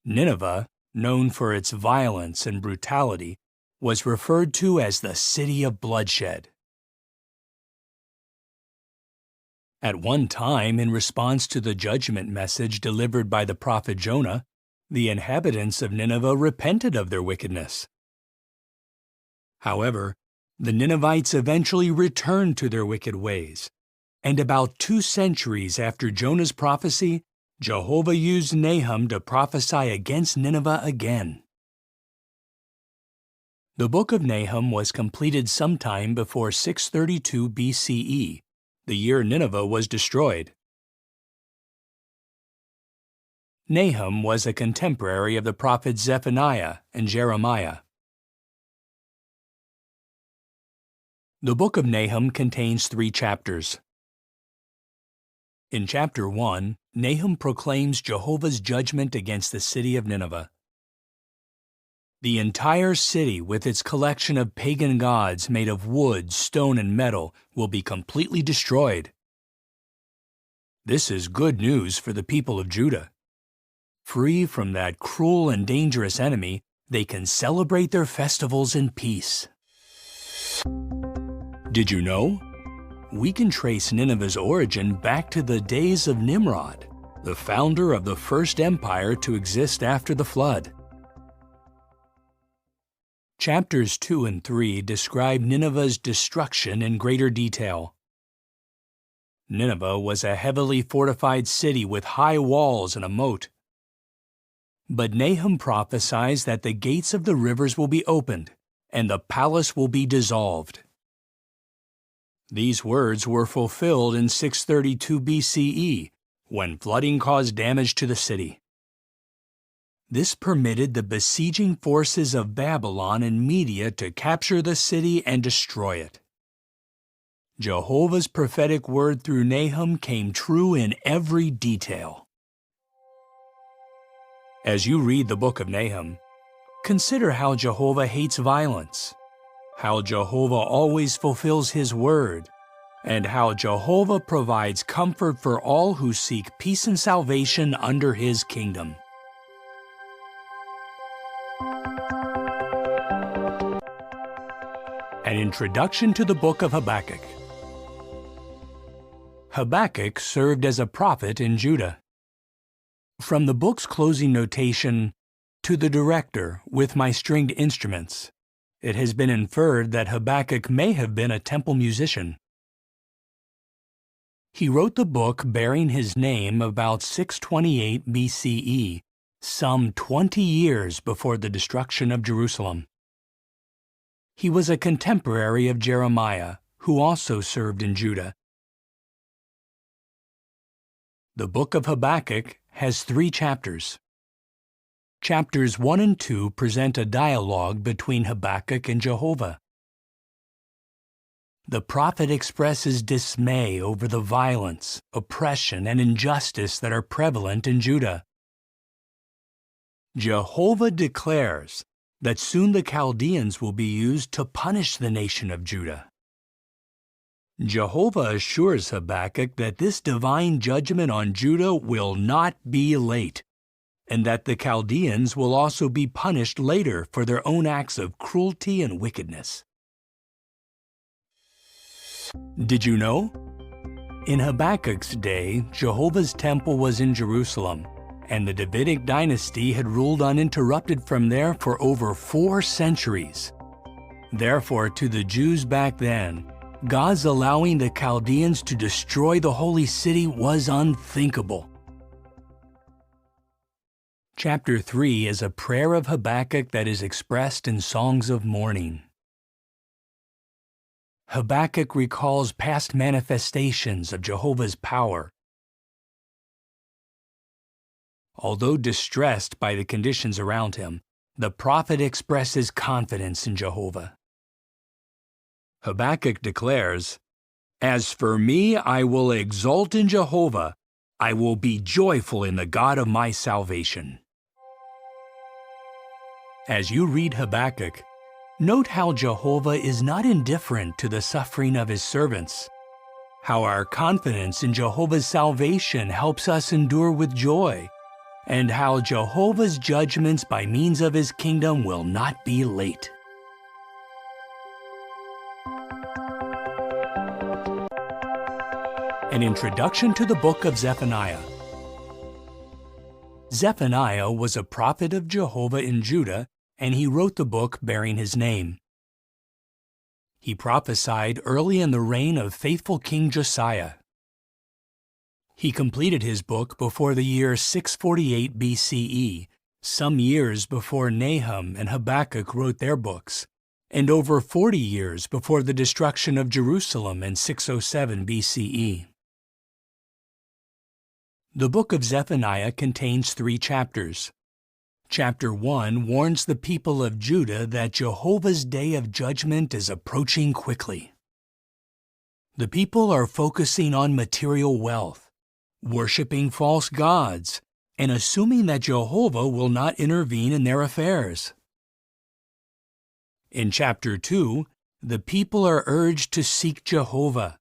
Nineveh, known for its violence and brutality, was referred to as the city of bloodshed. At one time, in response to the judgment message delivered by the prophet Jonah, the inhabitants of Nineveh repented of their wickedness. However, the Ninevites eventually returned to their wicked ways, and about 2 centuries after Jonah's prophecy, Jehovah used Nahum to prophesy against Nineveh again. The book of Nahum was completed sometime before 632 BCE, the year Nineveh was destroyed. Nahum was a contemporary of the prophets Zephaniah and Jeremiah. The book of Nahum contains 3 chapters. In chapter 1, Nahum proclaims Jehovah's judgment against the city of Nineveh. The entire city, with its collection of pagan gods made of wood, stone, and metal, will be completely destroyed. This is good news for the people of Judah. Free from that cruel and dangerous enemy, they can celebrate their festivals in peace. Did you know? We can trace Nineveh's origin back to the days of Nimrod, the founder of the first empire to exist after the flood. Chapters 2 and 3 describe Nineveh's destruction in greater detail. Nineveh was a heavily fortified city with high walls and a moat. But Nahum prophesies that the gates of the rivers will be opened, and the palace will be dissolved. These words were fulfilled in 632 BCE, when flooding caused damage to the city. This permitted the besieging forces of Babylon and Media to capture the city and destroy it. Jehovah's prophetic word through Nahum came true in every detail. As you read the book of Nahum, consider how Jehovah hates violence, how Jehovah always fulfills his word, and how Jehovah provides comfort for all who seek peace and salvation under his kingdom. An introduction to the book of Habakkuk. Habakkuk served as a prophet in Judah. From the book's closing notation, "To the director with my stringed instruments," it has been inferred that Habakkuk may have been a temple musician. He wrote the book bearing his name about 628 BCE, some 20 years before the destruction of Jerusalem. He was a contemporary of Jeremiah, who also served in Judah. The book of Habakkuk has 3 chapters. Chapters 1 and 2 present a dialogue between Habakkuk and Jehovah. The prophet expresses dismay over the violence, oppression, and injustice that are prevalent in Judah. Jehovah declares that soon the Chaldeans will be used to punish the nation of Judah. Jehovah assures Habakkuk that this divine judgment on Judah will not be late, and that the Chaldeans will also be punished later for their own acts of cruelty and wickedness. Did you know? In Habakkuk's day, Jehovah's temple was in Jerusalem, and the Davidic dynasty had ruled uninterrupted from there for over 4 centuries. Therefore, to the Jews back then, God's allowing the Chaldeans to destroy the holy city was unthinkable. Chapter 3 is a prayer of Habakkuk that is expressed in songs of mourning. Habakkuk recalls past manifestations of Jehovah's power. Although distressed by the conditions around him, the prophet expresses confidence in Jehovah. Habakkuk declares, "As for me, I will exult in Jehovah. I will be joyful in the God of my salvation." As you read Habakkuk, note how Jehovah is not indifferent to the suffering of his servants, how our confidence in Jehovah's salvation helps us endure with joy, and how Jehovah's judgments by means of his kingdom will not be late. An introduction to the book of Zephaniah. Zephaniah was a prophet of Jehovah in Judah, and he wrote the book bearing his name. He prophesied early in the reign of faithful King Josiah. He completed his book before the year 648 BCE, some years before Nahum and Habakkuk wrote their books, and over 40 years before the destruction of Jerusalem in 607 BCE. The book of Zephaniah contains 3 chapters. Chapter 1 warns the people of Judah that Jehovah's day of judgment is approaching quickly. The people are focusing on material wealth, worshiping false gods, and assuming that Jehovah will not intervene in their affairs. In chapter 2, the people are urged to seek Jehovah.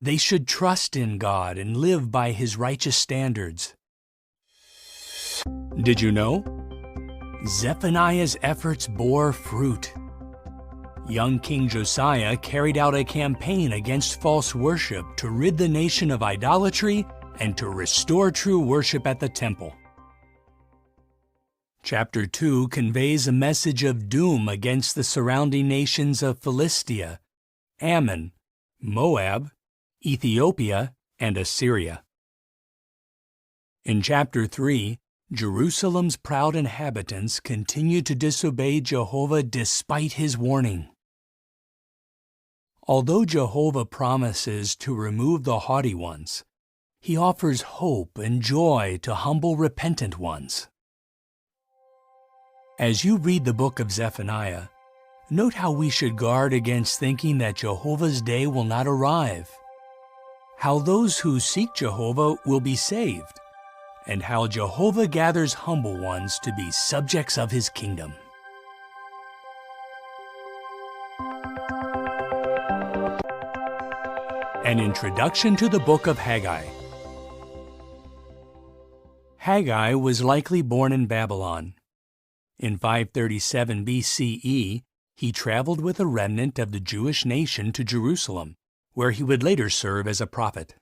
They should trust in God and live by his righteous standards. Did you know? Zephaniah's efforts bore fruit. Young King Josiah carried out a campaign against false worship to rid the nation of idolatry and to restore true worship at the temple. Chapter 2 conveys a message of doom against the surrounding nations of Philistia, Ammon, Moab, Ethiopia, and Assyria. In chapter 3, Jerusalem's proud inhabitants continue to disobey Jehovah despite his warning. Although Jehovah promises to remove the haughty ones, he offers hope and joy to humble, repentant ones. As you read the book of Zephaniah, note how we should guard against thinking that Jehovah's day will not arrive, how those who seek Jehovah will be saved, and how Jehovah gathers humble ones to be subjects of his kingdom. An introduction to the book of Haggai. Haggai was likely born in Babylon. In 537 BCE, he traveled with a remnant of the Jewish nation to Jerusalem, where he would later serve as a prophet.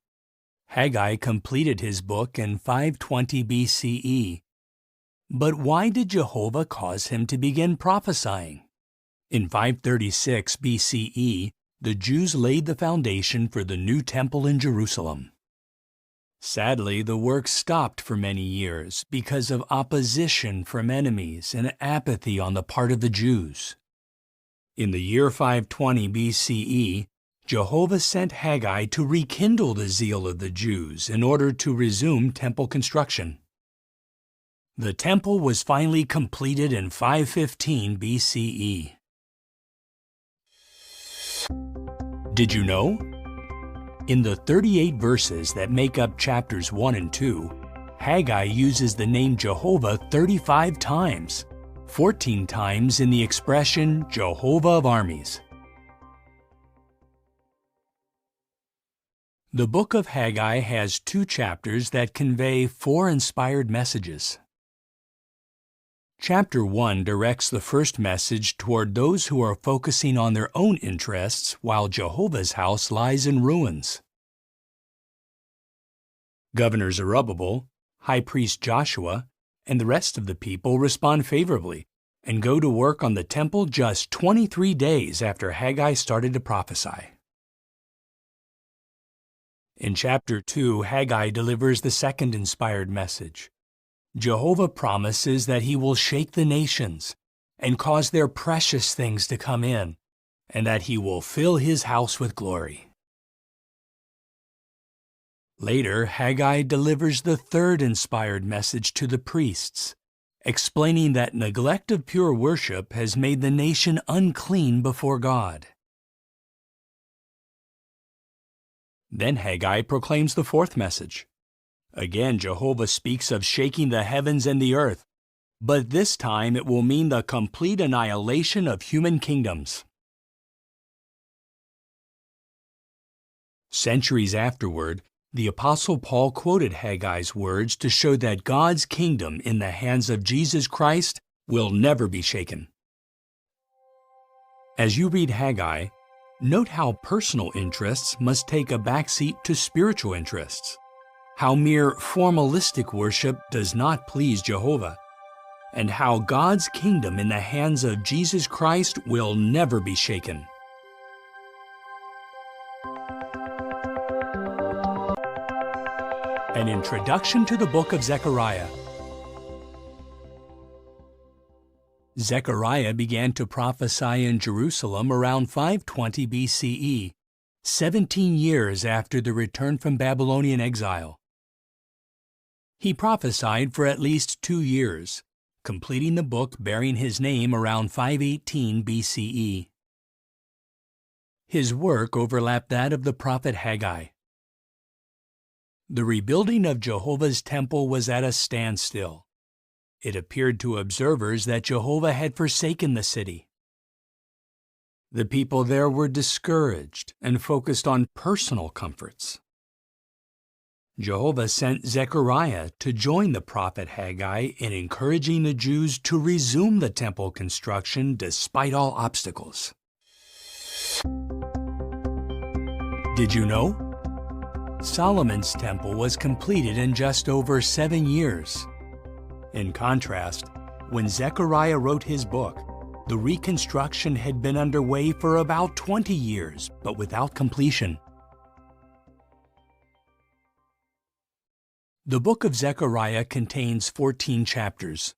Haggai completed his book in 520 BCE. But why did Jehovah cause him to begin prophesying? In 536 BCE, the Jews laid the foundation for the new temple in Jerusalem. Sadly, the work stopped for many years because of opposition from enemies and apathy on the part of the Jews. In the year 520 BCE, Jehovah sent Haggai to rekindle the zeal of the Jews in order to resume temple construction. The temple was finally completed in 515 BCE. Did you know? In the 38 verses that make up chapters 1 and 2, Haggai uses the name Jehovah 35 times, 14 times in the expression Jehovah of Armies. The book of Haggai has 2 chapters that convey 4 inspired messages. Chapter 1 directs the first message toward those who are focusing on their own interests while Jehovah's house lies in ruins. Governor Zerubbabel, High Priest Joshua, and the rest of the people respond favorably and go to work on the temple just 23 days after Haggai started to prophesy. In chapter 2, Haggai delivers the second inspired message. Jehovah promises that he will shake the nations and cause their precious things to come in, and that he will fill his house with glory. Later, Haggai delivers the third inspired message to the priests, explaining that neglect of pure worship has made the nation unclean before God. Then Haggai proclaims the fourth message. Again, Jehovah speaks of shaking the heavens and the earth, but this time it will mean the complete annihilation of human kingdoms. Centuries afterward, the Apostle Paul quoted Haggai's words to show that God's kingdom in the hands of Jesus Christ will never be shaken. As you read Haggai, note how personal interests must take a backseat to spiritual interests, how mere formalistic worship does not please Jehovah, and how God's kingdom in the hands of Jesus Christ will never be shaken. An introduction to the book of Zechariah. Zechariah began to prophesy in Jerusalem around 520 BCE, 17 years after the return from Babylonian exile. He prophesied for at least 2 years, completing the book bearing his name around 518 BCE. His work overlapped that of the prophet Haggai. The rebuilding of Jehovah's temple was at a standstill. It appeared to observers that Jehovah had forsaken the city. The people there were discouraged and focused on personal comforts. Jehovah sent Zechariah to join the prophet Haggai in encouraging the Jews to resume the temple construction despite all obstacles. Did you know? Solomon's temple was completed in just over 7 years. In contrast, when Zechariah wrote his book, the reconstruction had been underway for about 20 years, but without completion. The book of Zechariah contains 14 chapters.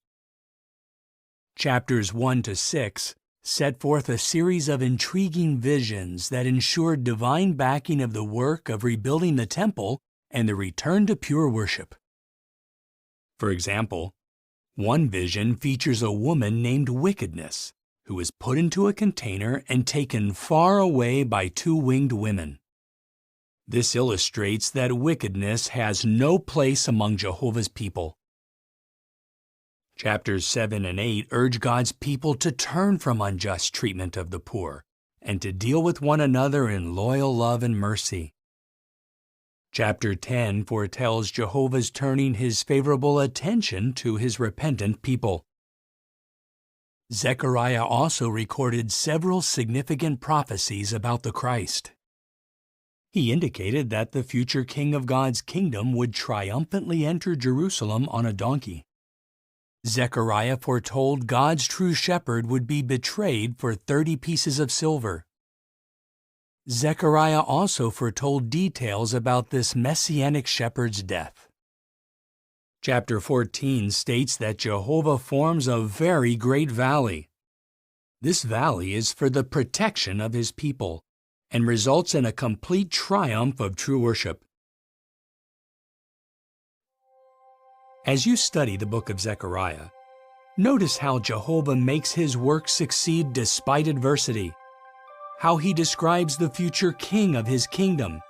Chapters 1 to 6 set forth a series of intriguing visions that ensured divine backing of the work of rebuilding the temple and the return to pure worship. For example, one vision features a woman named Wickedness, who is put into a container and taken far away by 2 winged women. This illustrates that wickedness has no place among Jehovah's people. Chapters 7 and 8 urge God's people to turn from unjust treatment of the poor and to deal with one another in loyal love and mercy. Chapter 10 foretells Jehovah's turning his favorable attention to his repentant people. Zechariah also recorded several significant prophecies about the Christ. He indicated that the future king of God's kingdom would triumphantly enter Jerusalem on a donkey. Zechariah foretold God's true shepherd would be betrayed for 30 pieces of silver. Zechariah also foretold details about this messianic shepherd's death. Chapter 14 states that Jehovah forms a very great valley. This valley is for the protection of his people and results in a complete triumph of true worship. As you study the book of Zechariah, notice how Jehovah makes his work succeed despite adversity, how he describes the future king of his kingdom,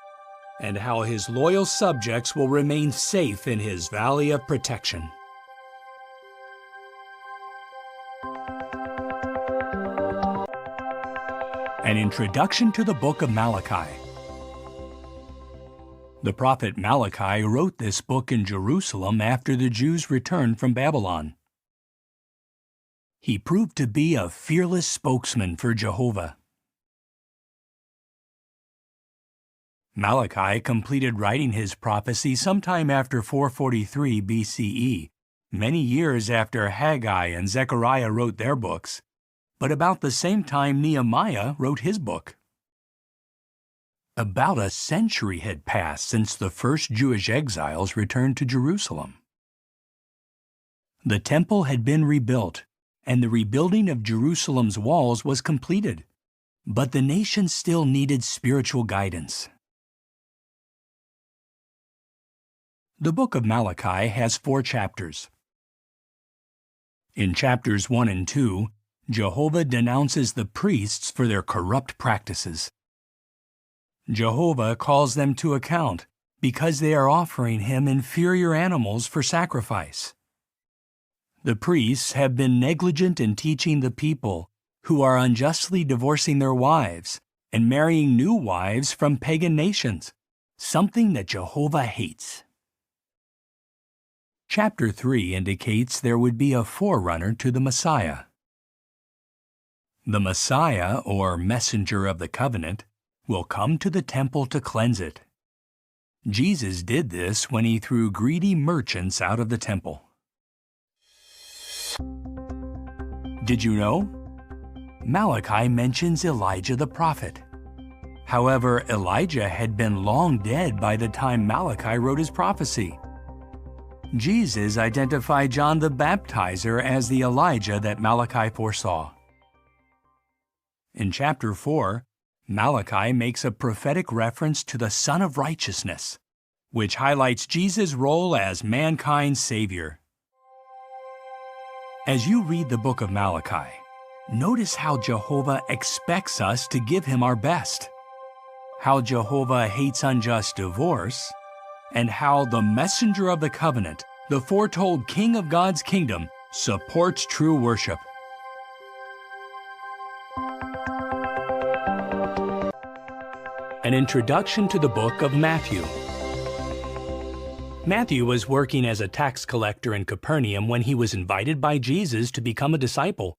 and how his loyal subjects will remain safe in his valley of protection. An introduction to the book of Malachi. The prophet Malachi wrote this book in Jerusalem after the Jews returned from Babylon. He proved to be a fearless spokesman for Jehovah. Malachi completed writing his prophecy sometime after 443 BCE, many years after Haggai and Zechariah wrote their books, but about the same time Nehemiah wrote his book. About a century had passed since the first Jewish exiles returned to Jerusalem. The temple had been rebuilt, and the rebuilding of Jerusalem's walls was completed, but the nation still needed spiritual guidance. The book of Malachi has 4 chapters. In chapters 1 and 2, Jehovah denounces the priests for their corrupt practices. Jehovah calls them to account because they are offering him inferior animals for sacrifice. The priests have been negligent in teaching the people, who are unjustly divorcing their wives and marrying new wives from pagan nations, something that Jehovah hates. Chapter 3 indicates there would be a forerunner to the Messiah. The Messiah, or messenger of the covenant, will come to the temple to cleanse it. Jesus did this when he threw greedy merchants out of the temple. Did you know? Malachi mentions Elijah the prophet. However, Elijah had been long dead by the time Malachi wrote his prophecy. Jesus identified John the Baptizer as the Elijah that Malachi foresaw. In chapter 4, Malachi makes a prophetic reference to the Son of Righteousness, which highlights Jesus' role as mankind's Savior. As you read the book of Malachi, notice how Jehovah expects us to give him our best, how Jehovah hates unjust divorce, and how the messenger of the covenant, the foretold king of God's kingdom, supports true worship. An introduction to the book of Matthew. Matthew was working as a tax collector in Capernaum when he was invited by Jesus to become a disciple.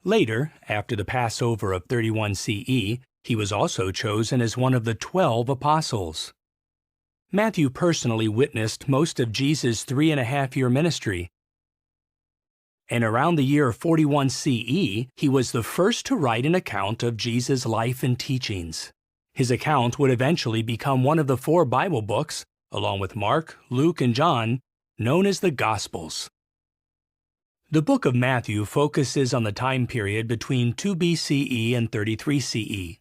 Later, after the Passover of 31 CE, he was also chosen as one of the 12 apostles. Matthew personally witnessed most of Jesus' 3.5-year ministry. And around the year 41 CE, he was the first to write an account of Jesus' life and teachings. His account would eventually become one of the 4 Bible books, along with Mark, Luke, and John, known as the Gospels. The book of Matthew focuses on the time period between 2 BCE and 33 CE.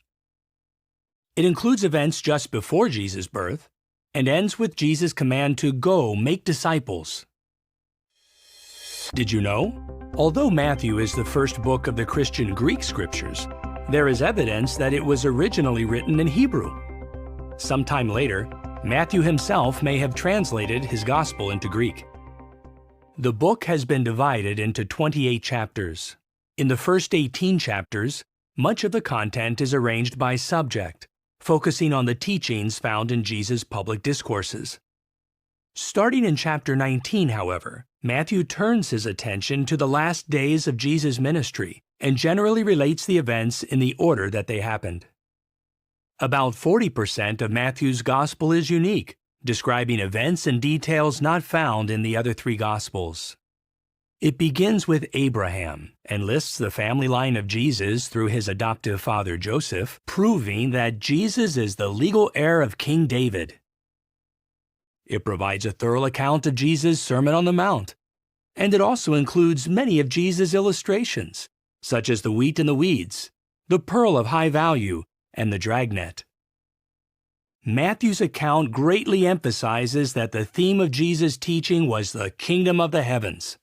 It includes events just before Jesus' birth and ends with Jesus' command to go make disciples. Did you know? Although Matthew is the first book of the Christian Greek scriptures, there is evidence that it was originally written in Hebrew. Sometime later, Matthew himself may have translated his gospel into Greek. The book has been divided into 28 chapters. In the first 18 chapters, much of the content is arranged by subject, focusing on the teachings found in Jesus' public discourses. Starting in chapter 19, however, Matthew turns his attention to the last days of Jesus' ministry and generally relates the events in the order that they happened. About 40% of Matthew's gospel is unique, describing events and details not found in the other 3 gospels. It begins with Abraham and lists the family line of Jesus through his adoptive father Joseph, proving that Jesus is the legal heir of King David. It provides a thorough account of Jesus' Sermon on the Mount, and it also includes many of Jesus' illustrations, such as the wheat and the weeds, the pearl of high value, and the dragnet. Matthew's account greatly emphasizes that the theme of Jesus' teaching was the kingdom of the heavens.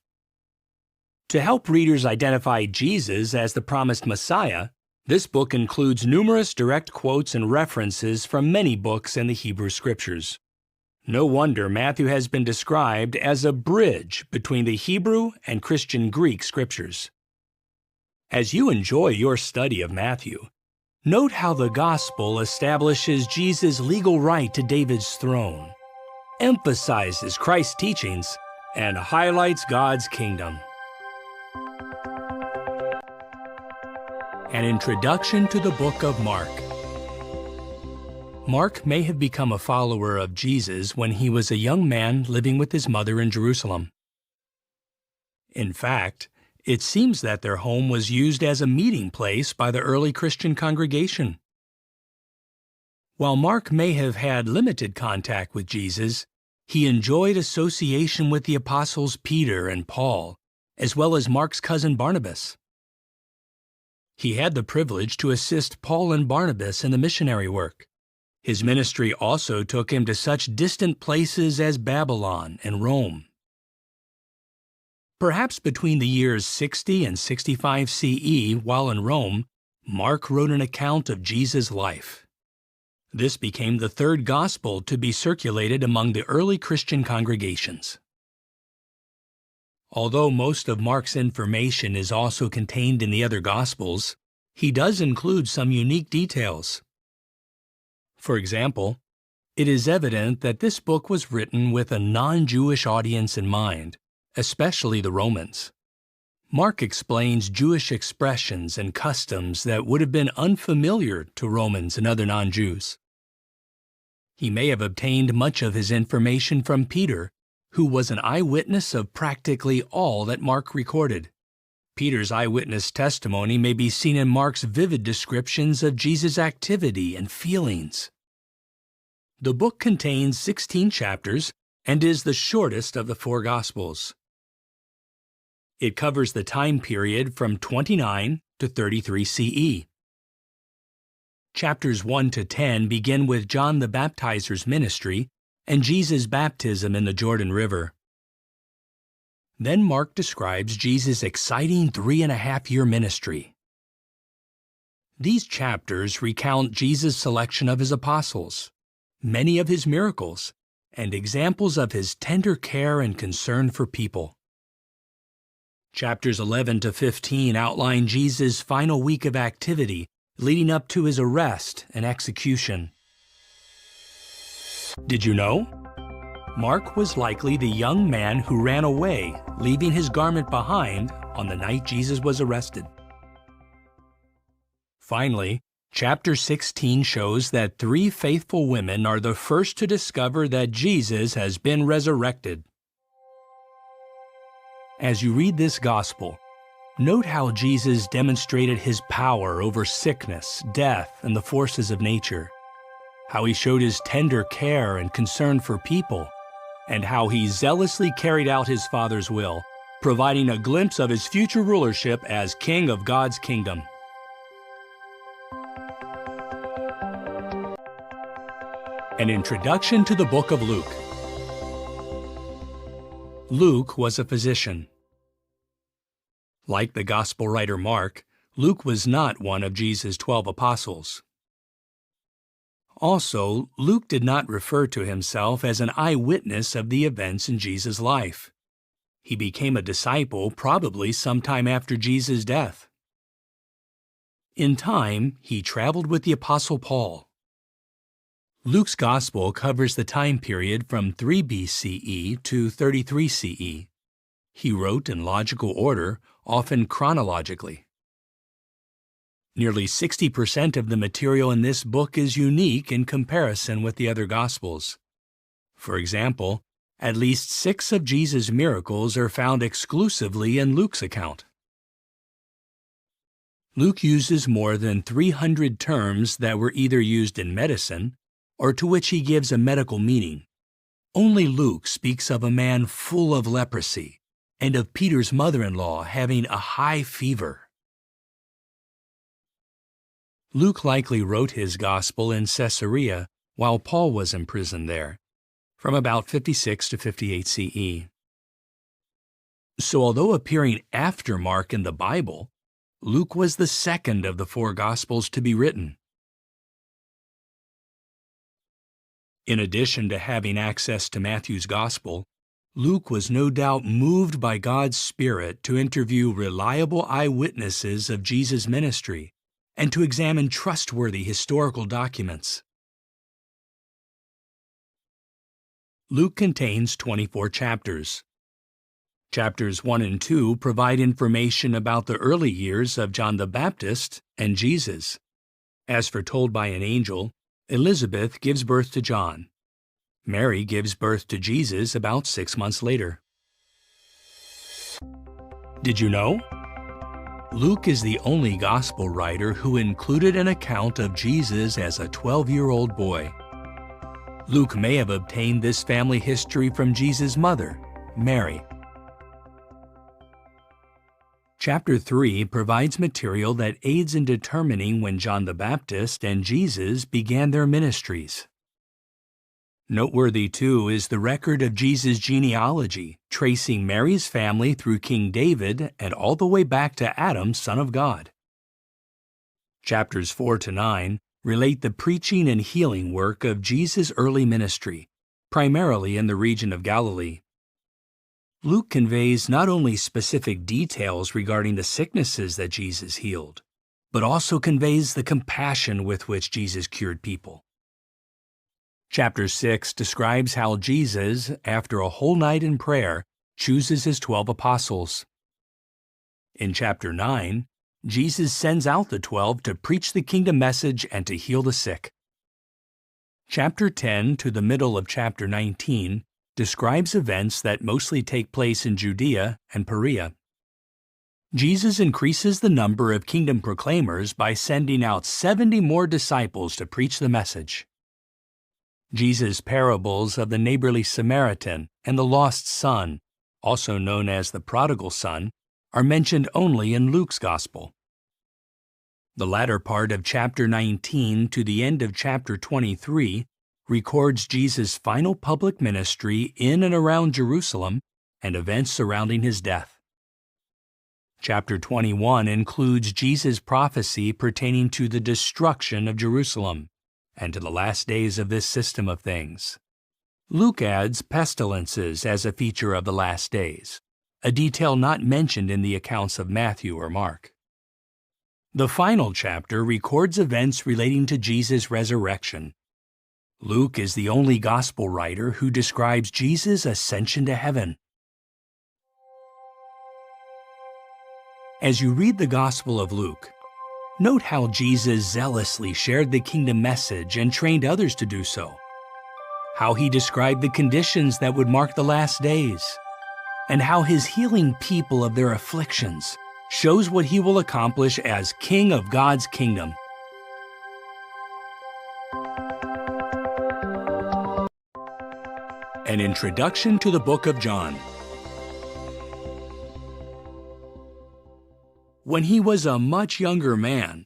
To help readers identify Jesus as the promised Messiah, this book includes numerous direct quotes and references from many books in the Hebrew Scriptures. No wonder Matthew has been described as a bridge between the Hebrew and Christian Greek Scriptures. As you enjoy your study of Matthew, note how the Gospel establishes Jesus' legal right to David's throne, emphasizes Christ's teachings, and highlights God's kingdom. An introduction to the book of Mark. Mark may have become a follower of Jesus when he was a young man living with his mother in Jerusalem. In fact, it seems that their home was used as a meeting place by the early Christian congregation. While Mark may have had limited contact with Jesus, he enjoyed association with the apostles Peter and Paul, as well as Mark's cousin Barnabas. He had the privilege to assist Paul and Barnabas in the missionary work, His ministry also took him to such distant places as Babylon and Rome. Perhaps between the years 60 and 65 CE, while in Rome, Mark wrote an account of Jesus' life. This became the third gospel to be circulated among the early Christian congregations. Although most of Mark's information is also contained in the other gospels, he does include some unique details. For example, it is evident that this book was written with a non-Jewish audience in mind, especially the Romans. Mark explains Jewish expressions and customs that would have been unfamiliar to Romans and other non-Jews. He may have obtained much of his information from Peter, who was an eyewitness of practically all that Mark recorded. Peter's eyewitness testimony may be seen in Mark's vivid descriptions of Jesus' activity and feelings. The book contains 16 chapters and is the shortest of the four Gospels. It covers the time period from 29 to 33 CE. Chapters 1 to 10 begin with John the Baptizer's ministry and Jesus' baptism in the Jordan River. Then Mark describes Jesus' exciting 3.5-year ministry. These chapters recount Jesus' selection of his apostles, many of his miracles, and examples of his tender care and concern for people. Chapters 11 to 15 outline Jesus' final week of activity leading up to his arrest and execution. Did you know? Mark was likely the young man who ran away, leaving his garment behind on the night Jesus was arrested. Finally, chapter 16 shows that 3 faithful women are the first to discover that Jesus has been resurrected. As you read this gospel, note how Jesus demonstrated his power over sickness, death, and the forces of nature, how he showed his tender care and concern for people, and how he zealously carried out his Father's will, providing a glimpse of his future rulership as King of God's kingdom. An introduction to the book of Luke. Luke was a physician. Like the gospel writer Mark, Luke was not one of Jesus' 12 apostles. Also, Luke did not refer to himself as an eyewitness of the events in Jesus' life. He became a disciple probably sometime after Jesus' death. In time, he traveled with the Apostle Paul. Luke's Gospel covers the time period from 3 BCE to 33 CE. He wrote in logical order, often chronologically. Nearly 60% of the material in this book is unique in comparison with the other Gospels. For example, at least 6 of Jesus' miracles are found exclusively in Luke's account. Luke uses more than 300 terms that were either used in medicine or to which he gives a medical meaning. Only Luke speaks of a man full of leprosy and of Peter's mother-in-law having a high fever. Luke likely wrote his gospel in Caesarea while Paul was imprisoned there, from about 56 to 58 CE. So although appearing after Mark in the Bible, Luke was the second of the 4 Gospels to be written. In addition to having access to Matthew's Gospel, Luke was no doubt moved by God's Spirit to interview reliable eyewitnesses of Jesus' ministry and to examine trustworthy historical documents. Luke contains 24 chapters. Chapters 1 and 2 provide information about the early years of John the Baptist and Jesus. As foretold by an angel, Elizabeth gives birth to John. Mary gives birth to Jesus about 6 months later. Did you know? Luke is the only gospel writer who included an account of Jesus as a 12-year-old boy. Luke may have obtained this family history from Jesus' mother, Mary. Chapter 3 provides material that aids in determining when John the Baptist and Jesus began their ministries. Noteworthy, too, is the record of Jesus' genealogy, tracing Mary's family through King David and all the way back to Adam, son of God. Chapters 4 to 9 relate the preaching and healing work of Jesus' early ministry, primarily in the region of Galilee. Luke conveys not only specific details regarding the sicknesses that Jesus healed, but also conveys the compassion with which Jesus cured people. Chapter 6 describes how Jesus, after a whole night in prayer, chooses his 12 apostles. In chapter 9, Jesus sends out the 12 to preach the kingdom message and to heal the sick. Chapter 10 to the middle of chapter 19 describes events that mostly take place in Judea and Perea. Jesus increases the number of kingdom proclaimers by sending out 70 more disciples to preach the message. Jesus' parables of the neighborly Samaritan and the lost son, also known as the prodigal son, are mentioned only in Luke's Gospel. The latter part of chapter 19 to the end of chapter 23 records Jesus' final public ministry in and around Jerusalem and events surrounding his death. Chapter 21 includes Jesus' prophecy pertaining to the destruction of Jerusalem and to the last days of this system of things. Luke adds pestilences as a feature of the last days, a detail not mentioned in the accounts of Matthew or Mark. The final chapter records events relating to Jesus' resurrection. Luke is the only gospel writer who describes Jesus' ascension to heaven. As you read the Gospel of Luke, note how Jesus zealously shared the kingdom message and trained others to do so, how he described the conditions that would mark the last days, and how his healing people of their afflictions shows what he will accomplish as King of God's kingdom. An introduction to the book of John. When he was a much younger man,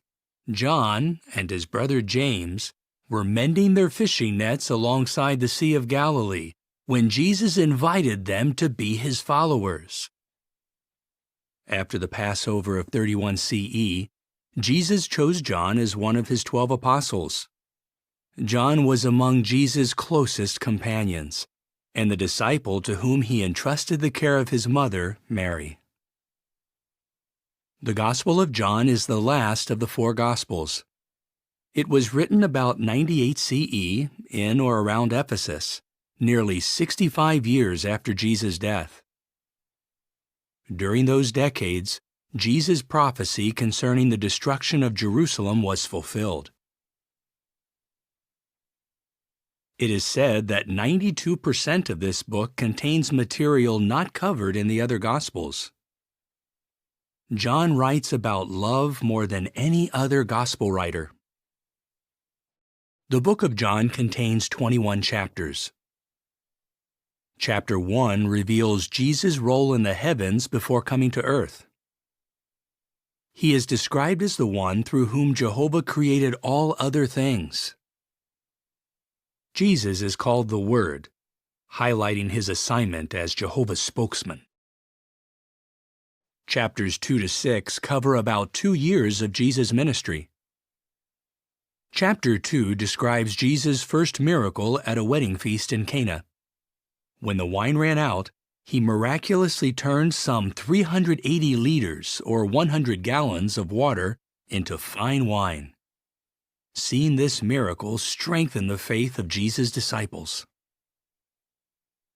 John and his brother James were mending their fishing nets alongside the Sea of Galilee when Jesus invited them to be his followers. After the Passover of 31 CE, Jesus chose John as one of his 12 apostles. John was among Jesus' closest companions, and the disciple to whom he entrusted the care of his mother, Mary. The Gospel of John is the last of the 4 Gospels. It was written about 98 CE in or around Ephesus, nearly 65 years after Jesus' death. During those decades, Jesus' prophecy concerning the destruction of Jerusalem was fulfilled. It is said that 92% of this book contains material not covered in the other Gospels. John writes about love more than any other Gospel writer. The book of John contains 21 chapters. Chapter 1 reveals Jesus' role in the heavens before coming to earth. He is described as the one through whom Jehovah created all other things. Jesus is called the Word, highlighting his assignment as Jehovah's spokesman. Chapters 2 to 6 cover about 2 years of Jesus' ministry. Chapter 2 describes Jesus' first miracle at a wedding feast in Cana. When the wine ran out, he miraculously turned some 380 liters or 100 gallons of water into fine wine. Seeing this miracle strengthened the faith of Jesus' disciples.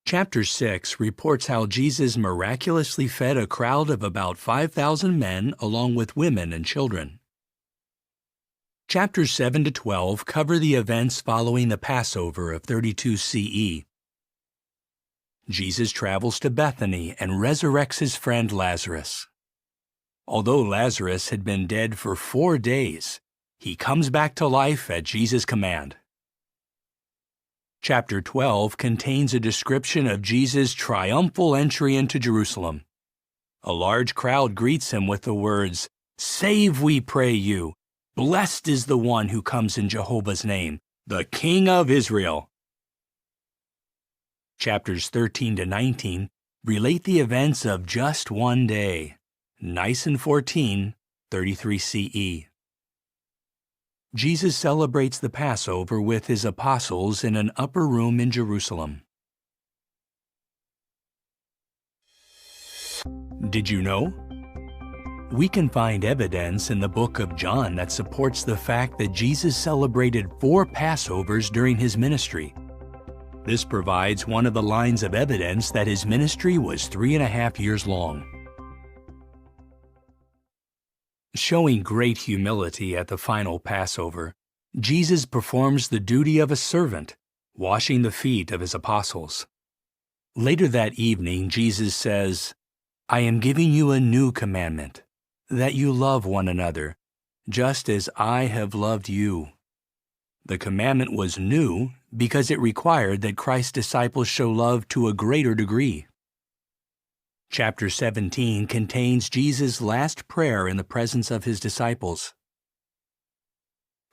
Chapter 6 reports how Jesus miraculously fed a crowd of about 5,000 men along with women and children. Chapters 7 to 12 cover the events following the Passover of 32 CE. Jesus travels to Bethany and resurrects his friend Lazarus. Although Lazarus had been dead for 4 days, he comes back to life at Jesus' command. Chapter 12 contains a description of Jesus' triumphal entry into Jerusalem. A large crowd greets him with the words, "Save, we pray you! Blessed is the one who comes in Jehovah's name, the King of Israel." Chapters 13 to 19 relate the events of just one day, Nisan 14, 33 CE. Jesus celebrates the Passover with his apostles in an upper room in Jerusalem. Did you know? We can find evidence in the book of John that supports the fact that Jesus celebrated 4 Passovers during his ministry. This provides one of the lines of evidence that his ministry was 3.5 years long. Showing great humility at the final Passover, Jesus performs the duty of a servant, washing the feet of his apostles. Later that evening, Jesus says, "I am giving you a new commandment, that you love one another, just as I have loved you." The commandment was new because it required that Christ's disciples show love to a greater degree. Chapter 17 contains Jesus' last prayer in the presence of his disciples.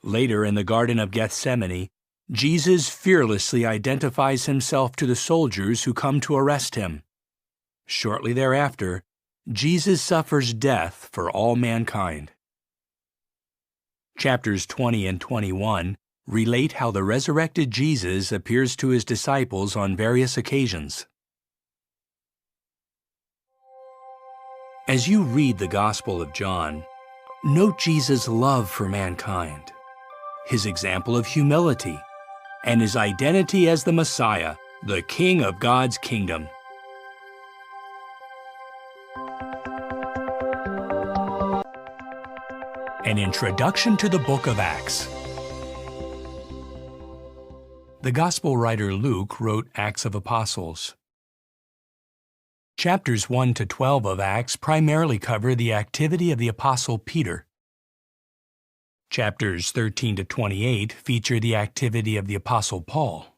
Later in the Garden of Gethsemane, Jesus fearlessly identifies himself to the soldiers who come to arrest him. Shortly thereafter, Jesus suffers death for all mankind. Chapters 20 and 21 relate how the resurrected Jesus appears to his disciples on various occasions. As you read the Gospel of John, note Jesus' love for mankind, his example of humility, and his identity as the Messiah, the King of God's kingdom. An introduction to the book of Acts. The Gospel writer Luke wrote Acts of Apostles. Chapters 1 to 12 of Acts primarily cover the activity of the Apostle Peter. Chapters 13 to 28 feature the activity of the Apostle Paul.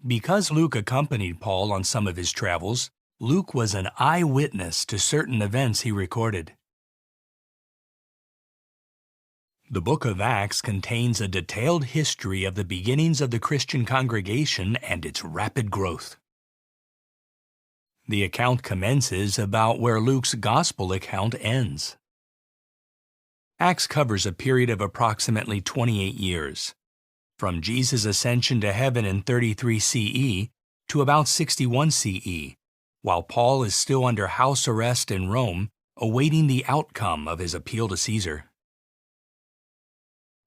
Because Luke accompanied Paul on some of his travels, Luke was an eyewitness to certain events he recorded. The book of Acts contains a detailed history of the beginnings of the Christian congregation and its rapid growth. The account commences about where Luke's gospel account ends. Acts covers a period of approximately 28 years, from Jesus' ascension to heaven in 33 CE to about 61 CE, while Paul is still under house arrest in Rome, awaiting the outcome of his appeal to Caesar.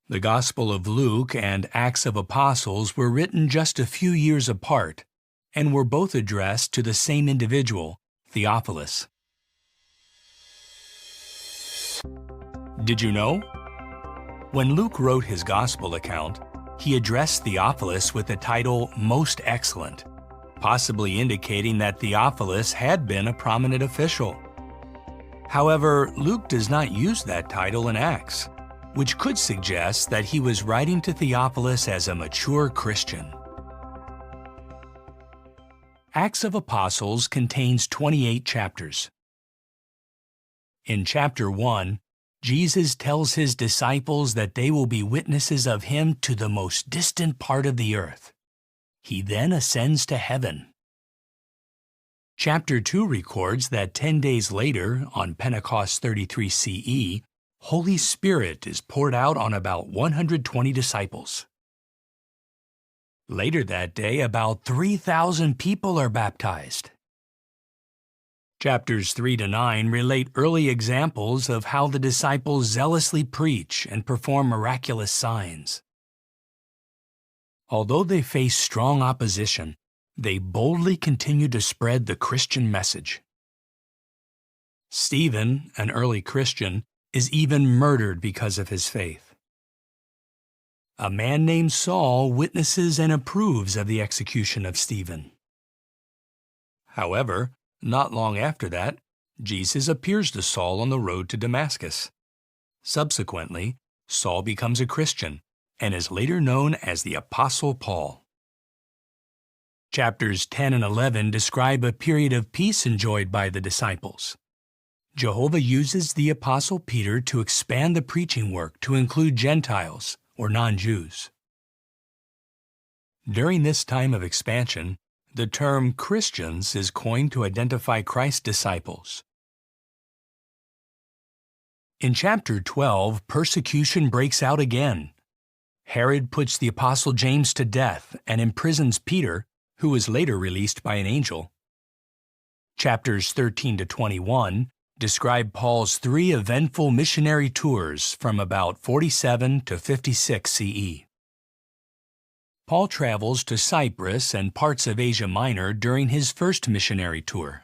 The Gospel of Luke and Acts of Apostles were written just a few years apart, and were both addressed to the same individual, Theophilus. Did you know? When Luke wrote his Gospel account, he addressed Theophilus with the title Most Excellent, possibly indicating that Theophilus had been a prominent official. However, Luke does not use that title in Acts, which could suggest that he was writing to Theophilus as a mature Christian. Acts of Apostles contains 28 chapters. In chapter 1, Jesus tells his disciples that they will be witnesses of him to the most distant part of the earth. He then ascends to heaven. Chapter 2 records that 10 days later, on Pentecost 33 CE, Holy Spirit is poured out on about 120 disciples. Later that day, about 3,000 people are baptized. Chapters 3 to 9 relate early examples of how the disciples zealously preach and perform miraculous signs. Although they face strong opposition, they boldly continue to spread the Christian message. Stephen, an early Christian, is even murdered because of his faith. A man named Saul witnesses and approves of the execution of Stephen. However, not long after that, Jesus appears to Saul on the road to Damascus. Subsequently, Saul becomes a Christian and is later known as the Apostle Paul. Chapters 10 and 11 describe a period of peace enjoyed by the disciples. Jehovah uses the Apostle Peter to expand the preaching work to include Gentiles, or non-Jews. During this time of expansion, the term Christians is coined to identify Christ's disciples. In chapter 12, persecution breaks out again. Herod puts the Apostle James to death and imprisons Peter, who was later released by an angel. Chapters 13 to 21 describe Paul's 3 eventful missionary tours from about 47 to 56 CE. Paul travels to Cyprus and parts of Asia Minor during his first missionary tour.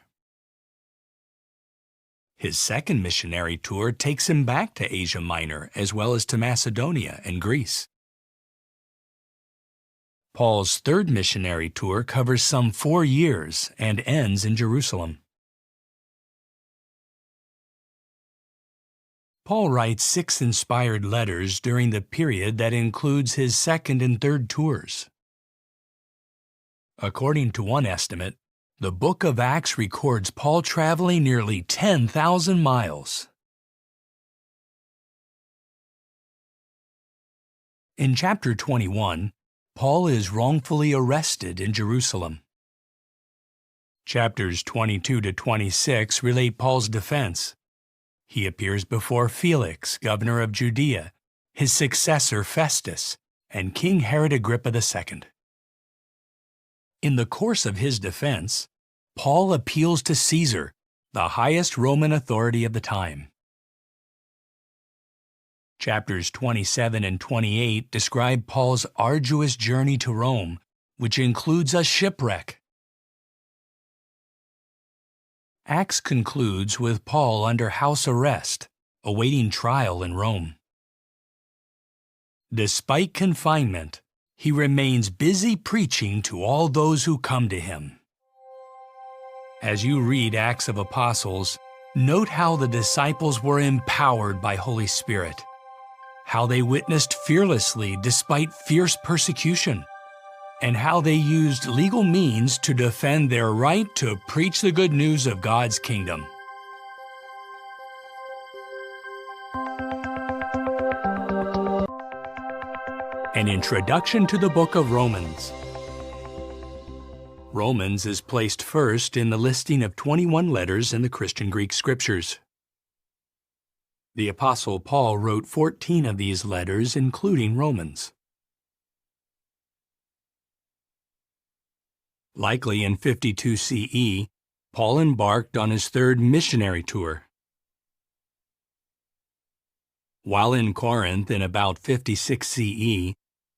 His second missionary tour takes him back to Asia Minor as well as to Macedonia and Greece. Paul's third missionary tour covers some 4 years and ends in Jerusalem. Paul writes 6 inspired letters during the period that includes his second and third tours. According to one estimate, the book of Acts records Paul traveling nearly 10,000 miles. In chapter 21, Paul is wrongfully arrested in Jerusalem. Chapters 22 to 26 relate Paul's defense. He appears before Felix, governor of Judea, his successor Festus, and King Herod Agrippa II. In the course of his defense, Paul appeals to Caesar, the highest Roman authority of the time. Chapters 27 and 28 describe Paul's arduous journey to Rome, which includes a shipwreck. Acts concludes with Paul under house arrest, awaiting trial in Rome. Despite confinement, he remains busy preaching to all those who come to him. As you read Acts of Apostles, note how the disciples were empowered by Holy Spirit, how they witnessed fearlessly despite fierce persecution, and how they used legal means to defend their right to preach the good news of God's kingdom. An introduction to the book of Romans. Romans is placed first in the listing of 21 letters in the Christian Greek scriptures. The Apostle Paul wrote 14 of these letters, including Romans. Likely in 52 CE, Paul embarked on his third missionary tour. While in Corinth in about 56 CE,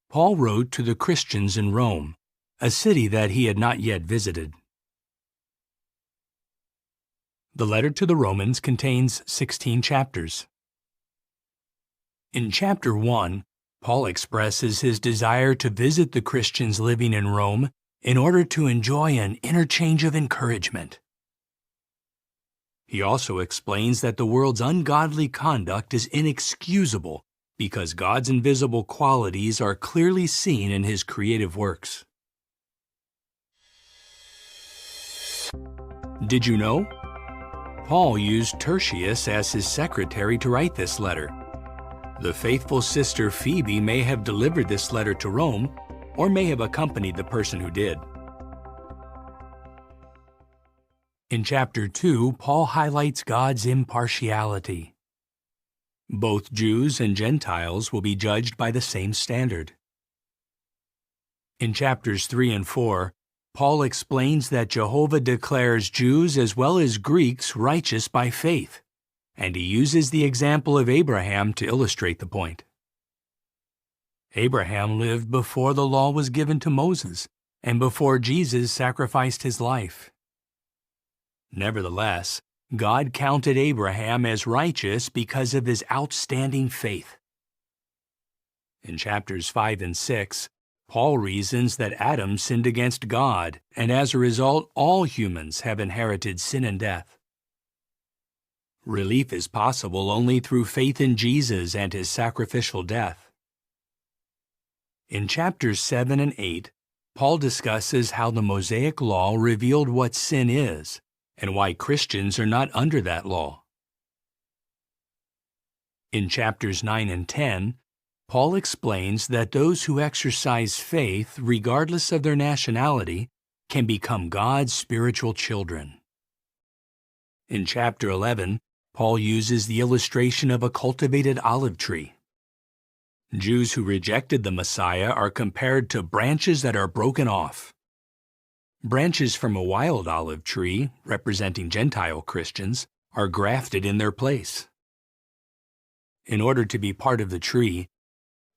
Paul wrote to the Christians in Rome, a city that he had not yet visited. The letter to the Romans contains 16 chapters. In chapter 1, Paul expresses his desire to visit the Christians living in Rome in order to enjoy an interchange of encouragement. He also explains that the world's ungodly conduct is inexcusable because God's invisible qualities are clearly seen in his creative works. Did you know? Paul used Tertius as his secretary to write this letter. The faithful sister Phoebe may have delivered this letter to Rome, or may have accompanied the person who did. In chapter 2, Paul highlights God's impartiality. Both Jews and Gentiles will be judged by the same standard. In chapters 3 and 4, Paul explains that Jehovah declares Jews as well as Greeks righteous by faith, and he uses the example of Abraham to illustrate the point. Abraham lived before the law was given to Moses, and before Jesus sacrificed his life. Nevertheless, God counted Abraham as righteous because of his outstanding faith. In chapters 5 and 6, Paul reasons that Adam sinned against God, and as a result, all humans have inherited sin and death. Relief is possible only through faith in Jesus and his sacrificial death. In chapters 7 and 8, Paul discusses how the Mosaic Law revealed what sin is and why Christians are not under that law. In chapters 9 and 10, Paul explains that those who exercise faith, regardless of their nationality, can become God's spiritual children. In chapter 11, Paul uses the illustration of a cultivated olive tree. Jews who rejected the Messiah are compared to branches that are broken off. Branches from a wild olive tree, representing Gentile Christians, are grafted in their place. In order to be part of the tree,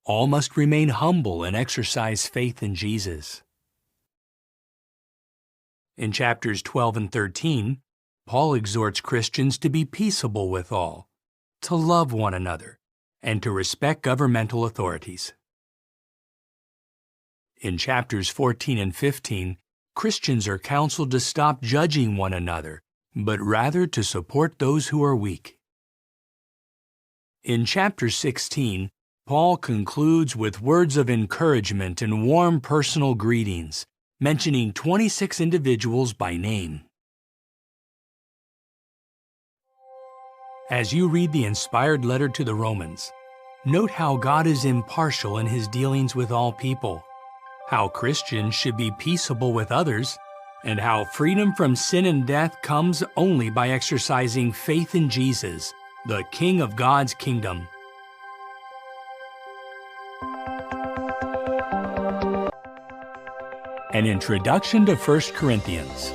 all must remain humble and exercise faith in Jesus. In chapters 12 and 13, Paul exhorts Christians to be peaceable with all, to love one another, and to respect governmental authorities. In chapters 14 and 15, Christians are counseled to stop judging one another, but rather to support those who are weak. In chapter 16, Paul concludes with words of encouragement and warm personal greetings, mentioning 26 individuals by name. As you read the inspired letter to the Romans, note how God is impartial in his dealings with all people, how Christians should be peaceable with others, and how freedom from sin and death comes only by exercising faith in Jesus, the King of God's kingdom. An introduction to 1 Corinthians.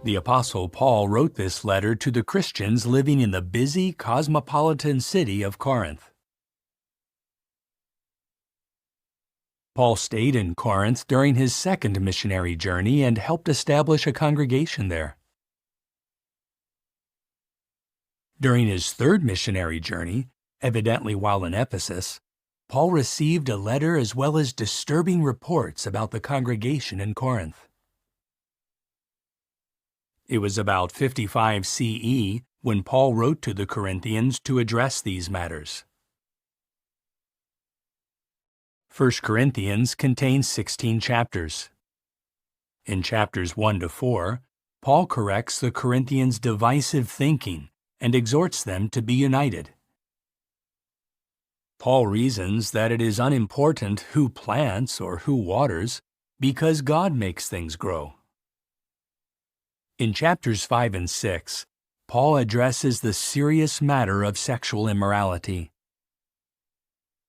The Apostle Paul wrote this letter to the Christians living in the busy cosmopolitan city of Corinth. Paul stayed in Corinth during his second missionary journey and helped establish a congregation there. During his third missionary journey, evidently while in Ephesus, Paul received a letter as well as disturbing reports about the congregation in Corinth. It was about 55 CE when Paul wrote to the Corinthians to address these matters. 1 Corinthians contains 16 chapters. In chapters 1 to 4, Paul corrects the Corinthians' divisive thinking and exhorts them to be united. Paul reasons that it is unimportant who plants or who waters, because God makes things grow. In chapters 5 and 6, Paul addresses the serious matter of sexual immorality.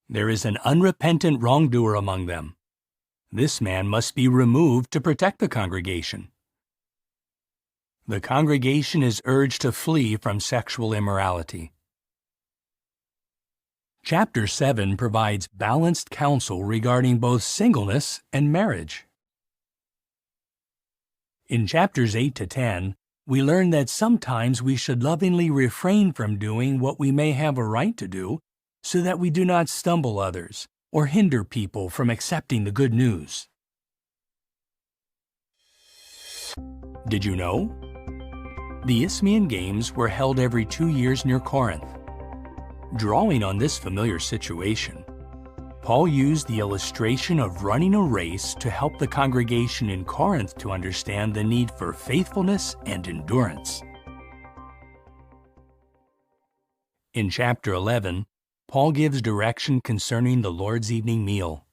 There is an unrepentant wrongdoer among them. This man must be removed to protect the congregation. The congregation is urged to flee from sexual immorality. Chapter 7 provides balanced counsel regarding both singleness and marriage. In chapters 8 to 10, we learn that sometimes we should lovingly refrain from doing what we may have a right to do so that we do not stumble others or hinder people from accepting the good news. Did you know? The Isthmian Games were held every 2 years near Corinth. Drawing on this familiar situation, Paul used the illustration of running a race to help the congregation in Corinth to understand the need for faithfulness and endurance. In chapter 11, Paul gives direction concerning the Lord's evening meal.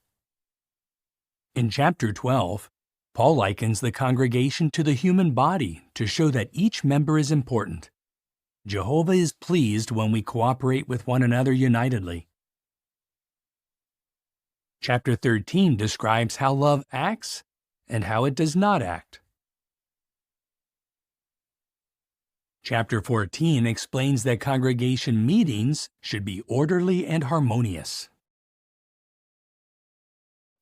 In chapter 12, Paul likens the congregation to the human body to show that each member is important. Jehovah is pleased when we cooperate with one another unitedly. Chapter 13 describes how love acts and how it does not act. Chapter 14 explains that congregation meetings should be orderly and harmonious.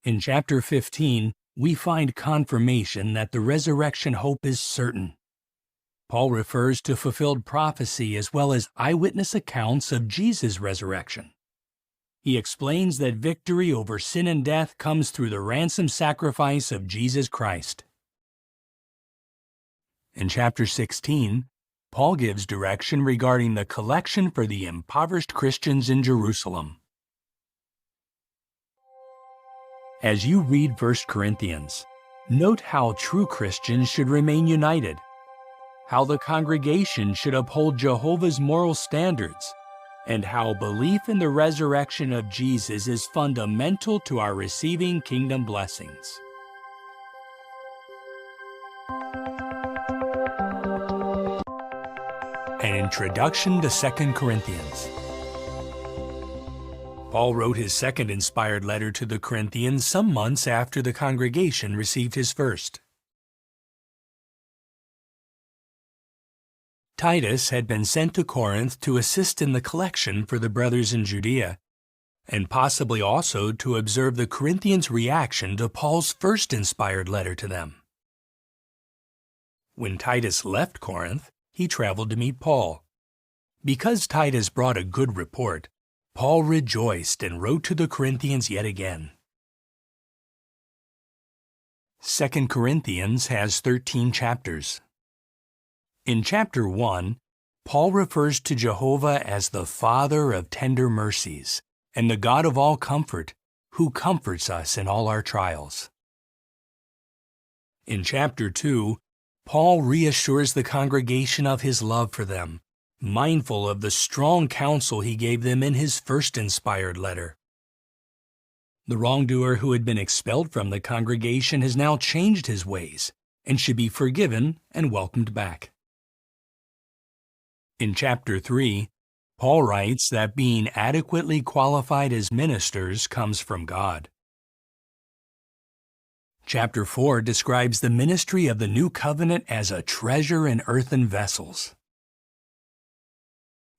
In chapter 15, we find confirmation that the resurrection hope is certain. Paul refers to fulfilled prophecy as well as eyewitness accounts of Jesus' resurrection. He explains that victory over sin and death comes through the ransom sacrifice of Jesus Christ. In chapter 16, Paul gives direction regarding the collection for the impoverished Christians in Jerusalem. As you read 1 Corinthians, note how true Christians should remain united, how the congregation should uphold Jehovah's moral standards, and how belief in the resurrection of Jesus is fundamental to our receiving kingdom blessings. An introduction to 2 Corinthians. Paul wrote his second inspired letter to the Corinthians some months after the congregation received his first. Titus had been sent to Corinth to assist in the collection for the brothers in Judea, and possibly also to observe the Corinthians' reaction to Paul's first inspired letter to them. When Titus left Corinth, he traveled to meet Paul. Because Titus brought a good report, Paul rejoiced and wrote to the Corinthians yet again. 2 Corinthians has 13 chapters. In chapter 1, Paul refers to Jehovah as the Father of tender mercies and the God of all comfort, who comforts us in all our trials. In chapter 2, Paul reassures the congregation of his love for them, mindful of the strong counsel he gave them in his first inspired letter. The wrongdoer who had been expelled from the congregation has now changed his ways and should be forgiven and welcomed back. In chapter 3, Paul writes that being adequately qualified as ministers comes from God. Chapter 4 describes the ministry of the new covenant as a treasure in earthen vessels.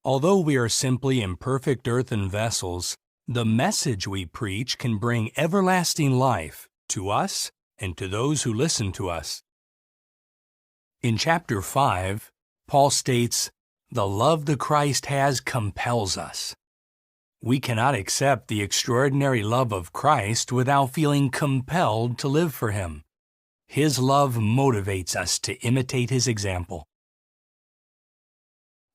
Although we are simply imperfect earthen vessels, the message we preach can bring everlasting life to us and to those who listen to us. In chapter 5, Paul states, "The love the Christ has compels us." We cannot accept the extraordinary love of Christ without feeling compelled to live for Him. His love motivates us to imitate His example.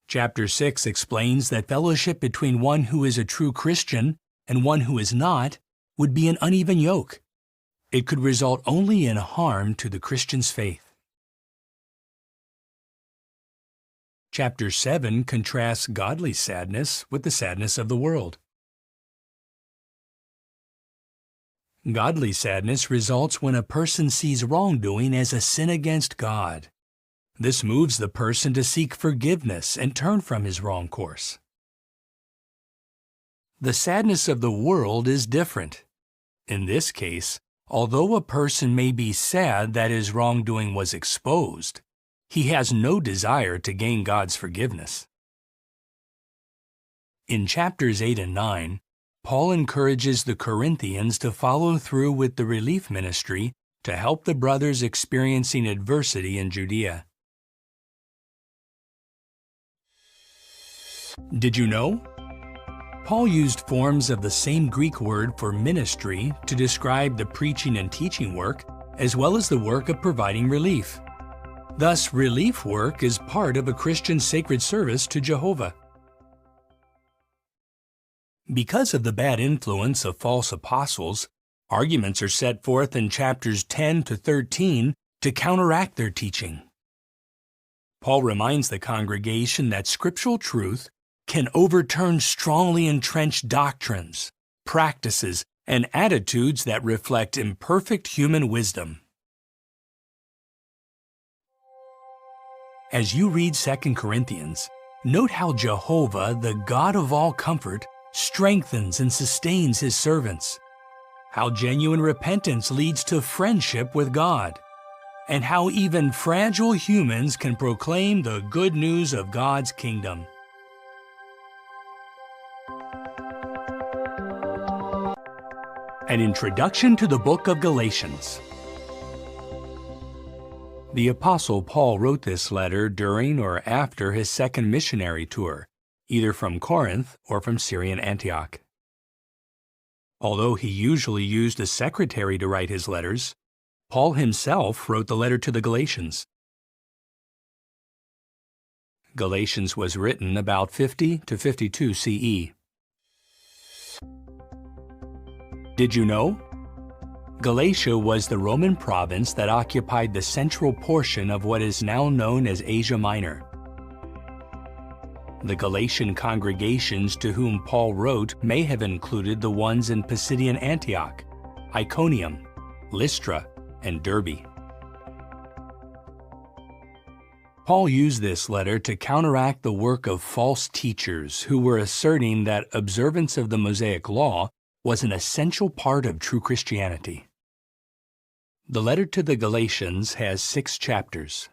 Chapter 6 explains that fellowship between one who is a true Christian and one who is not would be an uneven yoke. It could result only in harm to the Christian's faith. Chapter 7 contrasts godly sadness with the sadness of the world. Godly sadness results when a person sees wrongdoing as a sin against God. This moves the person to seek forgiveness and turn from his wrong course. The sadness of the world is different. In this case, although a person may be sad that his wrongdoing was exposed, he has no desire to gain God's forgiveness. In chapters 8 and 9, Paul encourages the Corinthians to follow through with the relief ministry to help the brothers experiencing adversity in Judea. Did you know? Paul used forms of the same Greek word for ministry to describe the preaching and teaching work, as well as the work of providing relief. Thus, relief work is part of a Christian sacred service to Jehovah. Because of the bad influence of false apostles, arguments are set forth in chapters 10 to 13 to counteract their teaching. Paul reminds the congregation that scriptural truth can overturn strongly entrenched doctrines, practices, and attitudes that reflect imperfect human wisdom. As you read 2 Corinthians, note how Jehovah, the God of all comfort, strengthens and sustains His servants, how genuine repentance leads to friendship with God, and how even fragile humans can proclaim the good news of God's kingdom. An introduction to the book of Galatians. The Apostle Paul wrote this letter during or after his second missionary tour, either from Corinth or from Syrian Antioch. Although he usually used a secretary to write his letters, Paul himself wrote the letter to the Galatians. Galatians was written about 50 to 52 CE. Did you know? Galatia was the Roman province that occupied the central portion of what is now known as Asia Minor. The Galatian congregations to whom Paul wrote may have included the ones in Pisidian Antioch, Iconium, Lystra, and Derbe. Paul used this letter to counteract the work of false teachers who were asserting that observance of the Mosaic Law was an essential part of true Christianity. The letter to the Galatians has 6 chapters.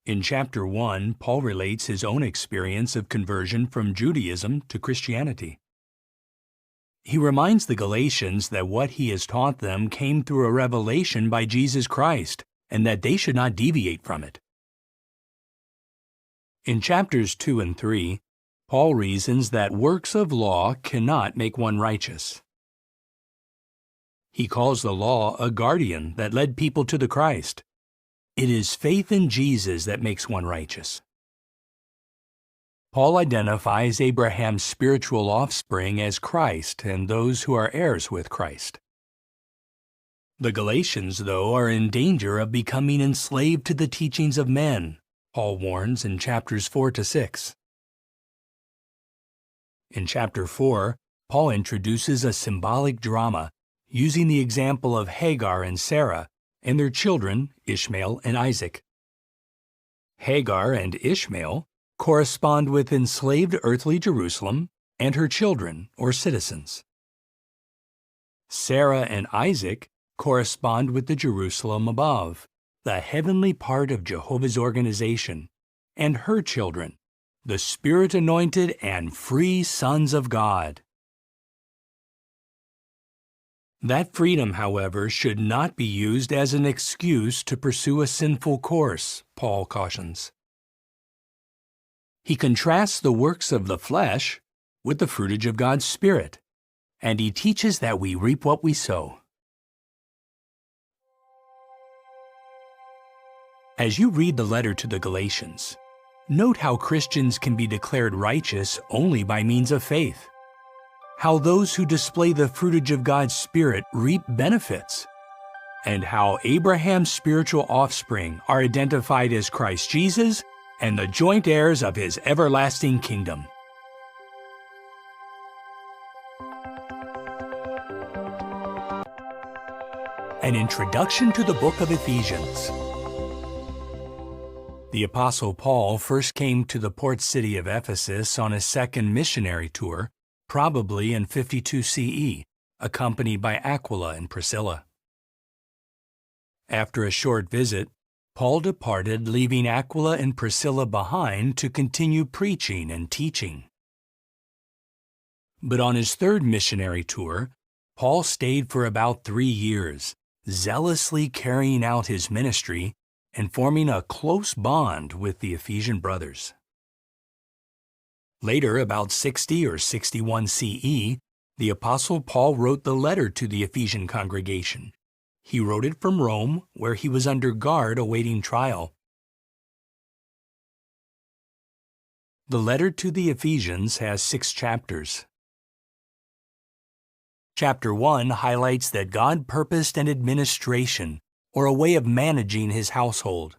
In chapter 1, Paul relates his own experience of conversion from Judaism to Christianity. He reminds the Galatians that what he has taught them came through a revelation by Jesus Christ, and that they should not deviate from it. In chapters 2 and 3, Paul reasons that works of law cannot make one righteous. He calls the law a guardian that led people to the Christ. It is faith in Jesus that makes one righteous. Paul identifies Abraham's spiritual offspring as Christ and those who are heirs with Christ. The Galatians, though, are in danger of becoming enslaved to the teachings of men, Paul warns in chapters 4 to 6. In chapter 4, Paul introduces a symbolic drama using the example of Hagar and Sarah and their children, Ishmael and Isaac. Hagar and Ishmael correspond with enslaved earthly Jerusalem and her children, or citizens. Sarah and Isaac correspond with the Jerusalem above, the heavenly part of Jehovah's organization, and her children, the Spirit-anointed and free sons of God. That freedom, however, should not be used as an excuse to pursue a sinful course, Paul cautions. He contrasts the works of the flesh with the fruitage of God's Spirit, and he teaches that we reap what we sow. As you read the letter to the Galatians, note how Christians can be declared righteous only by means of faith. How those who display the fruitage of God's Spirit reap benefits, and how Abraham's spiritual offspring are identified as Christ Jesus and the joint heirs of his everlasting kingdom. An introduction to the book of Ephesians. The Apostle Paul first came to the port city of Ephesus on his second missionary tour, probably in 52 CE, accompanied by Aquila and Priscilla. After a short visit, Paul departed, leaving Aquila and Priscilla behind to continue preaching and teaching. But on his third missionary tour, Paul stayed for about 3 years, zealously carrying out his ministry and forming a close bond with the Ephesian brothers. Later, about 60 or 61 CE, the Apostle Paul wrote the letter to the Ephesian congregation. He wrote it from Rome, where he was under guard awaiting trial. The letter to the Ephesians has 6 chapters. Chapter 1 highlights that God purposed an administration, or a way of managing his household.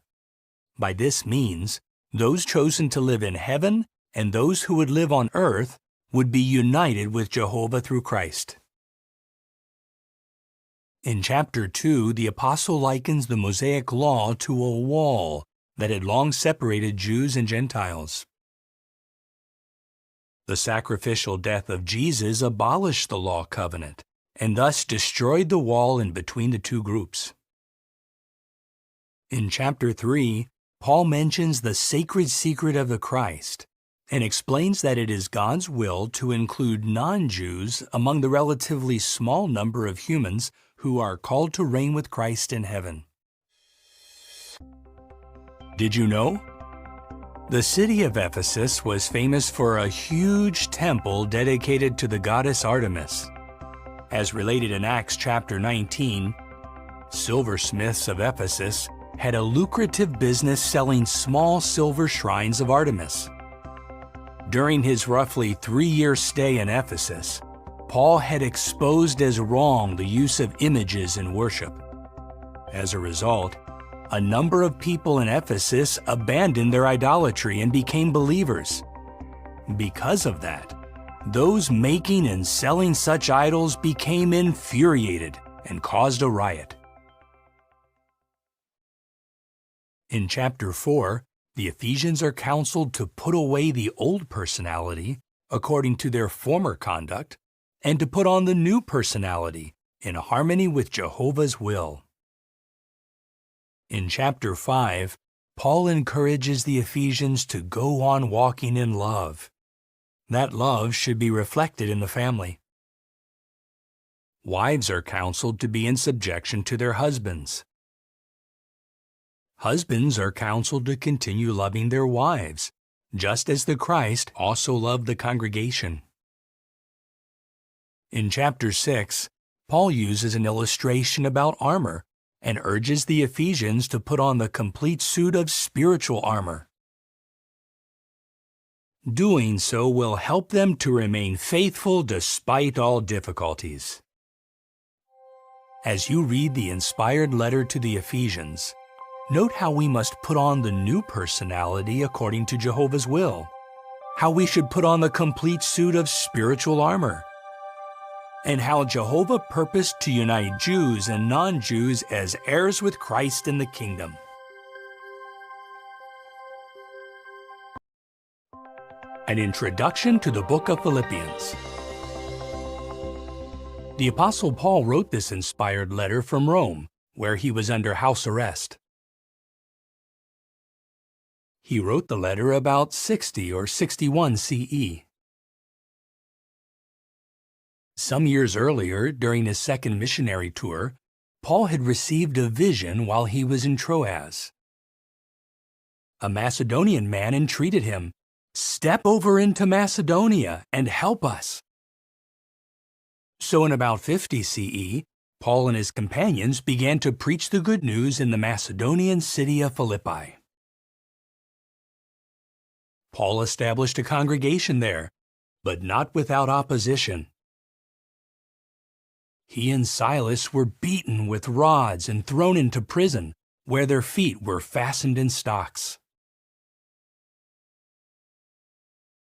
By this means, those chosen to live in heaven and those who would live on earth would be united with Jehovah through Christ. In chapter 2, the apostle likens the Mosaic Law to a wall that had long separated Jews and Gentiles. The sacrificial death of Jesus abolished the law covenant and thus destroyed the wall in between the two groups. In chapter 3, Paul mentions the sacred secret of the Christ and explains that it is God's will to include non-Jews among the relatively small number of humans who are called to reign with Christ in heaven. Did you know? The city of Ephesus was famous for a huge temple dedicated to the goddess Artemis. As related in Acts chapter 19, silversmiths of Ephesus had a lucrative business selling small silver shrines of Artemis. During his roughly 3-year stay in Ephesus, Paul had exposed as wrong the use of images in worship. As a result, a number of people in Ephesus abandoned their idolatry and became believers. Because of that, those making and selling such idols became infuriated and caused a riot. In chapter 4, the Ephesians are counseled to put away the old personality according to their former conduct and to put on the new personality in harmony with Jehovah's will. In chapter 5, Paul encourages the Ephesians to go on walking in love. That love should be reflected in the family. Wives are counseled to be in subjection to their husbands. Husbands are counseled to continue loving their wives, just as the Christ also loved the congregation. In chapter 6, Paul uses an illustration about armor and urges the Ephesians to put on the complete suit of spiritual armor. Doing so will help them to remain faithful despite all difficulties. As you read the inspired letter to the Ephesians, note how we must put on the new personality according to Jehovah's will, how we should put on the complete suit of spiritual armor, and how Jehovah purposed to unite Jews and non-Jews as heirs with Christ in the kingdom. An introduction to the book of Philippians. The Apostle Paul wrote this inspired letter from Rome, where he was under house arrest. He wrote the letter about 60 or 61 CE. Some years earlier, during his second missionary tour, Paul had received a vision while he was in Troas. A Macedonian man entreated him, "Step over into Macedonia and help us." So in about 50 CE, Paul and his companions began to preach the good news in the Macedonian city of Philippi. Paul established a congregation there, but not without opposition. He and Silas were beaten with rods and thrown into prison, where their feet were fastened in stocks.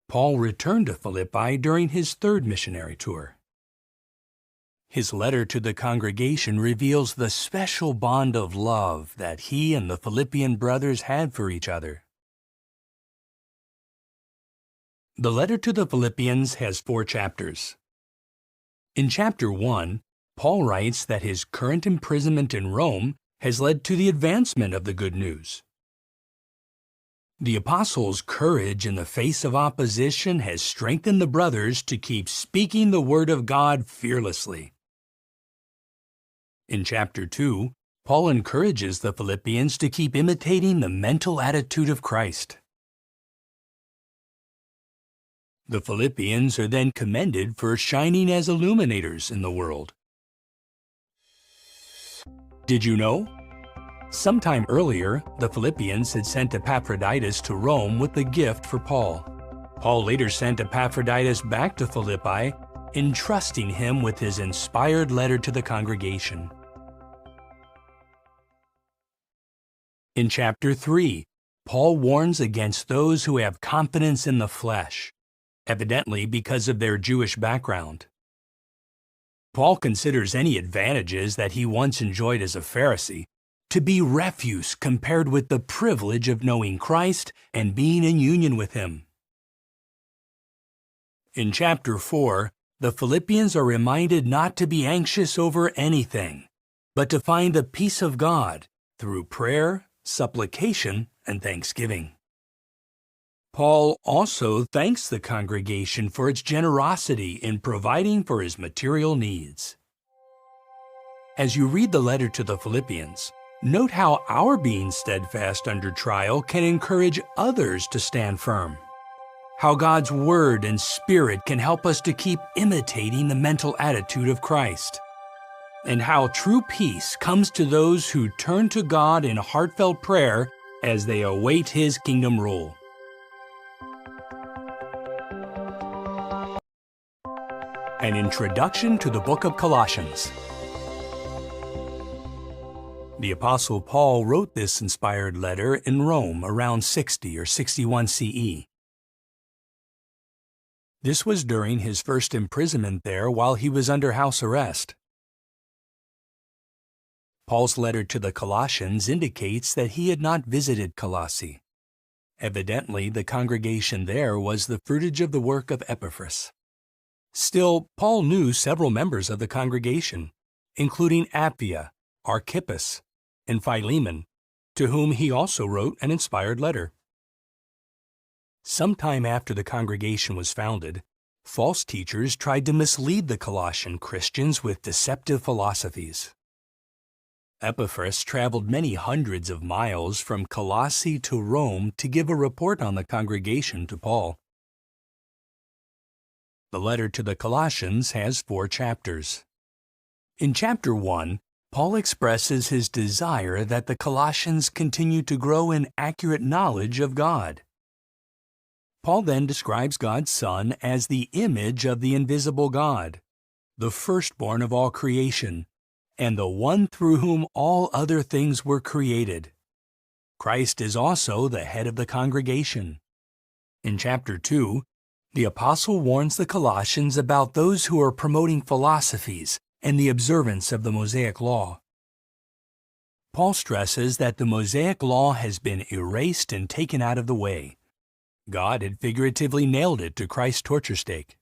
Paul returned to Philippi during his third missionary tour. His letter to the congregation reveals the special bond of love that he and the Philippian brothers had for each other. The letter to the Philippians has 4 chapters. In chapter 1, Paul writes that his current imprisonment in Rome has led to the advancement of the good news. The apostle's courage in the face of opposition has strengthened the brothers to keep speaking the word of God fearlessly. In chapter 2, Paul encourages the Philippians to keep imitating the mental attitude of Christ. The Philippians are then commended for shining as illuminators in the world. Did you know? Sometime earlier, the Philippians had sent Epaphroditus to Rome with a gift for Paul. Paul later sent Epaphroditus back to Philippi, entrusting him with his inspired letter to the congregation. In chapter 3, Paul warns against those who have confidence in the flesh, evidently because of their Jewish background. Paul considers any advantages that he once enjoyed as a Pharisee to be refuse compared with the privilege of knowing Christ and being in union with Him. In chapter 4, the Philippians are reminded not to be anxious over anything, but to find the peace of God through prayer, supplication, and thanksgiving. Paul also thanks the congregation for its generosity in providing for his material needs. As you read the letter to the Philippians, note how our being steadfast under trial can encourage others to stand firm. How God's Word and Spirit can help us to keep imitating the mental attitude of Christ. And how true peace comes to those who turn to God in heartfelt prayer as they await His kingdom rule. An introduction to the book of Colossians. The Apostle Paul wrote this inspired letter in Rome around 60 or 61 CE. This was during his first imprisonment there while he was under house arrest. Paul's letter to the Colossians indicates that he had not visited Colossae. Evidently, the congregation there was the fruitage of the work of Epaphras. Still, Paul knew several members of the congregation, including Apphia, Archippus, and Philemon, to whom he also wrote an inspired letter. Sometime after the congregation was founded, false teachers tried to mislead the Colossian Christians with deceptive philosophies. Epaphras traveled many hundreds of miles from Colossae to Rome to give a report on the congregation to Paul. The letter to the Colossians has 4 chapters. In chapter 1, Paul expresses his desire that the Colossians continue to grow in accurate knowledge of God. Paul then describes God's Son as the image of the invisible God, the firstborn of all creation, and the one through whom all other things were created. Christ is also the head of the congregation. In chapter 2, the apostle warns the Colossians about those who are promoting philosophies and the observance of the Mosaic Law. Paul stresses that the Mosaic Law has been erased and taken out of the way. God had figuratively nailed it to Christ's torture stake.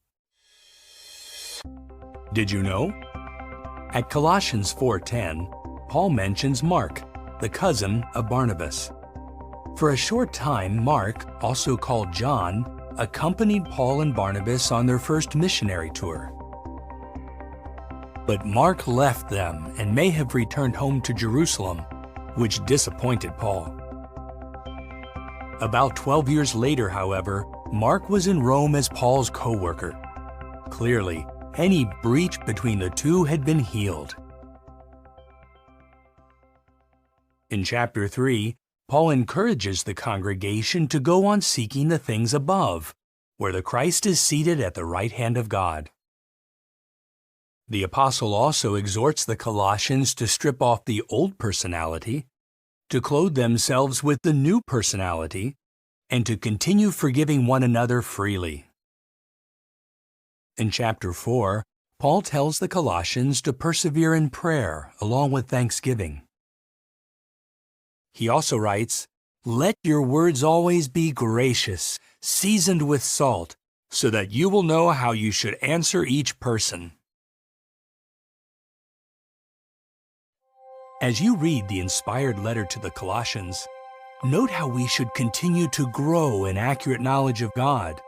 Did you know? At Colossians 4:10, Paul mentions Mark, the cousin of Barnabas. For a short time, Mark, also called John, accompanied Paul and Barnabas on their first missionary tour. But Mark left them and may have returned home to Jerusalem, which disappointed Paul. About 12 years later, however, Mark was in Rome as Paul's co-worker. Clearly, any breach between the two had been healed. In chapter 3, Paul encourages the congregation to go on seeking the things above, where the Christ is seated at the right hand of God. The apostle also exhorts the Colossians to strip off the old personality, to clothe themselves with the new personality, and to continue forgiving one another freely. In chapter 4, Paul tells the Colossians to persevere in prayer along with thanksgiving. He also writes, "Let your words always be gracious, seasoned with salt, so that you will know how you should answer each person." As you read the inspired letter to the Colossians, note how we should continue to grow in accurate knowledge of God,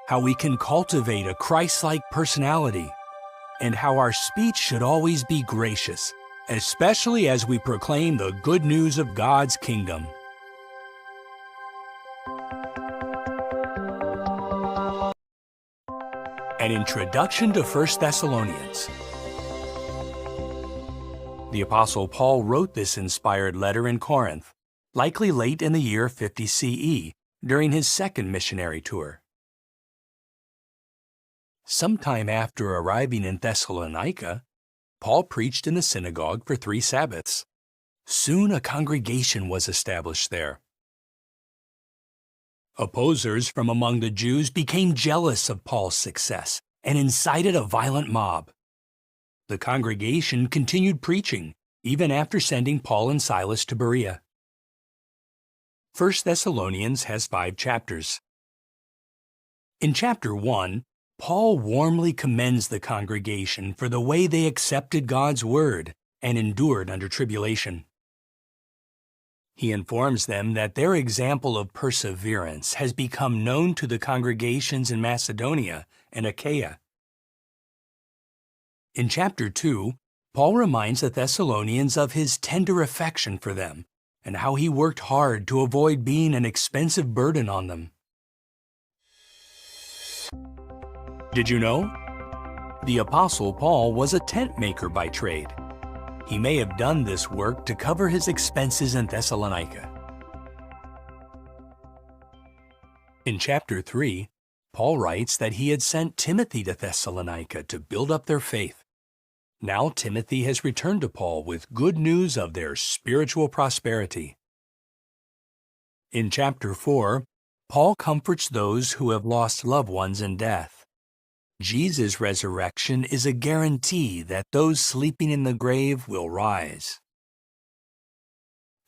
how we can cultivate a Christ-like personality, and how our speech should always be gracious, especially as we proclaim the good news of God's kingdom. An introduction to 1 Thessalonians. The Apostle Paul wrote this inspired letter in Corinth, likely late in the year 50 CE, during his second missionary tour. Sometime after arriving in Thessalonica, Paul preached in the synagogue for 3 Sabbaths. Soon a congregation was established there. Opposers from among the Jews became jealous of Paul's success and incited a violent mob. The congregation continued preaching, even after sending Paul and Silas to Berea. 1 Thessalonians has 5 chapters. In chapter 1, Paul warmly commends the congregation for the way they accepted God's word and endured under tribulation. He informs them that their example of perseverance has become known to the congregations in Macedonia and Achaia. In chapter 2, Paul reminds the Thessalonians of his tender affection for them and how he worked hard to avoid being an expensive burden on them. Did you know? The Apostle Paul was a tent maker by trade. He may have done this work to cover his expenses in Thessalonica. In chapter 3, Paul writes that he had sent Timothy to Thessalonica to build up their faith. Now Timothy has returned to Paul with good news of their spiritual prosperity. In chapter 4, Paul comforts those who have lost loved ones in death. Jesus' resurrection is a guarantee that those sleeping in the grave will rise.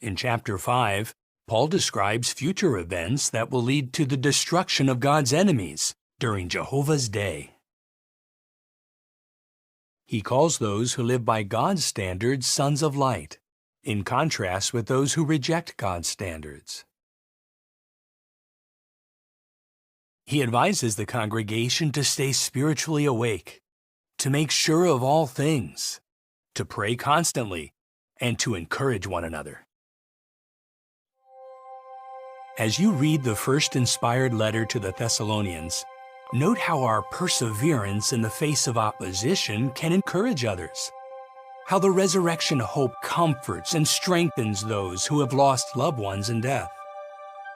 In chapter 5, Paul describes future events that will lead to the destruction of God's enemies during Jehovah's day. He calls those who live by God's standards sons of light, in contrast with those who reject God's standards. He advises the congregation to stay spiritually awake, to make sure of all things, to pray constantly, and to encourage one another. As you read the first inspired letter to the Thessalonians, note how our perseverance in the face of opposition can encourage others, how the resurrection hope comforts and strengthens those who have lost loved ones in death,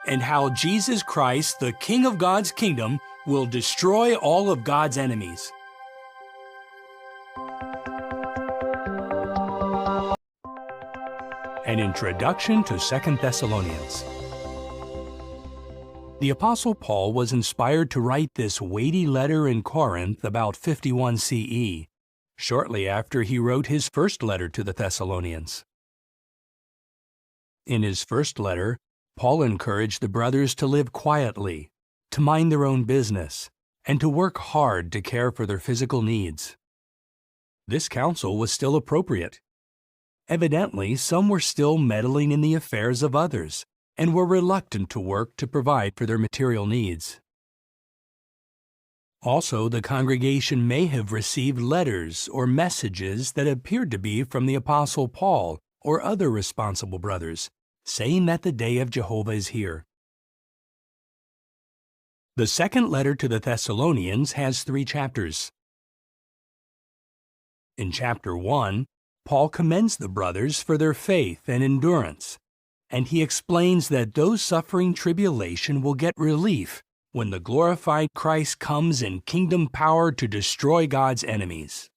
and how Jesus Christ, the King of God's kingdom, will destroy all of God's enemies. An introduction to 2 Thessalonians. The Apostle Paul was inspired to write this weighty letter in Corinth about 51 CE, shortly after he wrote his first letter to the Thessalonians. In his first letter, Paul encouraged the brothers to live quietly, to mind their own business, and to work hard to care for their physical needs. This counsel was still appropriate. Evidently, some were still meddling in the affairs of others, and were reluctant to work to provide for their material needs. Also, the congregation may have received letters or messages that appeared to be from the Apostle Paul or other responsible brothers, saying that the day of Jehovah is here. The second letter to the Thessalonians has 3 chapters. In chapter 1, Paul commends the brothers for their faith and endurance, and he explains that those suffering tribulation will get relief when the glorified Christ comes in kingdom power to destroy God's enemies.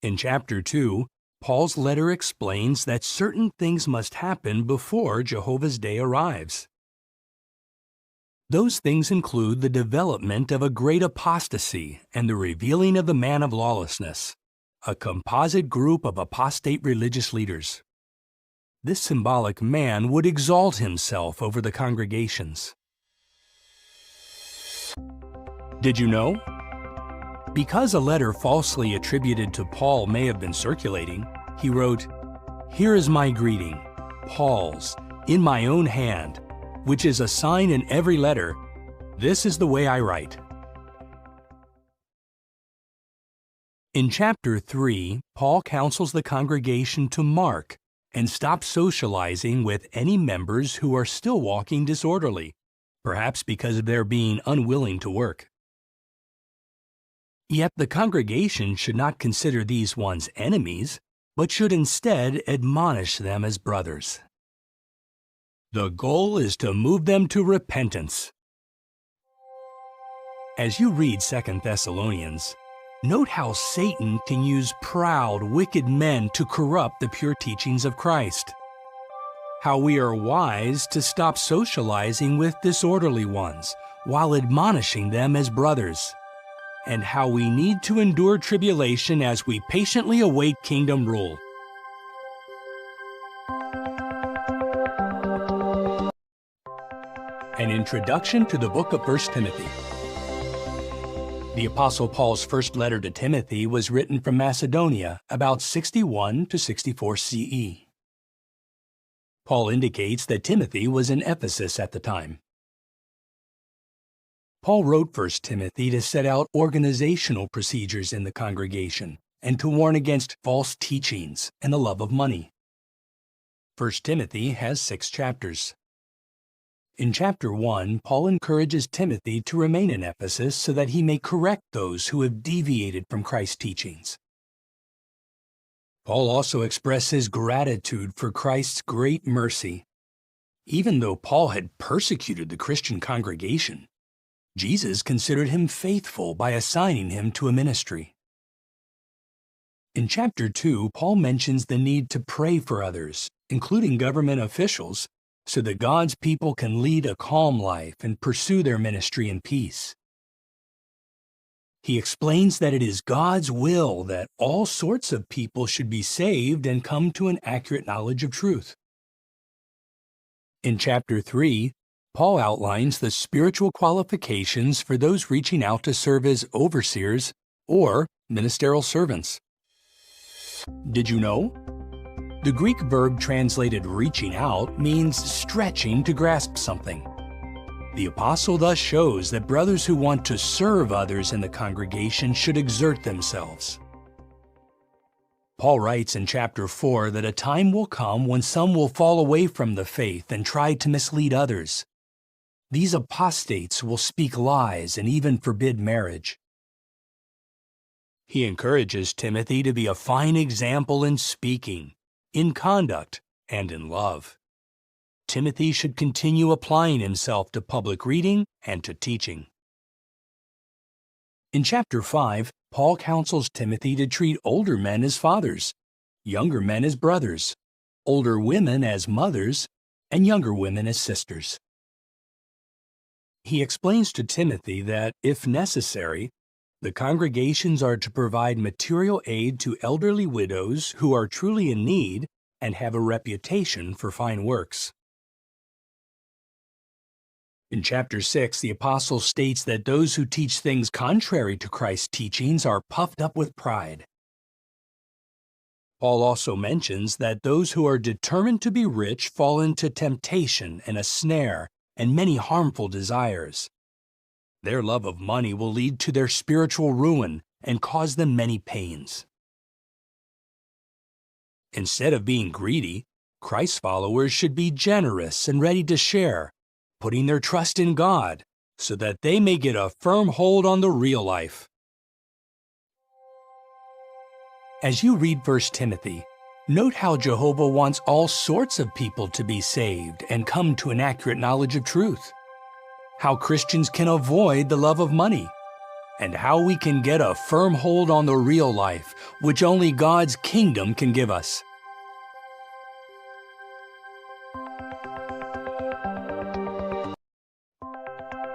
In chapter 2, Paul's letter explains that certain things must happen before Jehovah's day arrives. Those things include the development of a great apostasy and the revealing of the man of lawlessness, a composite group of apostate religious leaders. This symbolic man would exalt himself over the congregations. Did you know? Because a letter falsely attributed to Paul may have been circulating, he wrote, "Here is my greeting, Paul's, in my own hand, which is a sign in every letter. This is the way I write." In chapter 3, Paul counsels the congregation to mark and stop socializing with any members who are still walking disorderly, perhaps because of their being unwilling to work. Yet the congregation should not consider these ones enemies, but should instead admonish them as brothers. The goal is to move them to repentance. As you read 2 Thessalonians, note how Satan can use proud, wicked men to corrupt the pure teachings of Christ. How we are wise to stop socializing with disorderly ones while admonishing them as brothers. And how we need to endure tribulation as we patiently await kingdom rule. An introduction to the book of 1 Timothy. The Apostle Paul's first letter to Timothy was written from Macedonia about 61 to 64 CE. Paul indicates that Timothy was in Ephesus at the time. Paul wrote 1 Timothy to set out organizational procedures in the congregation and to warn against false teachings and the love of money. 1 Timothy has 6 chapters. In chapter 1, Paul encourages Timothy to remain in Ephesus so that he may correct those who have deviated from Christ's teachings. Paul also expresses gratitude for Christ's great mercy. Even though Paul had persecuted the Christian congregation, Jesus considered him faithful by assigning him to a ministry. In chapter 2, Paul mentions the need to pray for others, including government officials, so that God's people can lead a calm life and pursue their ministry in peace. He explains that it is God's will that all sorts of people should be saved and come to an accurate knowledge of truth. In chapter 3, Paul outlines the spiritual qualifications for those reaching out to serve as overseers or ministerial servants. Did you know? The Greek verb translated reaching out means stretching to grasp something. The apostle thus shows that brothers who want to serve others in the congregation should exert themselves. Paul writes in chapter 4 that a time will come when some will fall away from the faith and try to mislead others. These apostates will speak lies and even forbid marriage. He encourages Timothy to be a fine example in speaking, in conduct, and in love. Timothy should continue applying himself to public reading and to teaching. In chapter 5, Paul counsels Timothy to treat older men as fathers, younger men as brothers, older women as mothers, and younger women as sisters. He explains to Timothy that, if necessary, the congregations are to provide material aid to elderly widows who are truly in need and have a reputation for fine works. In chapter 6, the apostle states that those who teach things contrary to Christ's teachings are puffed up with pride. Paul also mentions that those who are determined to be rich fall into temptation and a snare and many harmful desires. Their love of money will lead to their spiritual ruin and cause them many pains. Instead of being greedy, Christ's followers should be generous and ready to share, putting their trust in God so that they may get a firm hold on the real life. As you read 1 Timothy, note how Jehovah wants all sorts of people to be saved and come to an accurate knowledge of truth, how Christians can avoid the love of money, and how we can get a firm hold on the real life, which only God's kingdom can give us.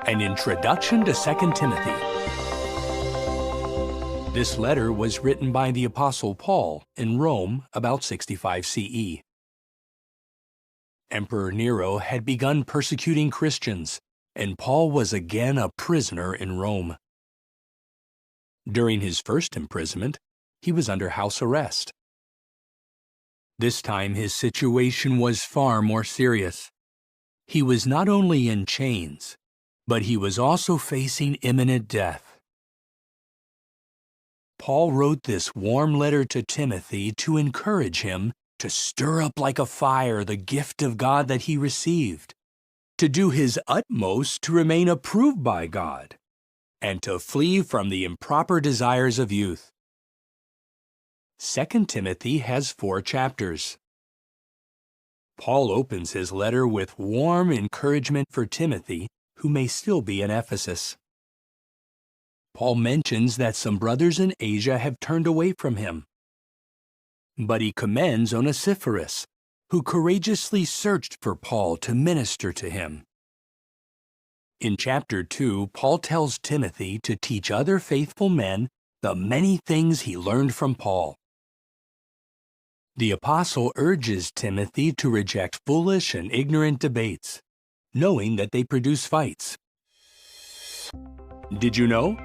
An introduction to 2 Timothy. This letter was written by the Apostle Paul in Rome about 65 CE. Emperor Nero had begun persecuting Christians, and Paul was again a prisoner in Rome. During his first imprisonment, he was under house arrest. This time his situation was far more serious. He was not only in chains, but he was also facing imminent death. Paul wrote this warm letter to Timothy to encourage him to stir up like a fire the gift of God that he received, to do his utmost to remain approved by God, and to flee from the improper desires of youth. 2 Timothy has 4 chapters. Paul opens his letter with warm encouragement for Timothy, who may still be in Ephesus. Paul mentions that some brothers in Asia have turned away from him. But he commends Onesiphorus, who courageously searched for Paul to minister to him. In chapter 2, Paul tells Timothy to teach other faithful men the many things he learned from Paul. The apostle urges Timothy to reject foolish and ignorant debates, knowing that they produce fights. Did you know?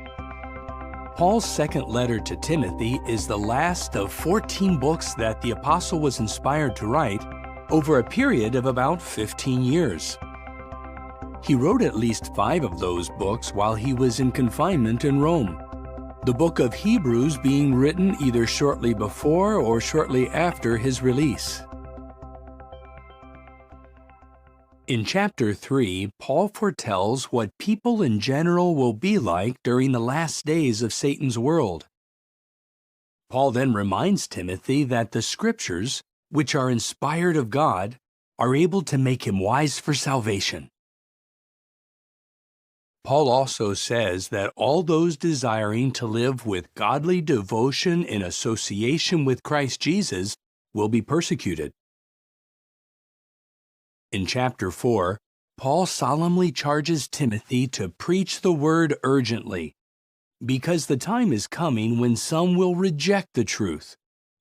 Paul's second letter to Timothy is the last of 14 books that the apostle was inspired to write over a period of about 15 years. He wrote at least 5 of those books while he was in confinement in Rome, the book of Hebrews being written either shortly before or shortly after his release. In chapter 3, Paul foretells what people in general will be like during the last days of Satan's world. Paul then reminds Timothy that the Scriptures, which are inspired of God, are able to make him wise for salvation. Paul also says that all those desiring to live with godly devotion in association with Christ Jesus will be persecuted. In chapter 4, Paul solemnly charges Timothy to preach the word urgently, because the time is coming when some will reject the truth,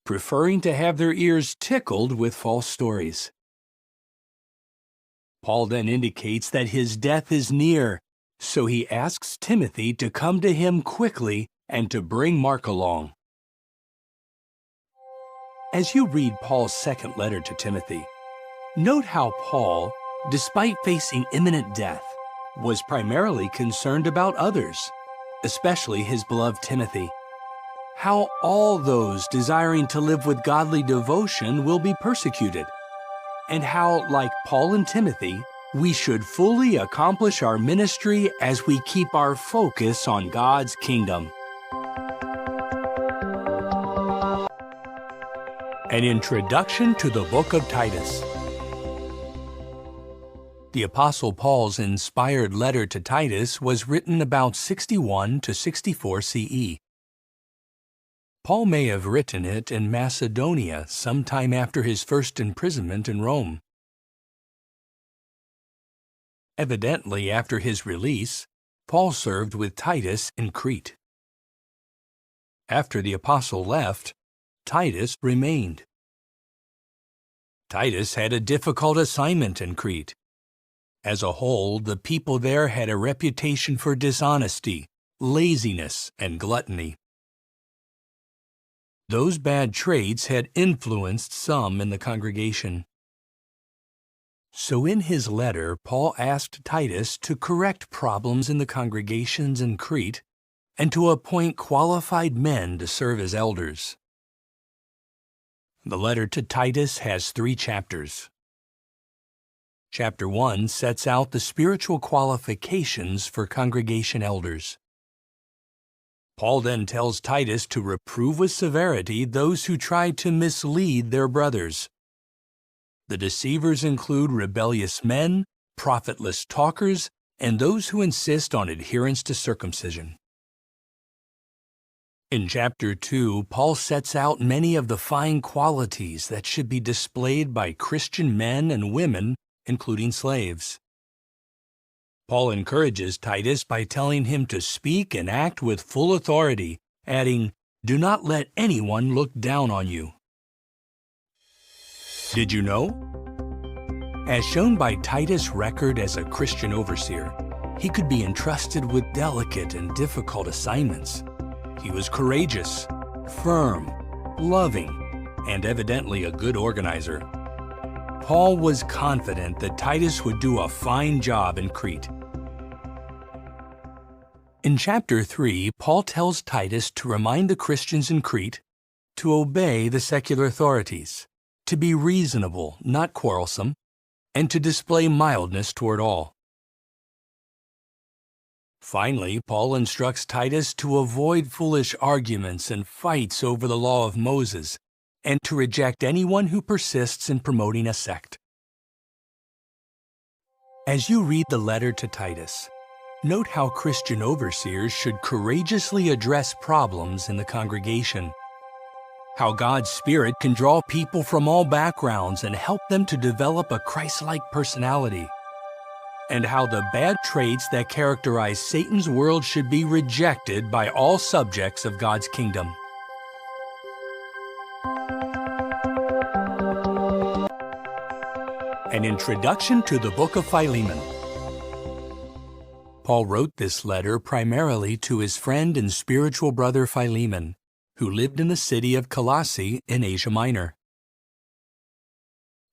preferring to have their ears tickled with false stories. Paul then indicates that his death is near, so he asks Timothy to come to him quickly and to bring Mark along. As you read Paul's second letter to Timothy, note how Paul, despite facing imminent death, was primarily concerned about others, especially his beloved Timothy. How all those desiring to live with godly devotion will be persecuted, and how, like Paul and Timothy, we should fully accomplish our ministry as we keep our focus on God's kingdom. An introduction to the book of Titus. The Apostle Paul's inspired letter to Titus was written about 61 to 64 CE. Paul may have written it in Macedonia sometime after his first imprisonment in Rome. Evidently, after his release, Paul served with Titus in Crete. After the apostle left, Titus remained. Titus had a difficult assignment in Crete. As a whole, the people there had a reputation for dishonesty, laziness, and gluttony. Those bad traits had influenced some in the congregation. So in his letter, Paul asked Titus to correct problems in the congregations in Crete and to appoint qualified men to serve as elders. The letter to Titus has 3 chapters. Chapter 1 sets out the spiritual qualifications for congregation elders. Paul then tells Titus to reprove with severity those who try to mislead their brothers. The deceivers include rebellious men, profitless talkers, and those who insist on adherence to circumcision. In chapter 2, Paul sets out many of the fine qualities that should be displayed by Christian men and women, including slaves. Paul encourages Titus by telling him to speak and act with full authority, adding, "Do not let anyone look down on you." Did you know? As shown by Titus' record as a Christian overseer, he could be entrusted with delicate and difficult assignments. He was courageous, firm, loving, and evidently a good organizer. Paul was confident that Titus would do a fine job in Crete. In chapter 3, Paul tells Titus to remind the Christians in Crete to obey the secular authorities, to be reasonable, not quarrelsome, and to display mildness toward all. Finally, Paul instructs Titus to avoid foolish arguments and fights over the law of Moses, and to reject anyone who persists in promoting a sect. As you read the letter to Titus, note how Christian overseers should courageously address problems in the congregation. How God's Spirit can draw people from all backgrounds and help them to develop a Christ-like personality. And how the bad traits that characterize Satan's world should be rejected by all subjects of God's kingdom. An introduction to the book of Philemon. Paul wrote this letter primarily to his friend and spiritual brother Philemon, who lived in the city of Colossae in Asia Minor.